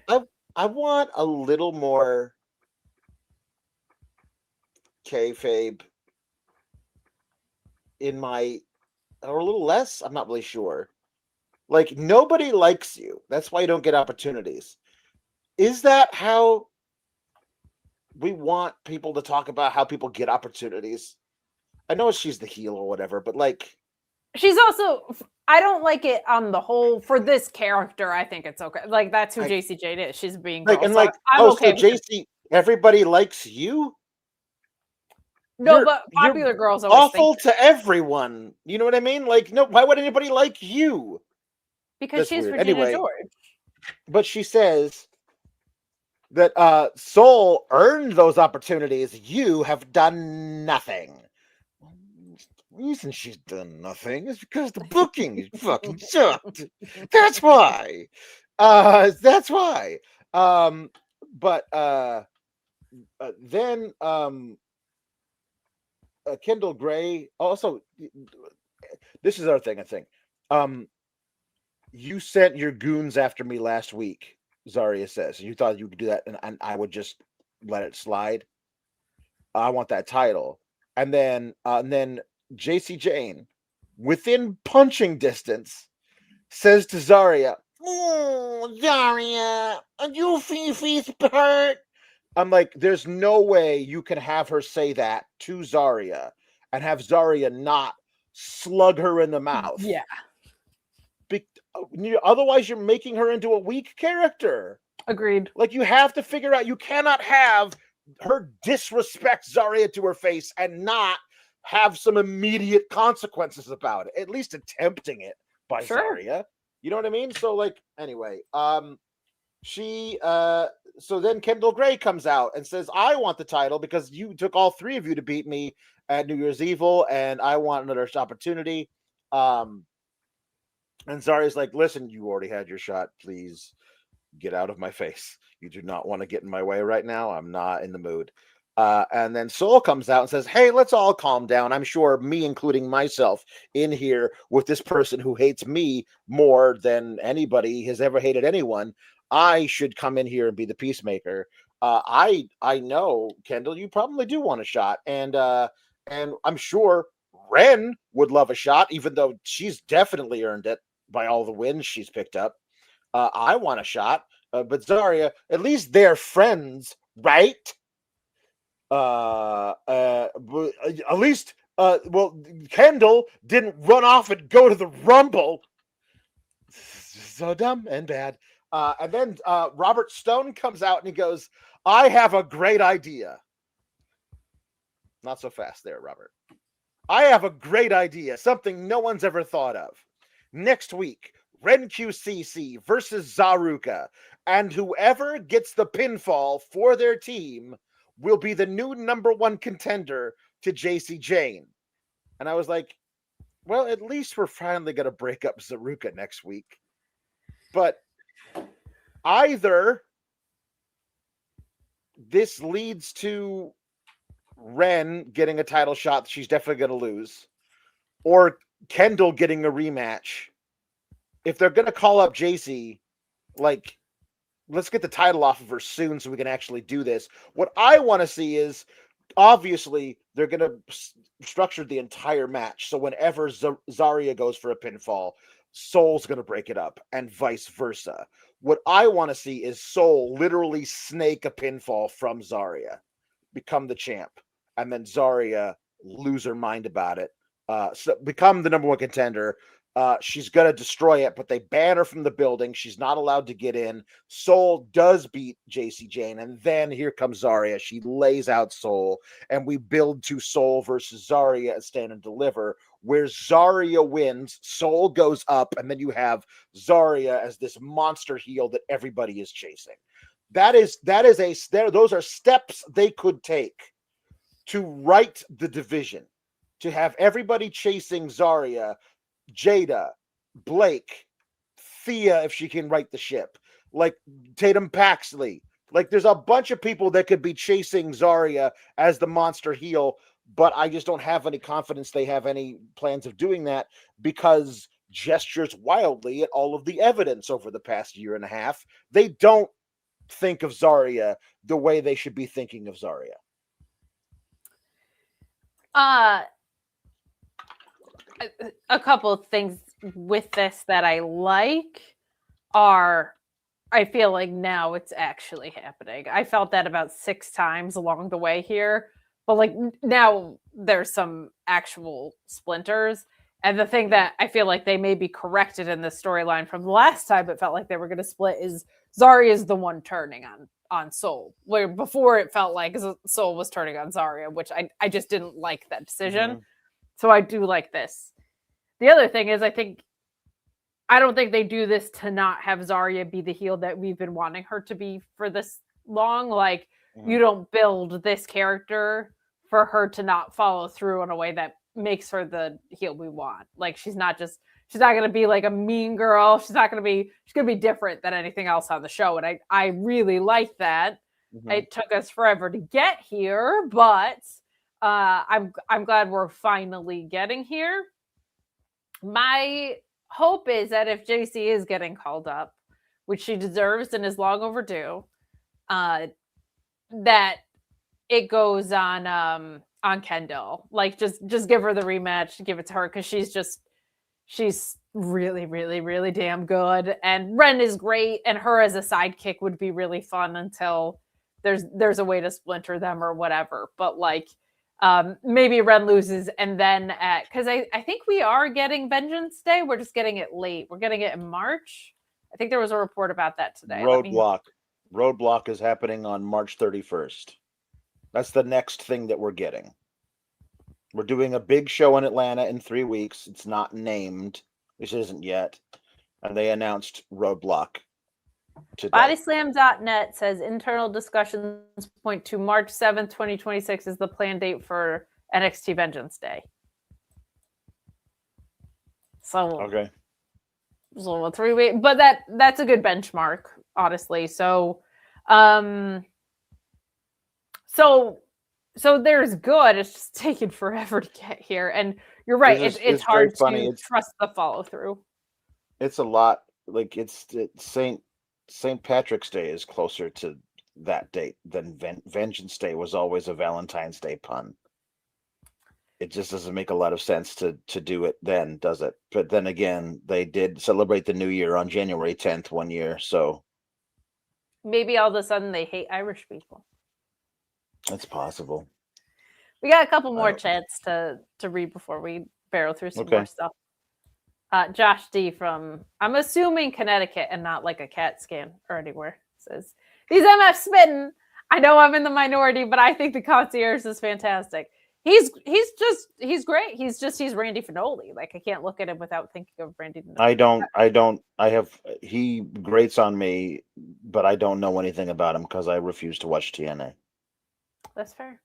I want a little more kayfabe in my, or a little less. I'm not really sure. Like, nobody likes you. That's why you don't get opportunities. Is that how we want people to talk about how people get opportunities? I know she's the heel or whatever, but like, she's also, I don't like it on the whole for this character. I think it's okay. Like, that's who JC Jane is. She's being like, girl, and so like, I'm okay. So JC, everybody likes you. No, but popular girls always awful to everyone. You know what I mean? Like, no, why would anybody like you? Because That's she's weird. Regina Anyway, George. But she says that Soul earned those opportunities. You have done nothing. The reason she's done nothing is because the booking is fucking sucked. That's why. That's why. Then Kendall Gray also. This is our thing. I think. You sent your goons after me last week, Zaria says. You thought you could do that, and I would just let it slide. I want that title. And then JC Jane, within punching distance, says to Zaria, "Oh, Zaria, are you Fifi's hurt?" I'm like, there's no way you can have her say that to Zaria and have Zaria not slug her in the mouth. Yeah. Otherwise, you're making her into a weak character. Agreed. Like, you have to figure out, you cannot have her disrespect Zaria to her face and not have some immediate consequences about it. At least attempting it by Zaria. You know what I mean? So, like, anyway, so then Kendall Gray comes out and says, I want the title because you took all three of you to beat me at New Year's Evil, and I want another opportunity. And Zaria's like, listen, you already had your shot. Please get out of my face. You do not want to get in my way right now. I'm not in the mood. And then Soul comes out and says, hey, let's all calm down. I'm sure me, including myself, in here with this person who hates me more than anybody has ever hated anyone, I should come in here and be the peacemaker. I know, Kendall, you probably do want a shot. And And I'm sure Ren would love a shot, even though she's definitely earned it by all the wins she's picked up. I want a shot, but Zarya, at least they're friends, right? At least, well, Kendall didn't run off and go to the Rumble. So dumb and bad. And then Robert Stone comes out and he goes, I have a great idea. Not so fast there, Robert. I have a great idea, something no one's ever thought of. Next week, Ren QCC versus ZaRuca, and whoever gets the pinfall for their team will be the new #1 contender to JC Jane. And I was like, well, at least we're finally going to break up ZaRuca next week. But either this leads to Ren getting a title shot she's definitely going to lose, or Kendall getting a rematch. If they're going to call up JC, like, let's get the title off of her soon so we can actually do this. What I want to see is, obviously, they're going to structure the entire match. So whenever Zarya goes for a pinfall, Soul's going to break it up, and vice versa. What I want to see is Soul literally snake a pinfall from Zarya, become the champ, and then Zarya lose her mind about it, so become the #1 contender. She's going to destroy it, but they ban her from the building. She's not allowed to get in. Soul does beat JC Jane, and then here comes Zarya. She lays out Soul, and we build to Soul versus Zarya at Stand and Deliver, where Zarya wins, Soul goes up, and then you have Zarya as this monster heel that everybody is chasing. Those are steps they could take to right the division, to have everybody chasing Zarya, Jada, Blake, Thea, if she can right the ship, like Tatum Paxley. Like, there's a bunch of people that could be chasing Zarya as the monster heel, but I just don't have any confidence they have any plans of doing that, because gestures wildly at all of the evidence over the past year and a half. They don't think of Zarya the way they should be thinking of Zarya. A couple of things with this that I like are, I feel like now it's actually happening. I felt that about 6 times along the way here, but like now there's some actual splinters. And the thing that I feel like they may be corrected in the storyline from the last time it felt like they were going to split is Zarya is the one turning on Soul, where before it felt like Soul was turning on Zarya, which I just didn't like that decision. Mm-hmm. So I do like this. The other thing is, I don't think they do this to not have Zarya be the heel that we've been wanting her to be for this long. Like, you don't build this character for her to not follow through in a way that makes her the heel we want. Like, she's not going to be like a mean girl. She's going to be different than anything else on the show. And I really like that. Mm-hmm. It took us forever to get here, but I'm glad we're finally getting here. My hope is that if JC is getting called up, which she deserves and is long overdue, that it goes on Kendall. Like, just give her the rematch, give it to her, because she's really, really, really damn good. And Ren is great, and her as a sidekick would be really fun until there's a way to splinter them or whatever. But like, maybe Ren loses, and then because I think we are getting Vengeance Day. We're just getting it late. We're getting it in March. I think there was a report about that today. Roadblock is happening on March 31st. That's the next thing that we're getting. We're doing a big show in Atlanta in 3 weeks. It's not named. This isn't yet. And they announced Roadblock today. Bodyslam.net says internal discussions point to March 7th, 2026 is the planned date for NXT Vengeance Day. So, okay. So 3 weeks, but that's a good benchmark, honestly. So there's good. It's just taken forever to get here, and you're right. It's hard to trust the follow through. It's a lot. Like, it's St. Patrick's Day is closer to that date than Vengeance Day was always a Valentine's Day pun. it just doesn't make a lot of sense to do it then, does it? But then again, they did celebrate the new year on January 10th one year, so Maybe all of a sudden they hate Irish people. it's possible. We got a couple more don't- chats to read before we barrel through some Okay. more stuff. Josh D from, I'm assuming Connecticut and not like a CAT scan or anywhere, says, these MF spitting. I know I'm in the minority, but I think the concierge is fantastic. He's great. He's Randy Finoli. Like, I can't look at him without thinking of Randy Finoli. He grates on me, but I don't know anything about him because I refuse to watch TNA. That's fair.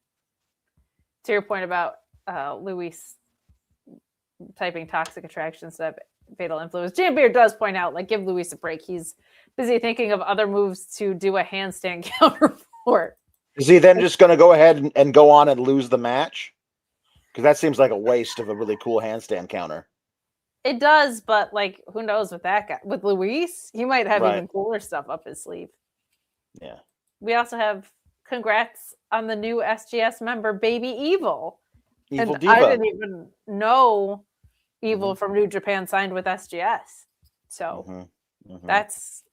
To your point about Luis typing toxic attraction instead of fatal influence, Jam Beard does point out, like, give Luis a break. He's busy thinking of other moves to do a handstand counter for. Is he then just going to go ahead and go on and lose the match? Because that seems like a waste of a really cool handstand counter. It does, but like, who knows with that guy? With Luis, he might have Right. even cooler stuff up his sleeve. Yeah. We also have congrats on the new SGS member, Baby Evil. Evil And Diva. I didn't even know Evil from New Japan signed with SGS. So that's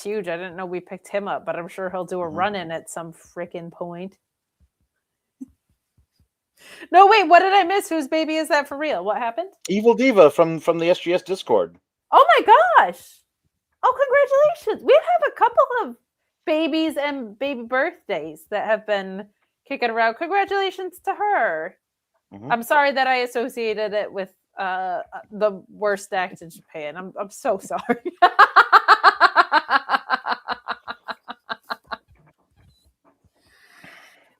huge. I didn't know we picked him up, but I'm sure he'll do a run-in at some freaking point. No, wait, what did I miss? Whose baby is that for real? What happened? Evil Diva from the SGS Discord. Oh my gosh. Oh, congratulations. We have a couple of babies and baby birthdays that have been kicking around. Congratulations to her. I'm sorry that I associated it with the worst act in Japan. I'm so sorry.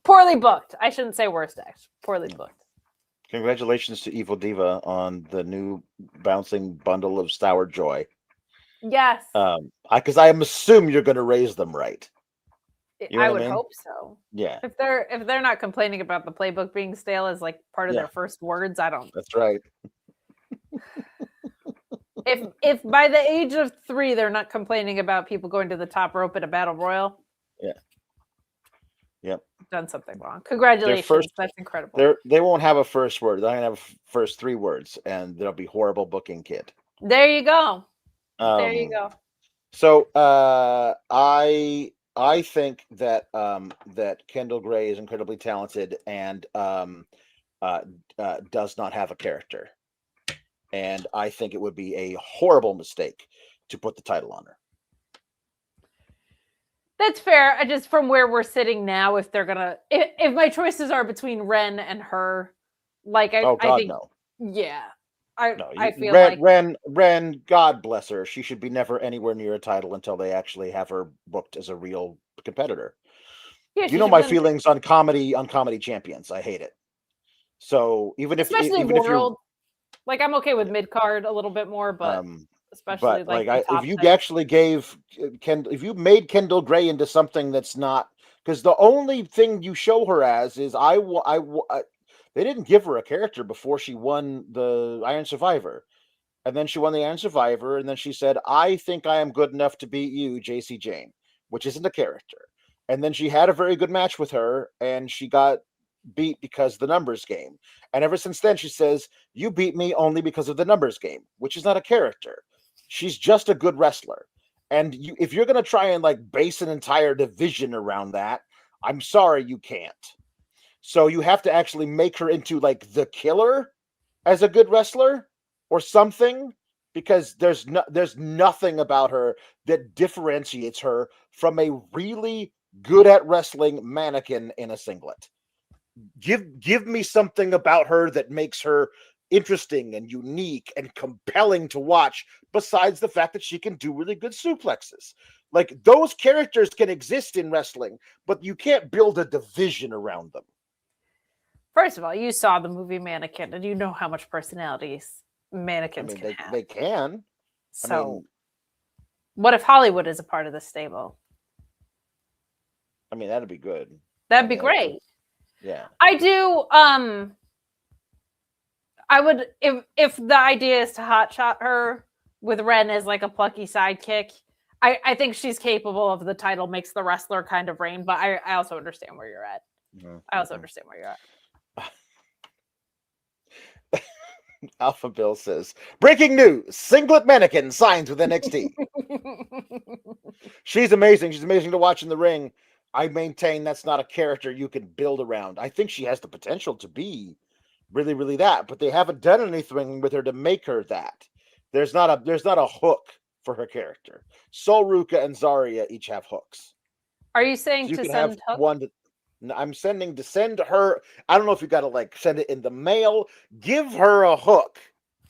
Poorly booked. I shouldn't say worst act. Poorly booked. Congratulations to Evil Diva on the new bouncing bundle of Sour Joy. Yes. Because I assume you're going to raise them right. You know I what would mean? hope so. Yeah. If they're not complaining about the playbook being stale as like part of their first words, I don't. That's right. If by the age of 3 they're not complaining about people going to the top rope at a battle royal, yep, done something wrong. Congratulations, that's incredible. They won't have a first word. They're gonna have first 3 words, and there'll be horrible booking, kid. There you go. There you go. So I think that that Kendall Gray is incredibly talented and does not have a character. And I think it would be a horrible mistake to put the title on her. That's fair. I just, from where we're sitting now, if they're gonna, if my choices are between Ren and her, like I think, no. Yeah, I feel Ren, God bless her, she should be never anywhere near a title until they actually have her booked as a real competitor. Yeah, you know my feelings on comedy champions. I hate it. So even if World, like I'm okay with mid card a little bit more, but especially if you actually if you made Kendall Gray into something that's not, because the only thing you show her as is they didn't give her a character before she won the Iron Survivor, and then she won the Iron Survivor, and then she said, "I think I am good enough to beat you, JC Jane," which isn't a character. And then she had a very good match with her, and she got beat because of the numbers game. And ever since then, she says, "You beat me only because of the numbers game," which is not a character. She's just a good wrestler. And if you're going to try and like base an entire division around that, I'm sorry, you can't. So you have to actually make her into like the Killer as a good wrestler or something, because there's nothing about her that differentiates her from a really good at wrestling mannequin in a singlet. Give me something about her that makes her interesting and unique and compelling to watch, besides the fact that she can do really good suplexes. Like, those characters can exist in wrestling, but you can't build a division around them. First of all, you saw the movie Mannequin, and you know how much personalities mannequins can have. They can. So, what if Hollywood is a part of the stable? I mean, that'd be good. That'd be great. Yeah. I do. I would, if the idea is to hotshot her with Ren as like a plucky sidekick, I think she's capable of the title makes the wrestler kind of reign, but I also understand where you're at. I also understand where you're at. Alpha Bill says, breaking news, singlet mannequin signs with NXT. She's amazing. She's amazing to watch in the ring. I maintain that's not a character you can build around. I think she has the potential to be really, really that, but they haven't done anything with her to make her that. There's not a hook for her character. ZaRuca and Zarya each have hooks. Are you saying So you to can send have Hook? one to, I'm sending to send her. I don't know if you got to like send it in the mail. Give her a hook.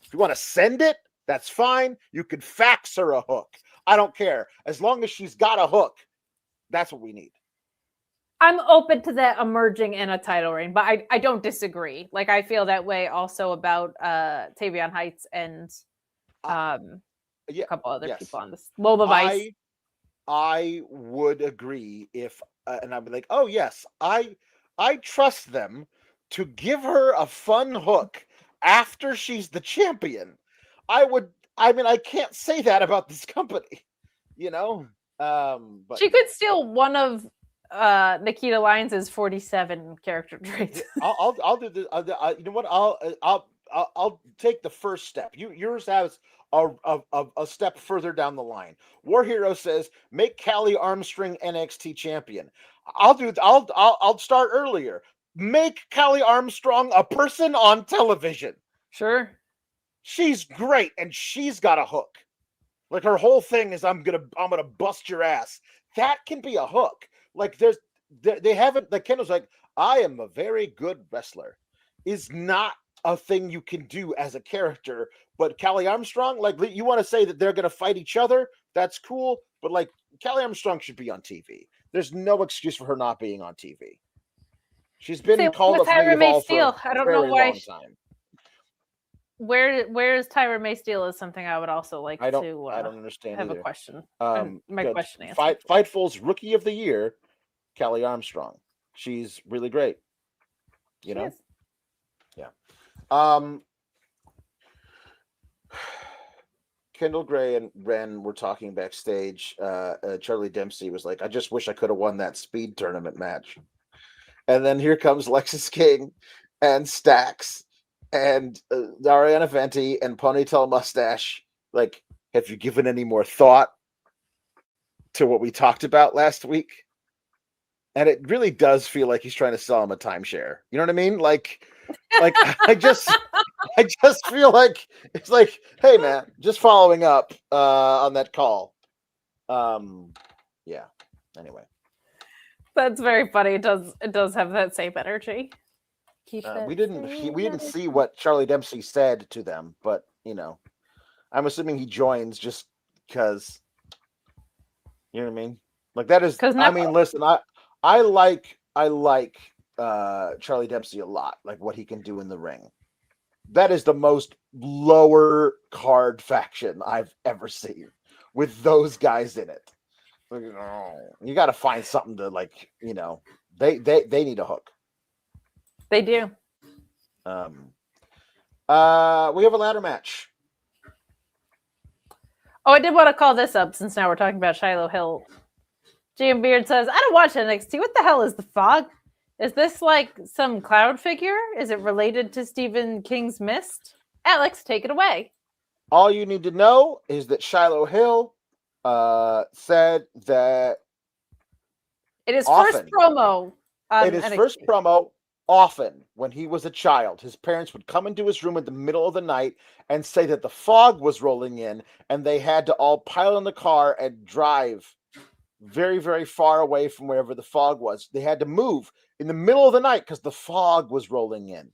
If you want to send it, that's fine. You could fax her a hook. I don't care. As long as she's got a hook, that's what we need. I'm open to that emerging in a title reign, but I don't disagree. Like I feel that way also about Tavion Heights and a couple other people on this. Lola Vice. I would agree if and I'd be like, oh yes, I trust them to give her a fun hook after she's the champion. I can't say that about this company, you know. But She could steal one of Nikita Lyons' 47 character traits. I'll do this. You know what? I'll take the first step. Yours has a step further down the line. War Hero says make Callie Armstrong NXT champion. I'll start earlier. Make Callie Armstrong a person on television. Sure. She's great and she's got a hook. Like her whole thing is I'm gonna bust your ass. That can be a hook. Like they haven't, like Kendall's like, I am a very good wrestler is not a thing you can do as a character. But Callie Armstrong, like you want to say that they're going to fight each other. That's cool. But like Callie Armstrong should be on TV. There's no excuse for her not being on TV. She's been called up Tyra May for Steele. a I don't very know why. long time. Where is Tyra May Steele is something I would also like to I don't understand have either. a question. My Good. question answered. Fightful's Rookie of the Year, Callie Armstrong. She's really great. You know? Yeah. Kendall Gray and Ren were talking backstage. Charlie Dempsey was like, I just wish I could have won that speed tournament match. And then here comes Lexis King and Stax and Ariana Venti and Ponytail Mustache. Like, have you given any more thought to what we talked about last week? And it really does feel like he's trying to sell him a timeshare. You know what I mean? Like I just feel like it's like, hey man, just following up on that call. Yeah. Anyway. That's very funny. It does have that same energy. We didn't see what Charlie Dempsey said to them, but you know, I'm assuming he joins just because, you know what I mean? Like that is, I mean, listen, I like Charlie Dempsey a lot, like what he can do in the ring. That is the most lower card faction I've ever seen with those guys in it. You got to find something to like, you know, they need a hook. They do. We have a ladder match. Oh, I did want to call this up since now we're talking about Shiloh Hill. GM Beard says, I don't watch NXT. What the hell is the fog? Is this like some cloud figure? Is it related to Stephen King's Mist? Alex, take it away. All you need to know is that Shiloh Hill said that it is first promo. It is first promo. Often, when he was a child, his parents would come into his room in the middle of the night and say that the fog was rolling in, and they had to all pile in the car and drive very, very far away from wherever the fog was. They had to move in the middle of the night because the fog was rolling in.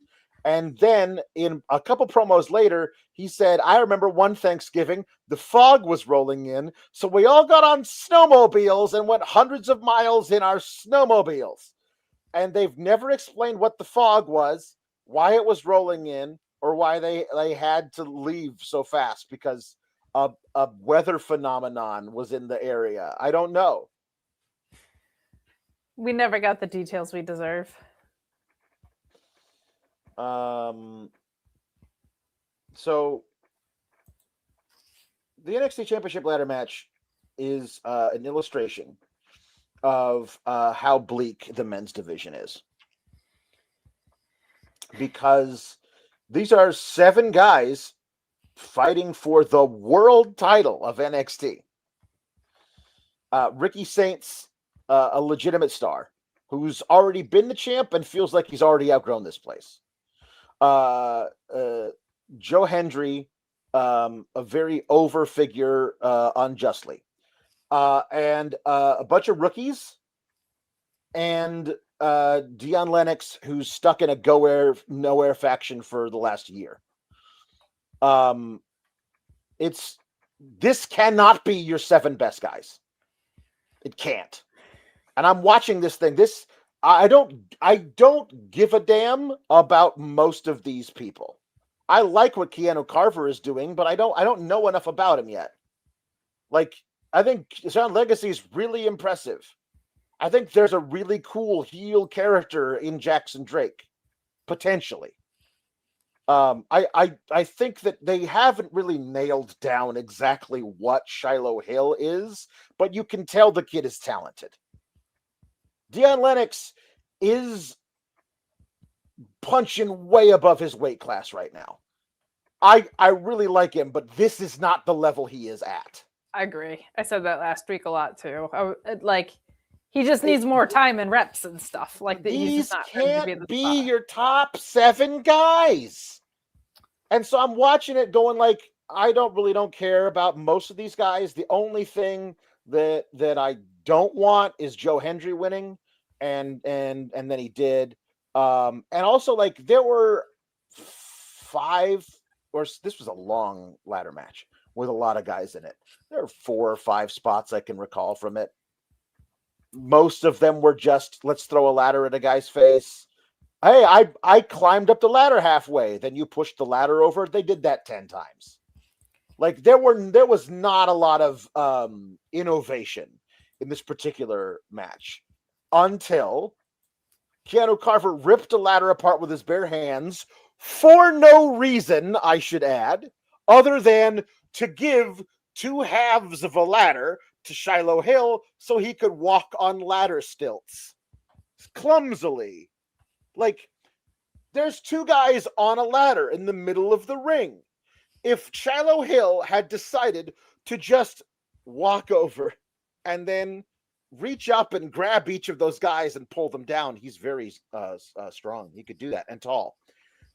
And then in a couple promos later, he said, I remember one Thanksgiving, the fog was rolling in, so we all got on snowmobiles and went hundreds of miles in our snowmobiles. And they've never explained what the fog was, why it was rolling in, or why they had to leave so fast because a weather phenomenon was in the area. I don't know. We never got the details we deserve. So the NXT Championship ladder match is an illustration of how bleak the men's division is, because These are 7 guys fighting for the world title of NXT. Ricky Saints, a legitimate star, who's already been the champ and feels like he's already outgrown this place. Joe Hendry, a very over figure unjustly. And a bunch of rookies, and Dion Lennox, who's stuck in a nowhere faction for the last year. This cannot be your 7 best guys. It can't. And I'm watching this thing. I don't give a damn about most of these people. I like what Keanu Carver is doing, but I don't know enough about him yet. Like, I think Sean Legacy is really impressive. I think there's a really cool heel character in Jackson Drake, potentially. I think that they haven't really nailed down exactly what Shiloh Hill is, but you can tell the kid is talented. Dion Lennox is punching way above his weight class right now. I really like him, but this is not the level he is at. I agree. I said that last week a lot too. He just needs more time and reps and stuff. Like these can't be your top 7 guys. And so I'm watching it going like, I don't care about most of these guys. The only thing that I don't want is Joe Hendry winning. And then he did. And also, like, there were 5, or this was a long ladder match with a lot of guys in it. There are 4 or 5 spots I can recall from it. Most of them were just, let's throw a ladder at a guy's face. Hey, I climbed up the ladder halfway. Then you pushed the ladder over. They did that 10 times. Like, there was not a lot of innovation in this particular match until Keanu Carver ripped a ladder apart with his bare hands for no reason, I should add, other than to give 2 halves of a ladder to Shiloh Hill so he could walk on ladder stilts clumsily. Like, there's 2 guys on a ladder in the middle of the ring. If Shiloh Hill had decided to just walk over and then reach up and grab each of those guys and pull them down, he's very strong. He could do that, and tall.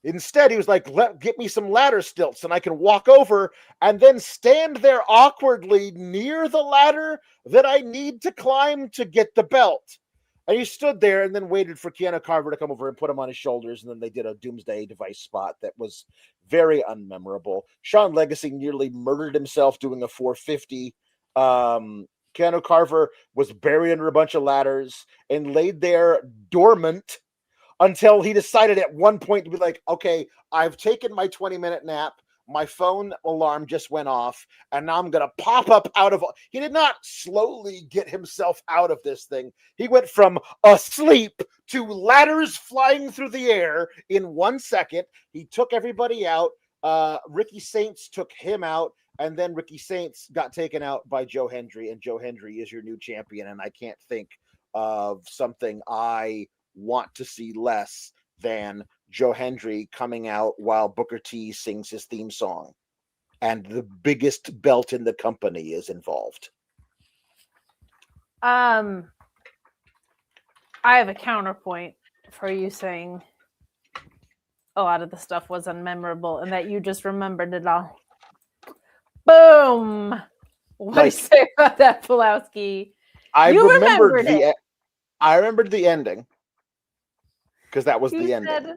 Instead, he was like, get me some ladder stilts and I can walk over and then stand there awkwardly near the ladder that I need to climb to get the belt. And he stood there and then waited for Keanu Carver to come over and put him on his shoulders. And then they did a Doomsday Device spot that was very unmemorable. Sean Legacy nearly murdered himself doing a 450. Keanu Carver was buried under a bunch of ladders and laid there dormant until he decided at one point to be like, okay, I've taken my 20-minute nap. My phone alarm just went off, and now I'm going to pop up out of... He did not slowly get himself out of this thing. He went from asleep to ladders flying through the air in 1 second. He took everybody out. Ricky Saints took him out, and then Ricky Saints got taken out by Joe Hendry, and Joe Hendry is your new champion, and I can't think of something I want to see less than Joe Hendry coming out while Booker T sings his theme song and the biggest belt in the company is involved. I have a counterpoint for you saying a lot of the stuff was unmemorable and that you just remembered it all. Boom. What do you say about that, Pulowski? I remembered the ending. Because that was the ending.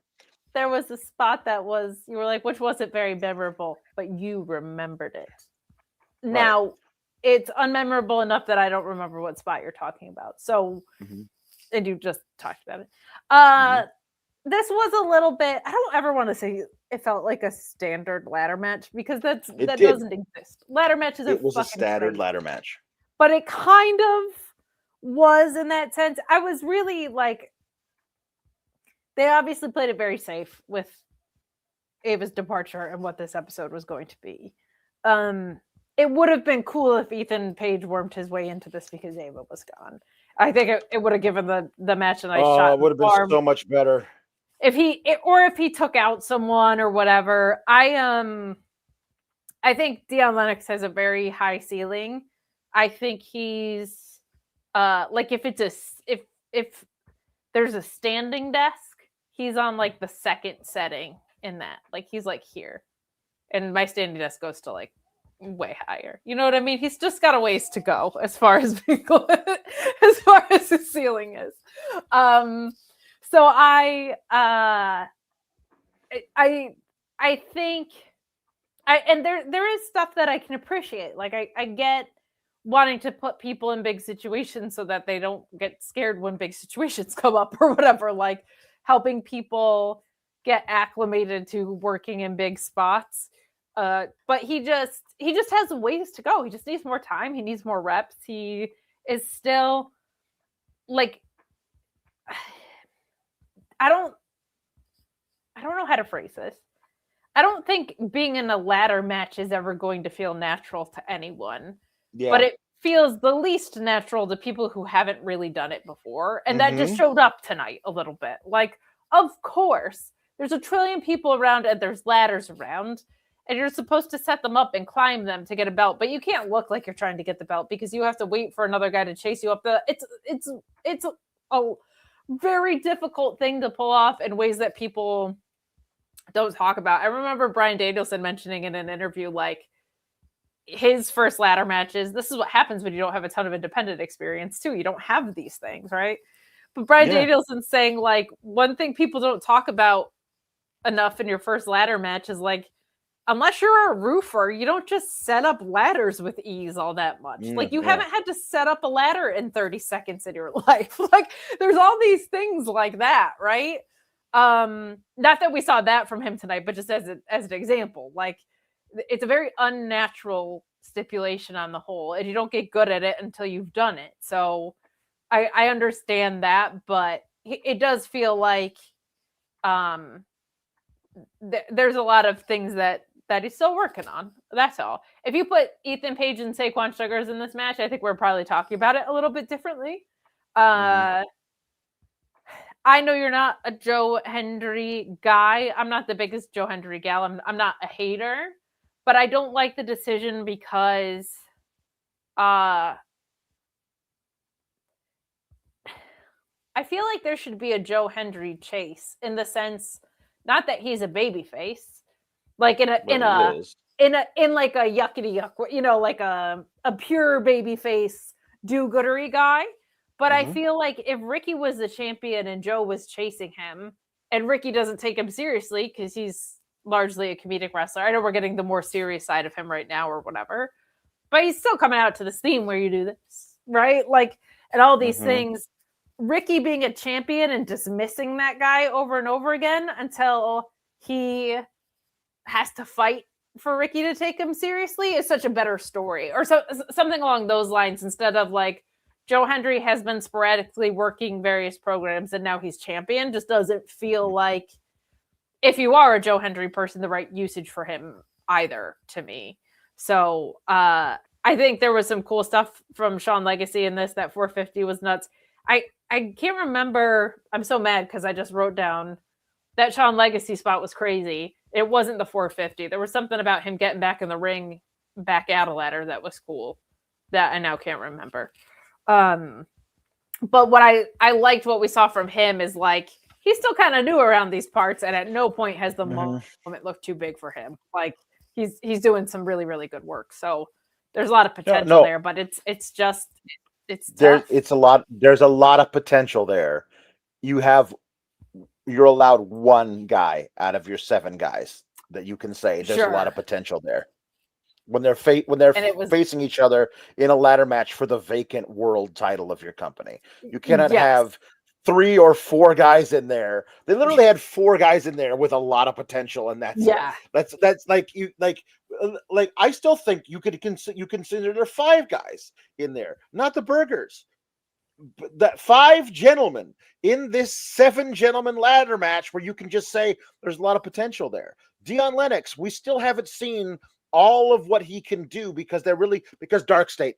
There was a spot that was, you were like, which wasn't very memorable, but you remembered it. Right. Now, it's unmemorable enough that I don't remember what spot you're talking about. So, and you just talked about it. This was a little bit, I don't ever want to say it felt like a standard ladder match because that doesn't exist. Ladder matches it was a standard ladder match. But it kind of was in that sense. I was really like, they obviously played it very safe with Ava's departure and what this episode was going to be. It would have been cool if Ethan Page wormed his way into this because Ava was gone. I think it would have given the match a nice shot. It would have been so much better. if he took out someone or whatever. I think Dion Lennox has a very high ceiling. I think he's like if there's a standing desk, he's on like the second setting in that. Like he's like here. And my standing desk goes to like way higher. You know what I mean? He's just got a ways to go as far as as far as his ceiling is. So I think and there is stuff that I can appreciate. Like I get wanting to put people in big situations so that they don't get scared when big situations come up or whatever, like helping people get acclimated to working in big spots. But he just has ways to go. He just needs more time. He needs more reps. He is still like, I don't know how to phrase this. I don't think being in a ladder match is ever going to feel natural to anyone. Yeah. But it feels the least natural to people who haven't really done it before. And that just showed up tonight a little bit. Like, of course, there's a trillion people around and there's ladders around. And you're supposed to set them up and climb them to get a belt. But you can't look like you're trying to get the belt because you have to wait for another guy to chase you up. It's a very difficult thing to pull off in ways that people don't talk about. I remember Bryan Danielson mentioning in an interview, like, his first ladder matches, this is what happens when you don't have a ton of independent experience too. You don't have these things, right? But Bryan Danielson saying, like, one thing people don't talk about enough in your first ladder match is, like, unless you're a roofer, you don't just set up ladders with ease all that much. Like, you haven't had to set up a ladder in 30 seconds in your life. Like, there's all these things like that, right? Not that we saw that from him tonight, but just as an example, like, it's a very unnatural stipulation on the whole, and you don't get good at it until you've done it. So I understand that, but it does feel like there's a lot of things that he's still working on. That's all. If you put Ethan Page and Saquon Sugars in this match, I think we're probably talking about it a little bit differently. I know you're not a Joe Hendry guy. I'm not the biggest Joe Hendry gal. I'm not a hater, but I don't like the decision because I feel like there should be a Joe Hendry chase, in the sense, not that he's a baby face, like in like a yuckity yuck, you know, like a pure baby face do-goodery guy. But I feel like if Ricky was the champion and Joe was chasing him, and Ricky doesn't take him seriously because he's largely a comedic wrestler. I know we're getting the more serious side of him right now or whatever, but he's still coming out to this theme where you do this, right? Like, and all these things. Ricky being a champion and dismissing that guy over and over again until he has to fight for Ricky to take him seriously is such a better story, or something along those lines, instead of like, Joe Hendry has been sporadically working various programs and now he's champion. Just doesn't feel like, if you are a Joe Hendry person, the right usage for him either, to me. So I think there was some cool stuff from Sean Legacy in this. That 450 was nuts. I can't remember. I'm so mad because I just wrote down that Sean Legacy spot was crazy. It wasn't the 450. There was something about him getting back in the ring, back out a ladder, that was cool, that I now can't remember. But what I liked what we saw from him is, like, he's still kind of new around these parts, and at no point has the moment look too big for him. Like, he's doing some really, really good work. So there's a lot of potential there, but it's tough. There's a lot of potential there. You're allowed one guy out of your 7 guys that you can say there's a lot of potential there. When they're facing each other in a ladder match for the vacant world title of your company, you cannot have 3 or 4 guys in there. They literally had 4 guys in there with a lot of potential, and that's like I still think you consider there 5 guys in there, not the burgers. But that 5 gentlemen in this 7 gentleman ladder match, where you can just say there's a lot of potential there. Dion Lennox, we still haven't seen all of what he can do because Dark State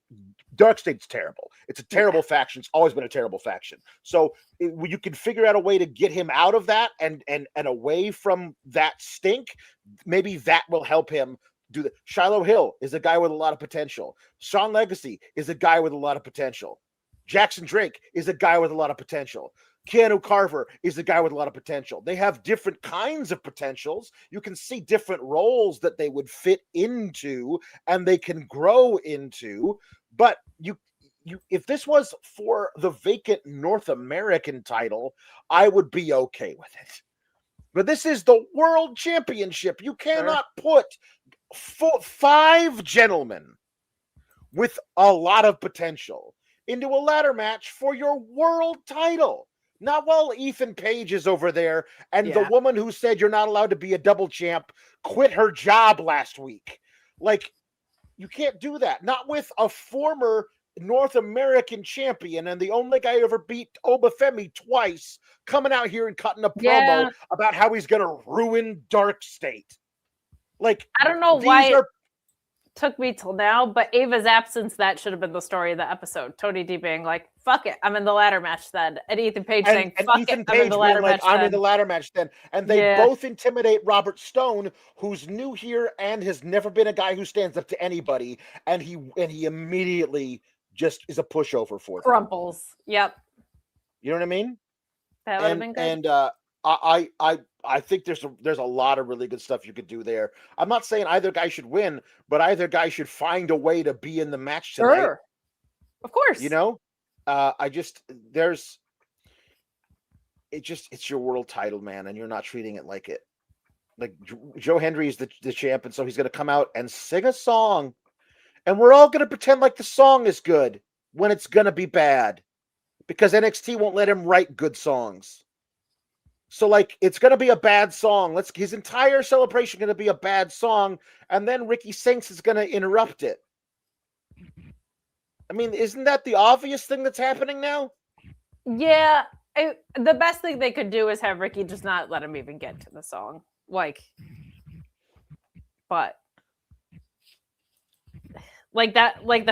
Dark State's terrible. It's a terrible faction. It's always been a terrible faction. So you can figure out a way to get him out of that and away from that stink. Maybe that will help him do that. Shiloh Hill is a guy with a lot of potential. Sean Legacy is a guy with a lot of potential. Jackson Drake is a guy with a lot of potential. Keanu Carver is a guy with a lot of potential. They have different kinds of potentials. You can see different roles that they would fit into and they can grow into. But you if this was for the vacant North American title, I would be okay with it. But this is the World Championship. You cannot put 5 gentlemen with a lot of potential into a ladder match for your world title. Not while Ethan Page is over there and the woman who said you're not allowed to be a double champ quit her job last week. Like, you can't do that. Not with a former North American champion and the only guy who ever beat Obafemi twice coming out here and cutting a promo about how he's going to ruin Dark State. Like, I don't know why it took me till now, but Ava's absence, that should have been the story of the episode. Tony D being like, fuck it, I'm in the ladder match then. And Ethan Page saying, fuck Ethan it, Page I'm in the ladder match I'm then. in the ladder match then. And they both intimidate Robert Stone, who's new here and has never been a guy who stands up to anybody. And he immediately just is a pushover for them. Crumples. Yep. You know what I mean? That would have been good. And I think there's a lot of really good stuff you could do there. I'm not saying either guy should win, but either guy should find a way to be in the match tonight. Sure. Of course. You know? It's your world title, man, and you're not treating it like it. Like Joe Hendry is the champ, and so he's going to come out and sing a song, and we're all going to pretend like the song is good when it's going to be bad, because NXT won't let him write good songs. So, like, it's going to be a bad song. His entire celebration going to be a bad song, and then Ricky Saints is going to interrupt it. I mean, isn't that the obvious thing that's happening now? Yeah. The best thing they could do is have Ricky just not let him even get to the song. Like the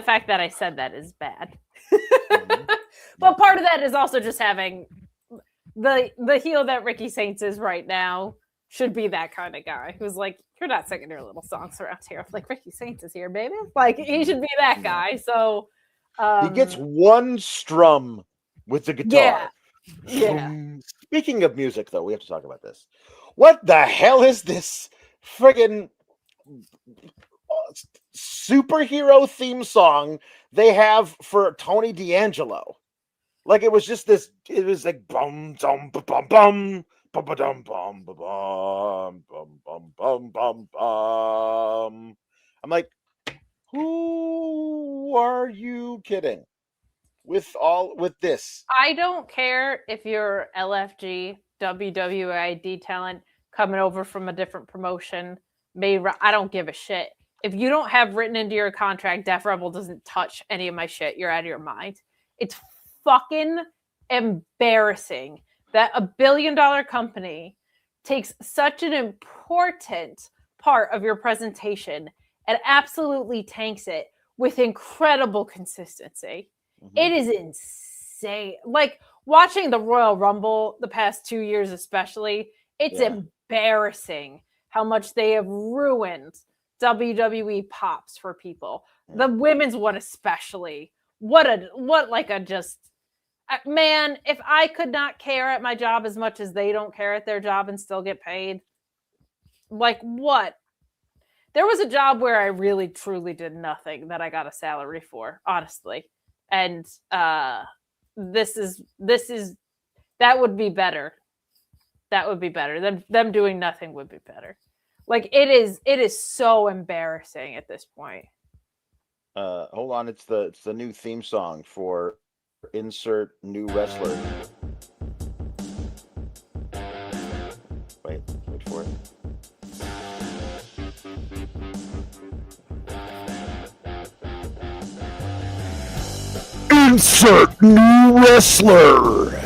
fact that I said that is bad. Mm-hmm. But part of that is also just having the heel that Ricky Saints is right now should be that kind of guy who's like, you're not singing your little songs around here. Like, Ricky Saints is here, baby. Like, he should be that guy. So he gets one strum with the guitar. Yeah. Speaking of music, though, we have to talk about this. What the hell is this friggin' superhero theme song they have for Tony D'Angelo? Like, it was just this. It was like bum dum ba bum bum bum ba dum bum ba bum bum bum bum bum bum. I'm like, who are you kidding? With this, I don't care if you're LFG, WWID talent coming over from a different promotion. I don't give a shit. If you don't have written into your contract, Def Rebel doesn't touch any of my shit, you're out of your mind. It's fucking embarrassing that a $1 billion company takes such an important part of your presentation and absolutely tanks it with incredible consistency. Mm-hmm. It is insane. Like, watching the Royal Rumble the past 2 years especially, it's embarrassing how much they have ruined WWE pops for people. The women's one especially. Man, if I could not care at my job as much as they don't care at their job and still get paid, like, what? There was a job where I really truly did nothing that I got a salary for, honestly. And that would be better. That would be better. Them doing nothing would be better. Like, it is so embarrassing at this point. Hold on, it's the new theme song for insert new wrestler. Wait for it. Insert new wrestler.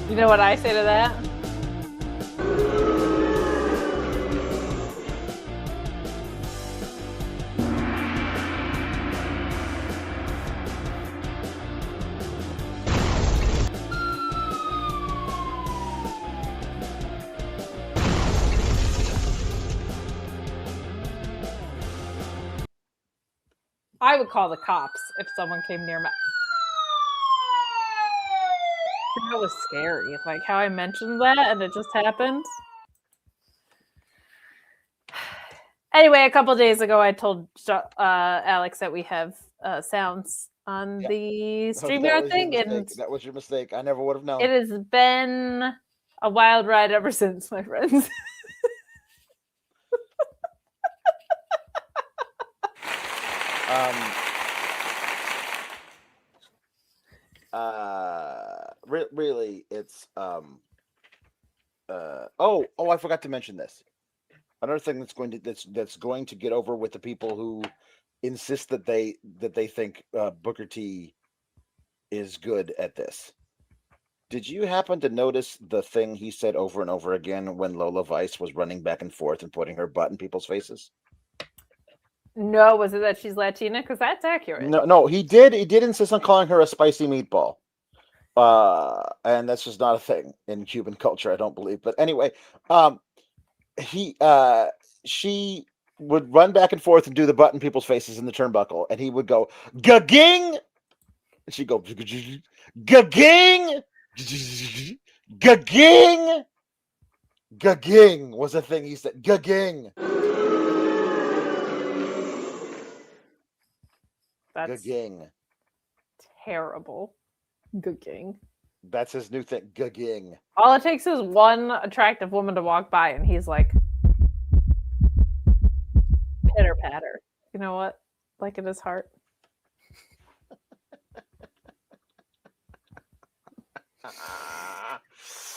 You know what I say to that? I would call the cops if someone came near me. That was scary. Like how I mentioned that and it just happened. Anyway, a couple days ago, I told Alex that we have sounds on the StreamYard thing, and that was your mistake. I never would have known. it has been a wild ride ever since, my friends. Really, it's I forgot to mention this. Another thing that's going to get over with the people who insist that they think Booker T is good at this. Did you happen to notice the thing he said over and over again when Lola Vice was running back and forth and putting her butt in people's faces? No, was it that she's Latina? Because that's accurate. No, he did insist on calling her a spicy meatball. And that's just not a thing in Cuban culture, I don't believe. But anyway, she would run back and forth and do the butt in people's faces in the turnbuckle, and he would go gaging, and she'd go gaging, gaging, gaging was a thing he said. Gaging. That's gaging. Terrible. Gaging. That's his new thing. Gaging. All it takes is one attractive woman to walk by, and he's like, pitter patter. You know what? Like in his heart.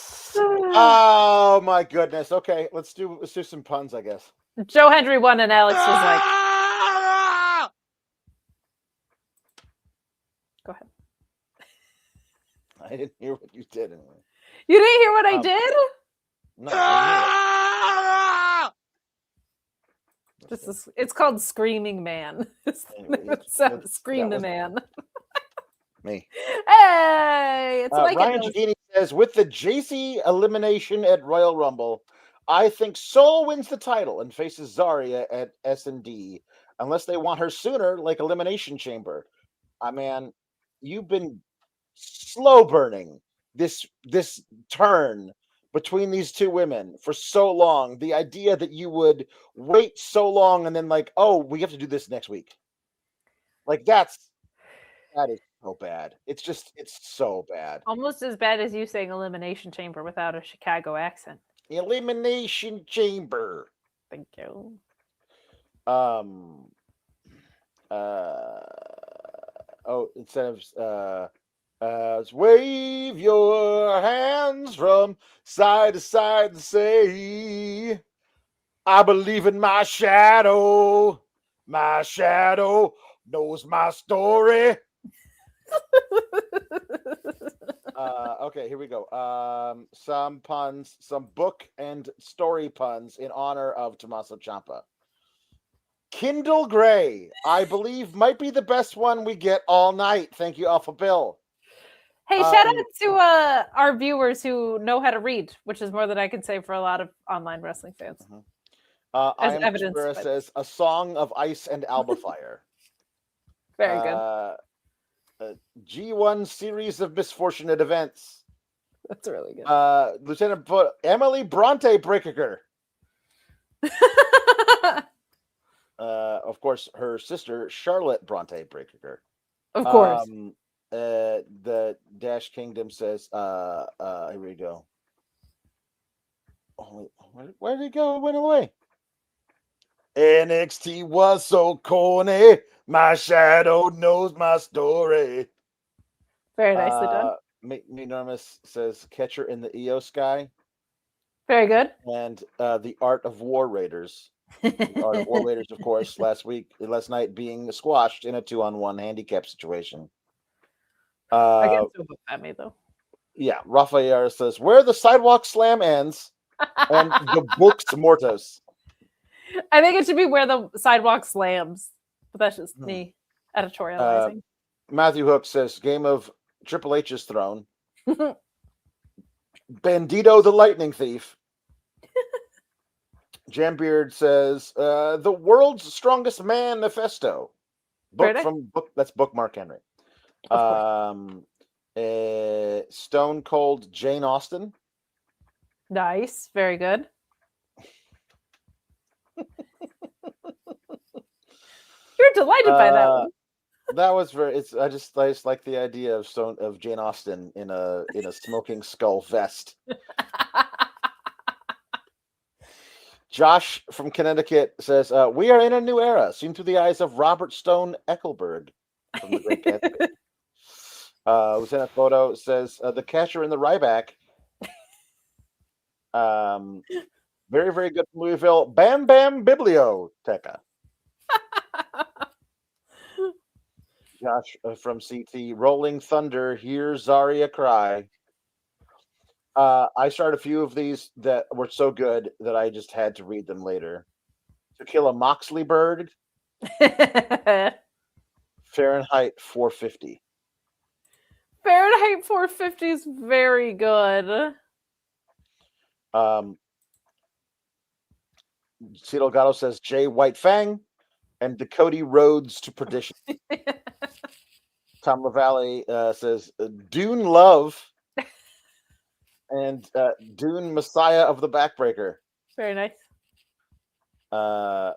Oh my goodness. Okay, let's do some puns, I guess. Joe Hendry won, and Alex was like, go ahead. I didn't hear what you did anyway. You didn't hear what I did? No, I It's called Screaming Man. Scream the Man. Me. Hey, it's like Ryan Giannini says, with the JC elimination at Royal Rumble, I think Soul wins the title and faces Zarya at S&D, unless they want her sooner, like Elimination Chamber. Man, you've been slow burning this turn between these two women for so long. The idea that you would wait so long and then like, oh, we have to do this next week. Like that is so bad. It's so bad. Almost as bad as you saying Elimination Chamber without a Chicago accent. Elimination Chamber. Thank you. Instead of wave your hands from side to side and say, I believe in my shadow. My shadow knows my story. Okay, here we go. Some puns, some book and story puns in honor of Tommaso Ciampa. Kindle Gray, I believe, might be the best one we get all night. Thank you, Alpha Bill. Hey, shout out to our viewers who know how to read, which is more than I can say for a lot of online wrestling fans. I am Evidence says a song of ice and alba fire. Very good. G1 series of misfortunate events. That's really good. Lieutenant Emily Bronte Breaker. Of course, her sister Charlotte Bronte Breaker. Of course. The Dash Kingdom says, here we go. Oh, where did it go? It went away. NXT was so corny. My shadow knows my story. Very nicely done. Enormous says Catcher in the EO Sky. Very good. And the Art of War Raiders. The Art of War Raiders, of course, last night being squashed in a 2-on-1 handicap situation. Against me though. Yeah, Rafael says where the sidewalk slam ends and the books mortos. I think it should be where the sidewalk slams, but that's just me editorializing. Matthew Hook says game of Triple H's throne. Bandito the Lightning Thief. Jambeard says the world's strongest man manifesto. That's bookmark Henry. Stone Cold Jane Austen. Nice, very good. You're delighted by that one. That was very. I just like the idea of Jane Austen in a smoking skull vest. Josh from Connecticut says, "We are in a new era, seen through the eyes of Robert Stone Eckelberg from the Great Gatsby." Lieutenant Photo says, "The Catcher in the Ryeback." Very, very good from Louisville. Bam Bam Biblioteca. Josh from CT, Rolling Thunder, Hear Zarya Cry. I started a few of these that were so good that I just had to read them later. To Kill a Moxley Bird. Fahrenheit 450. Fahrenheit 450 is very good. Cito Gatto says Jay White Fang and Dakota Rhodes to Perdition. Tom LaValle says Dune Love and Dune Messiah of the Backbreaker. Very nice. I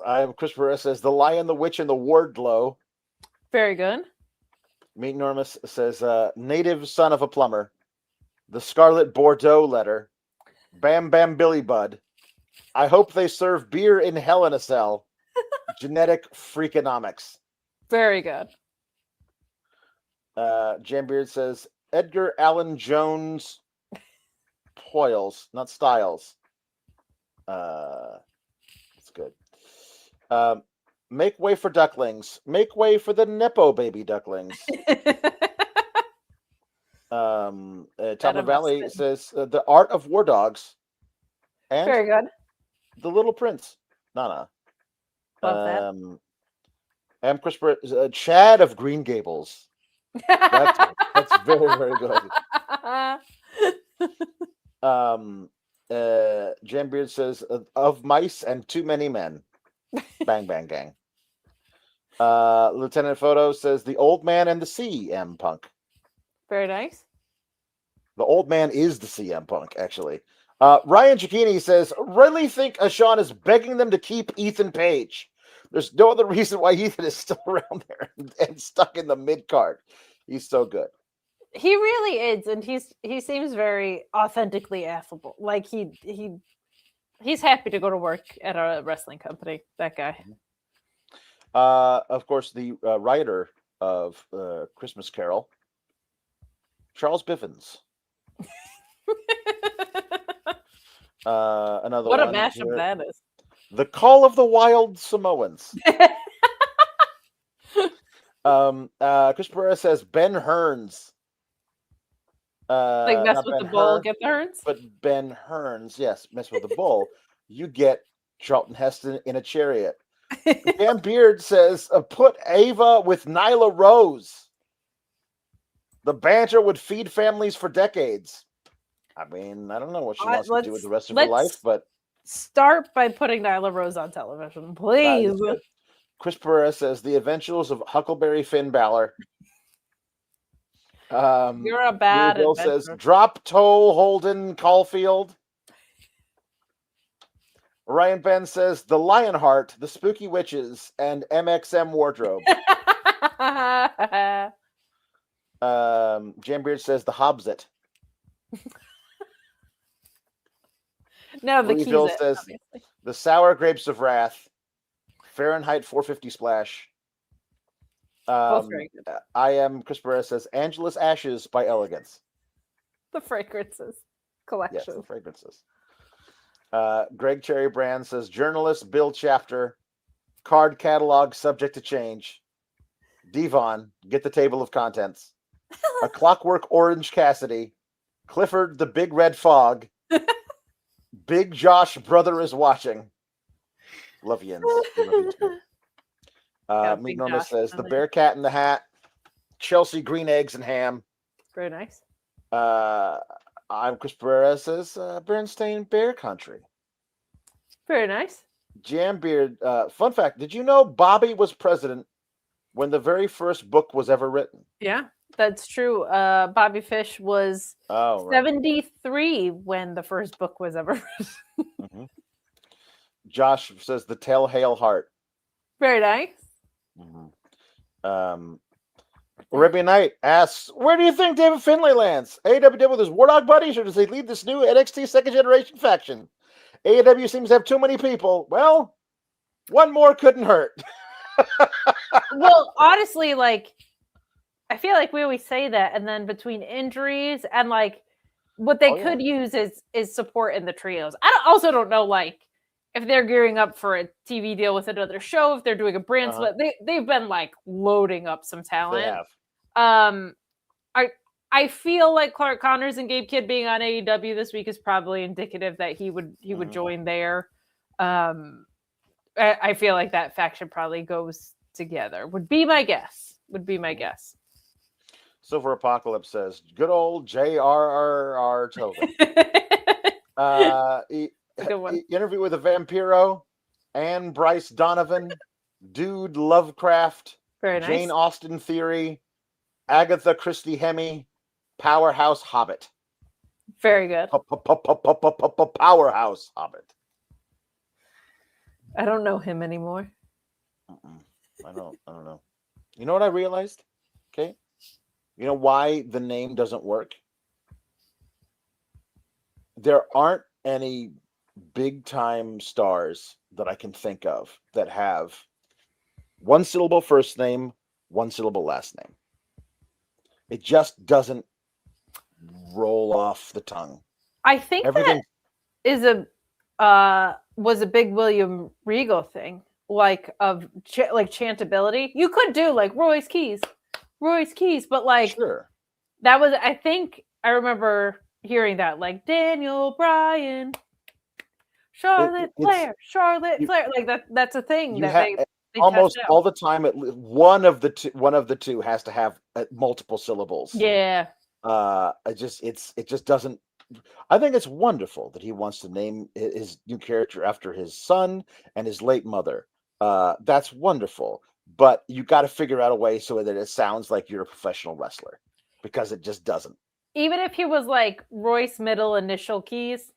am Chris Perez says The Lion, the Witch, and the Wardlow. Very good. Meet Enormous says Native Son of a Plumber. The Scarlet Bordeaux Letter. Bam Bam Billy Bud. I hope they serve beer in Hell in a Cell. Genetic Freakonomics. Very good. Jambeard says Edgar Allan Jones Poils, not Styles. That's good. Make way for ducklings. Make way for the Nepo baby ducklings. Tom Valley says The Art of War Dogs. And very good. The Little Prince. Nana. Love that. I'm Chris Chad of Green Gables. That's very, very good. Jambeard says Of Mice and Too Many Men. Bang Bang Gang. Lieutenant Photo says The Old Man and the CM Punk. Very nice. The Old Man is the CM Punk, actually. Ryan Cicchini says, really think Sean is begging them to keep Ethan Page. There's no other reason why Ethan is still around there and stuck in the mid card. He's so good. He really is, and he seems very authentically affable. Like he's happy to go to work at a wrestling company. That guy. Of course, the writer of Christmas Carol, Charles Bivens. Another what one. A mashup that is. The Call of the Wild Samoans. Chris Perez says Ben Hearns. Like mess with the bull, get the Hearns? But Ben Hearns, yes, mess with the bull. You get Charlton Heston in a chariot. Dan Beard says, put Ava with Nyla Rose. The banter would feed families for decades. I mean, I don't know what she wants to do with the rest of her life, but start by putting Nyla Rose on television, please. Chris Perez says the eventuals of Huckleberry Finn Balor. You're a bad Bill says drop toe Holden Caulfield. Ryan Ben says the Lionheart, the Spooky Witches, and MXM Wardrobe. Jambeard says the Hobbsit. No, the Bill Keys says obviously. The Sour Grapes of Wrath. Fahrenheit 450 Splash. Both very good. I am Chris Perez says Angela's Ashes by Elegance. The Fragrances collection. Yes, the Fragrances. Greg Cherry Brand says journalist Bill Chapter. Card catalog subject to change. Devon, get the table of contents. A Clockwork Orange Cassidy. Clifford the Big Red Fog. Big Josh Brother is watching. Love you. Meek Norma says the Bearcat in the Hat. Chelsea Green Eggs and Ham. Very nice. I'm Chris Perez says Bernstein Bear Country. Very nice. Jambeard. Fun fact: did you know Bobby was president when the very first book was ever written. Yeah, that's true. Bobby Fish was 73 when the first book was ever written. Mm-hmm. Josh says the Tell Hail Heart. Very nice. Mm-hmm. Arabian Knight asks, where do you think David Finlay lands? AEW with his War buddies, or does he lead this new NXT second generation faction? AEW seems to have too many people. Well, one more couldn't hurt. Well, honestly, like, I feel like we always say that, and then between injuries and like what they could use is support in the trios. I also don't know, like, if they're gearing up for a TV deal with another show, if they're doing a brand split. They've been like loading up some talent. They have. I feel like Clark Connors and Gabe Kidd being on AEW this week is probably indicative that he would join there. I feel like that faction probably goes together. Would be my guess. Silver Apocalypse says, good old J.R.R.R. Tobin. Good one. Interview with a Vampiro, Anne Bryce Donovan, Dude Lovecraft, Very nice. Jane Austen Theory, Agatha Christie Hemme, Powerhouse Hobbit. Very good. Powerhouse Hobbit. I don't know him anymore. I don't know. You know what I realized? Okay. You know why the name doesn't work? There aren't any big time stars that I can think of that have one syllable first name, one syllable last name. It just doesn't roll off the tongue. I think that is was a big William Regal thing, like of like chantability. You could do like Royce Keys, but like sure. That was, I think I remember hearing that, like Daniel Bryan, Charlotte Flair, like that's a thing that they almost all the time. One of the two has to have multiple syllables. Yeah. It just doesn't. I think it's wonderful that he wants to name his new character after his son and his late mother. That's wonderful, but you got to figure out a way so that it sounds like you're a professional wrestler, because it just doesn't. Even if he was like Royce middle initial Keys,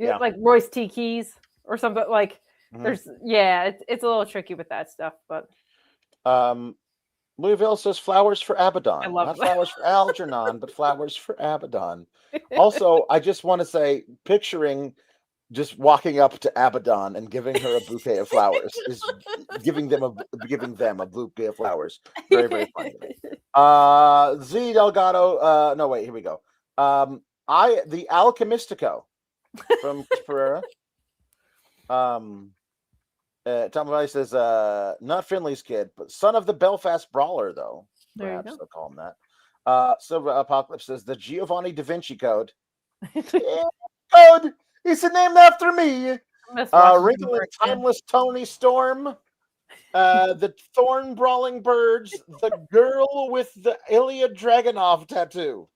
like Royce T Keys or something, like there's it's a little tricky with that stuff, but Louisville says flowers for Abaddon. I love Not flowers for Algernon, but flowers for Abaddon. Also, I just want to say, picturing just walking up to Abaddon and giving her a bouquet of flowers is giving them a bouquet of flowers. Very, very funny. Z Delgado. No, wait, here we go. The Alchemistico from Pereira. Tom Valley says, not Finley's kid, but son of the Belfast Brawler, though. Perhaps they'll call him that. Silver Apocalypse says, the Giovanni Da Vinci Code. Code! It's named after me. Wrinkle and Timeless Tony Storm. The Thorn Brawling Birds. The girl with the Ilya Dragunov tattoo.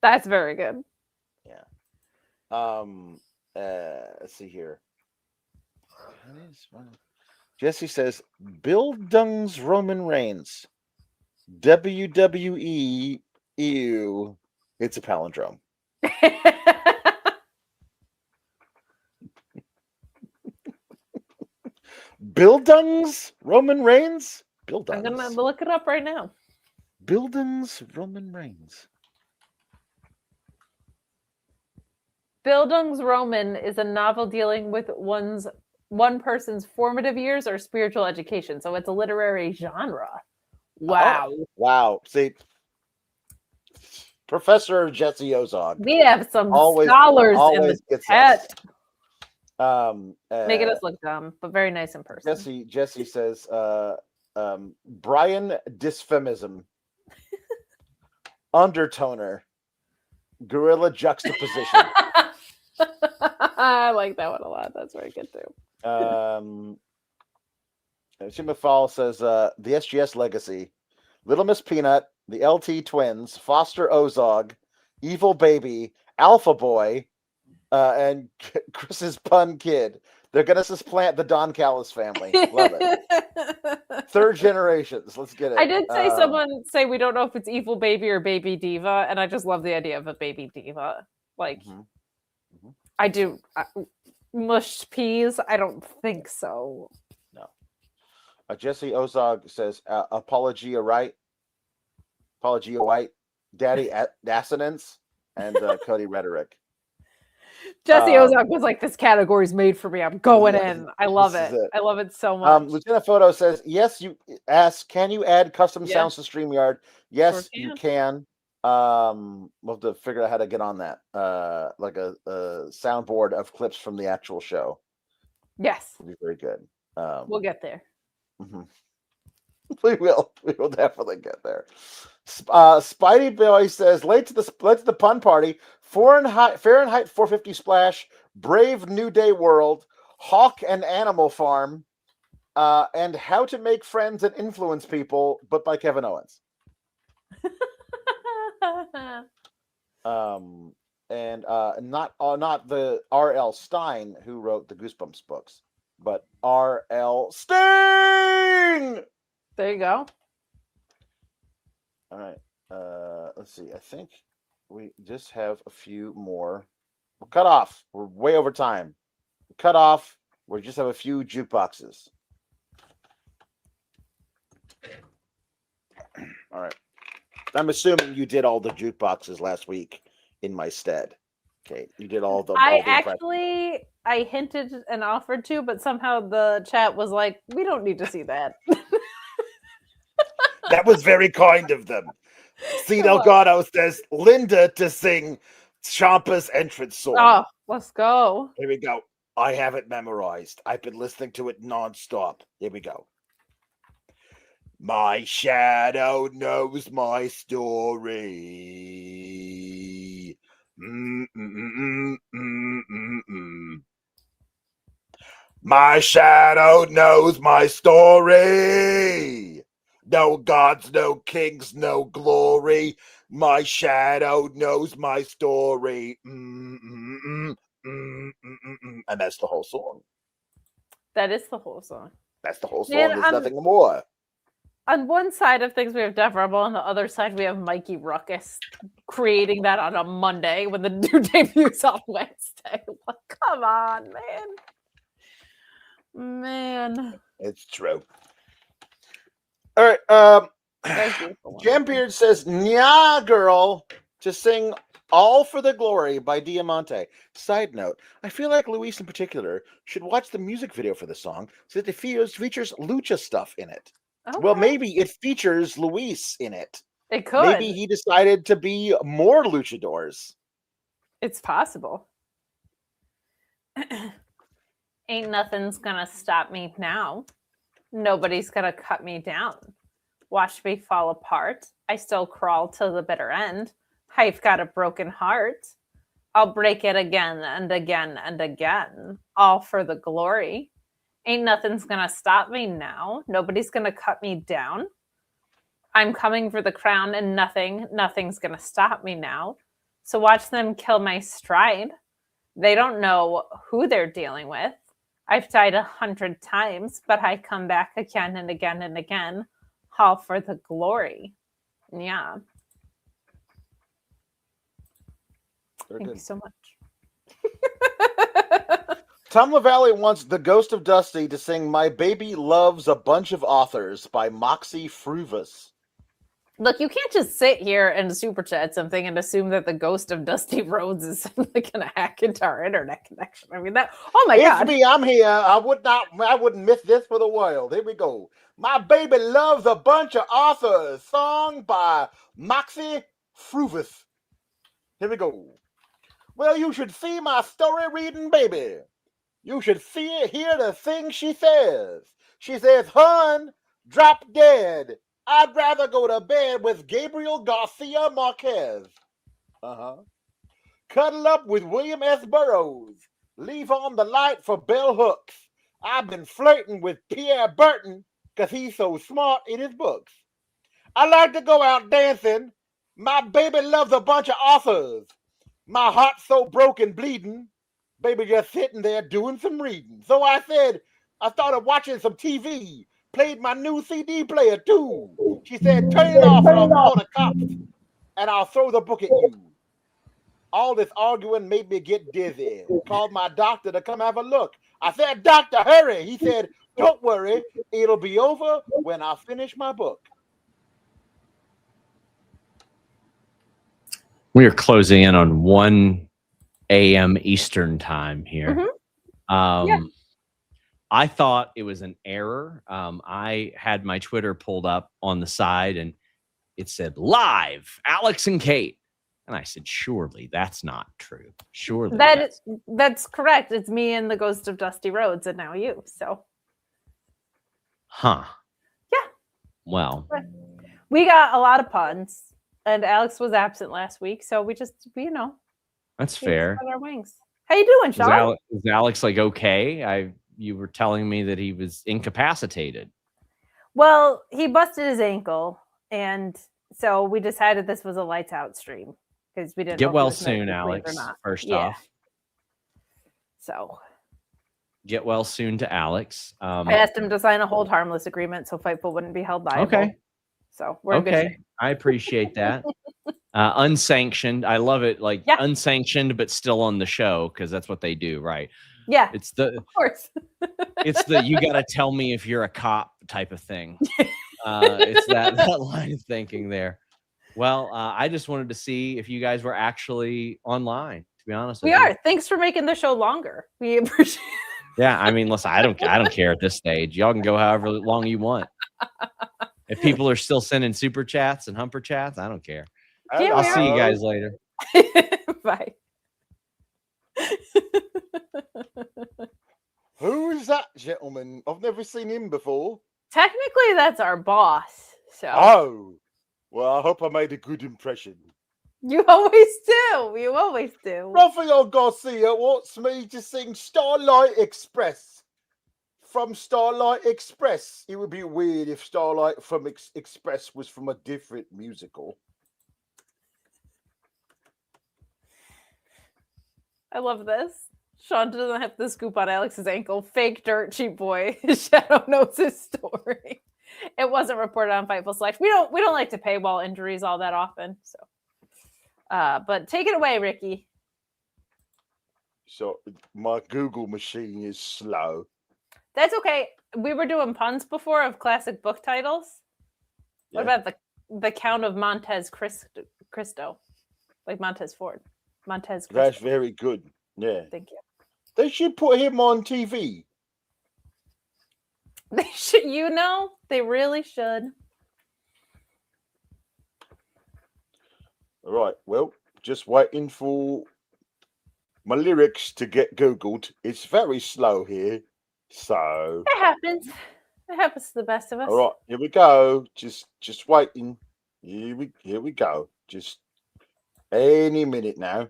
That's very good. Yeah. Let's see here. Jesse says, Bildung's Roman Reigns. WWE EU. It's a palindrome. Bildung's Roman Reigns? Bildung's. I'm gonna look it up right now. Bildung's Roman Reigns. Bildung's Roman is a novel dealing with one person's formative years or spiritual education. So it's a literary genre. Wow. Oh, wow. See, Professor Jesse Ozog. We have some scholars in the chat. Making us look dumb, but very nice in person. Jesse says, Brian Dysphemism. Undertoner. Gorilla Juxtaposition. I like that one a lot. That's very good too. Jim Fall says, the SGS Legacy, Little Miss Peanut, the LT Twins, Foster Ozog, Evil Baby, Alpha Boy, and Chris's Pun Kid. They're going to supplant the Don Callis family. Love it. Third generations. Let's get it. I did say someone say we don't know if it's Evil Baby or Baby Diva, and I just love the idea of a Baby Diva. Like, I do. Mushed peas? I don't think so. No. Jesse Ozog says, Apologia Right. Apologia White. Daddy Assonance. And Cody Rhetoric. Jesse Ozog was like, this category's made for me. I'm going in. I love it. I love it so much. Lieutenant Photo says, yes, you ask, can you add custom sounds to StreamYard? Yes, you can. We'll have to figure out how to get on that. Like a soundboard of clips from the actual show. Yes. It'll be very good. We'll get there. We will. We will definitely get there. Spidey Boy says, late to the pun party, Fahrenheit 450 Splash, Brave New Day World, Hawk and Animal Farm, and How to Make Friends and Influence People, but by Kevin Owens. And not the R.L. Stein who wrote the Goosebumps books, but R.L. Sting. There you go. All right. Let's see. I think we just have a few more. We're cut off. We're way over time. We're cut off. We just have a few jukeboxes. All right. I'm assuming you did all the jukeboxes last week in my stead. Okay. You did all the. I hinted and offered to, but somehow the chat was like, we don't need to see that. That was very kind of them. C. Delgado says Linda to sing Ciampa's entrance song. Oh, let's go. Here we go. I have it memorized. I've been listening to it nonstop. Here we go. My shadow knows my story. My shadow knows my story. No gods, no kings, no glory. My shadow knows my story. And that's the whole song. That is the whole song. That's the whole song. There's nothing more. On one side of things, we have Dev Rebel. On the other side, we have Mikey Ruckus creating that on a Monday when the new debuts on Wednesday. Like, come on, man. It's true. All right. Jambeard says, "Nya girl," to sing "All for the Glory" by Diamante. Side note: I feel like Luis in particular should watch the music video for the song so that it features lucha stuff in it. Okay. Well, maybe it features Luis in it. It could. Maybe he decided to be more luchadors. It's possible. Ain't nothing's gonna stop me now. Nobody's gonna cut me down. Watch me fall apart. I still crawl till the bitter end. I've got a broken heart. I'll break it again and again and again. All for the glory. Ain't nothing's gonna stop me now. Nobody's gonna cut me down. I'm coming for the crown and nothing's gonna stop me now. So watch them kill my stride. They don't know who they're dealing with. I've died 100 times, but I come back again and again and again. All for the glory. Yeah. Thank you so much. Tom LaValle wants the Ghost of Dusty to sing "My Baby Loves a Bunch of Authors" by Moxie Fruvus. Look, you can't just sit here and super chat something and assume that the Ghost of Dusty Rhodes is suddenly going to hack into our internet connection. I mean, that. Oh my God! It's me. I'm here. I wouldn't miss this for the world. Here we go. "My Baby Loves a Bunch of Authors," song by Moxie Fruvus. Here we go. Well, you should see my story reading baby. You should hear the things she says. She says, "Hun, drop dead. I'd rather go to bed with Gabriel Garcia Marquez. Cuddle up with William S. Burroughs. Leave on the light for bell hooks. I've been flirting with Pierre Burton because he's so smart in his books. I like to go out dancing. My baby loves a bunch of authors. My heart's so broken bleeding. Baby just sitting there doing some reading. So I said, I started watching some TV, played my new CD player too. She said, turn it off and I'll call the cops and I'll throw the book at you. All this arguing made me get dizzy. Called my doctor to come have a look. I said, doctor, hurry. He said, don't worry. It'll be over when I finish my book. We are closing in on 1 a.m. Eastern time here. Mm-hmm. I thought it was an error. I had my Twitter pulled up on the side and it said live Alex and Kate. And I said, surely that's not true. Surely that's correct. It's me and the ghost of Dusty Rhodes and now you. So. Huh. Yeah. Well. We got a lot of puns. And Alex was absent last week, so we just, that's fair. Our wings. How you doing, Sean? Is Alex like okay? You were telling me that he was incapacitated. Well, he busted his ankle, and so we decided this was a lights out stream because we didn't get know well soon, Alex. Or not. First off, so get well soon to Alex. I asked him to sign a hold harmless agreement so Fightful wouldn't be held liable. Okay. So we're in good shape. I appreciate that. Unsanctioned. I love it. Like unsanctioned, but still on the show because that's what they do, right? Yeah. It's of course. It's the you got to tell me if you're a cop type of thing. It's that line of thinking there. Well, I just wanted to see if you guys were actually online. To be honest, we are. Thanks for making the show longer. We appreciate. Yeah, I mean, listen, I don't care at this stage. Y'all can go however long you want. If people are still sending super chats and humper chats, I don't care. Yeah, I'll see you guys later. Bye. Who is that gentleman? I've never seen him before. Technically, that's our boss. So. Oh, well, I hope I made a good impression. You always do. You always do. Rafael Garcia wants me to sing Starlight Express. From Starlight Express. It would be weird if Starlight from Express was from a different musical. I love this. Sean doesn't have the scoop on Alex's ankle. Fake dirt cheap boy. Shadow knows his story. It wasn't reported on Fightful Select. We don't like to paywall injuries all that often. So, but take it away, Ricky. So my Google machine is slow. That's okay. We were doing puns before of classic book titles. What about the Count of Montez Cristo? Like Montez Ford. Montez Cristo. That's very good. Yeah. Thank you. They should put him on TV. They should, they really should. All right. Well, just waiting for my lyrics to get Googled. It's very slow here. So it happens. It happens to the best of us. All right, here we go. Just waiting. Here we go. Just any minute now.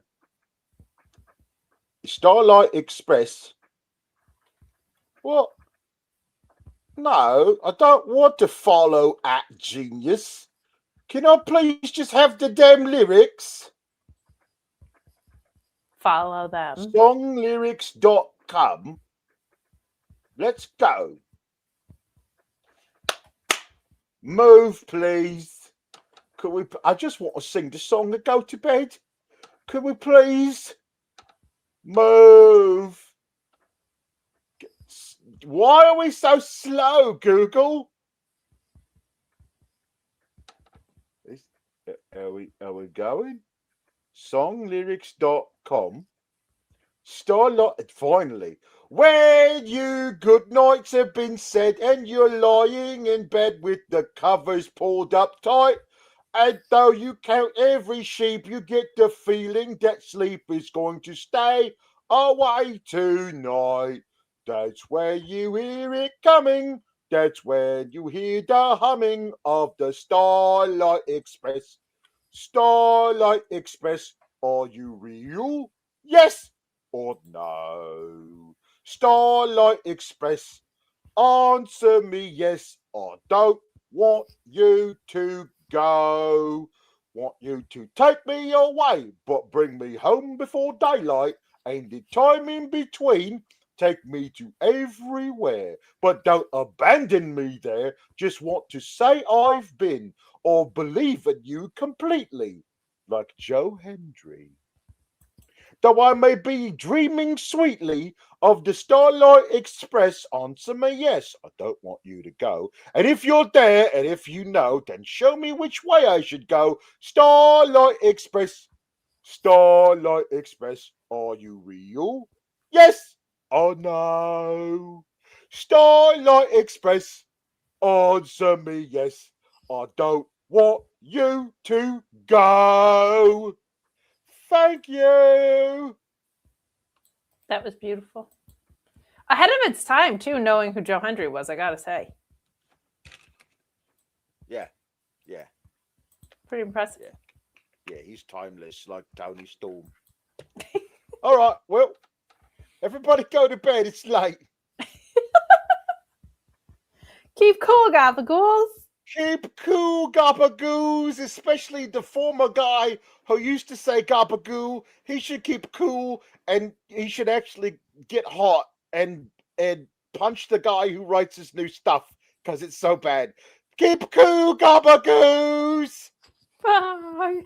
Starlight Express. What? No, I don't want to follow at Genius. Can I please just have the damn lyrics? Follow them. Songlyrics.com. Let's go. Move, please. Could we? I just want to sing the song and go to bed. Could we please move? Why are we so slow, Google? Are we going? Songlyrics.com. Starlight, finally. When you good nights have been said and you're lying in bed with the covers pulled up tight, and though you count every sheep, you get the feeling that sleep is going to stay away tonight. That's where you hear it coming. That's when you hear the humming of the Starlight Express. Starlight Express, are you real? Yes or no? Starlight Express, answer me yes. I don't want you to go. Want you to take me away, but bring me home before daylight and the time in between, take me to everywhere. But don't abandon me there. Just want to say I've been, or believe in you completely, like Joe Hendry. Though I may be dreaming sweetly of the Starlight Express, answer me yes. I don't want you to go. And if you're there, and if you know, then show me which way I should go. Starlight Express, Starlight Express, are you real? Yes or no? Starlight Express, answer me yes. I don't want you to go. Thank you. That was beautiful. Ahead of its time, too, knowing who Joe Hendry was, I gotta say. Yeah. Pretty impressive. Yeah, he's timeless like Tony Storm. All right, well, everybody go to bed. It's late. Keep cool, Gabagools. Keep cool, gabagoos, especially the former guy who used to say gabagoo. He should keep cool, and he should actually get hot and punch the guy who writes his new stuff because it's so bad. Keep cool, gabagoos. Bye.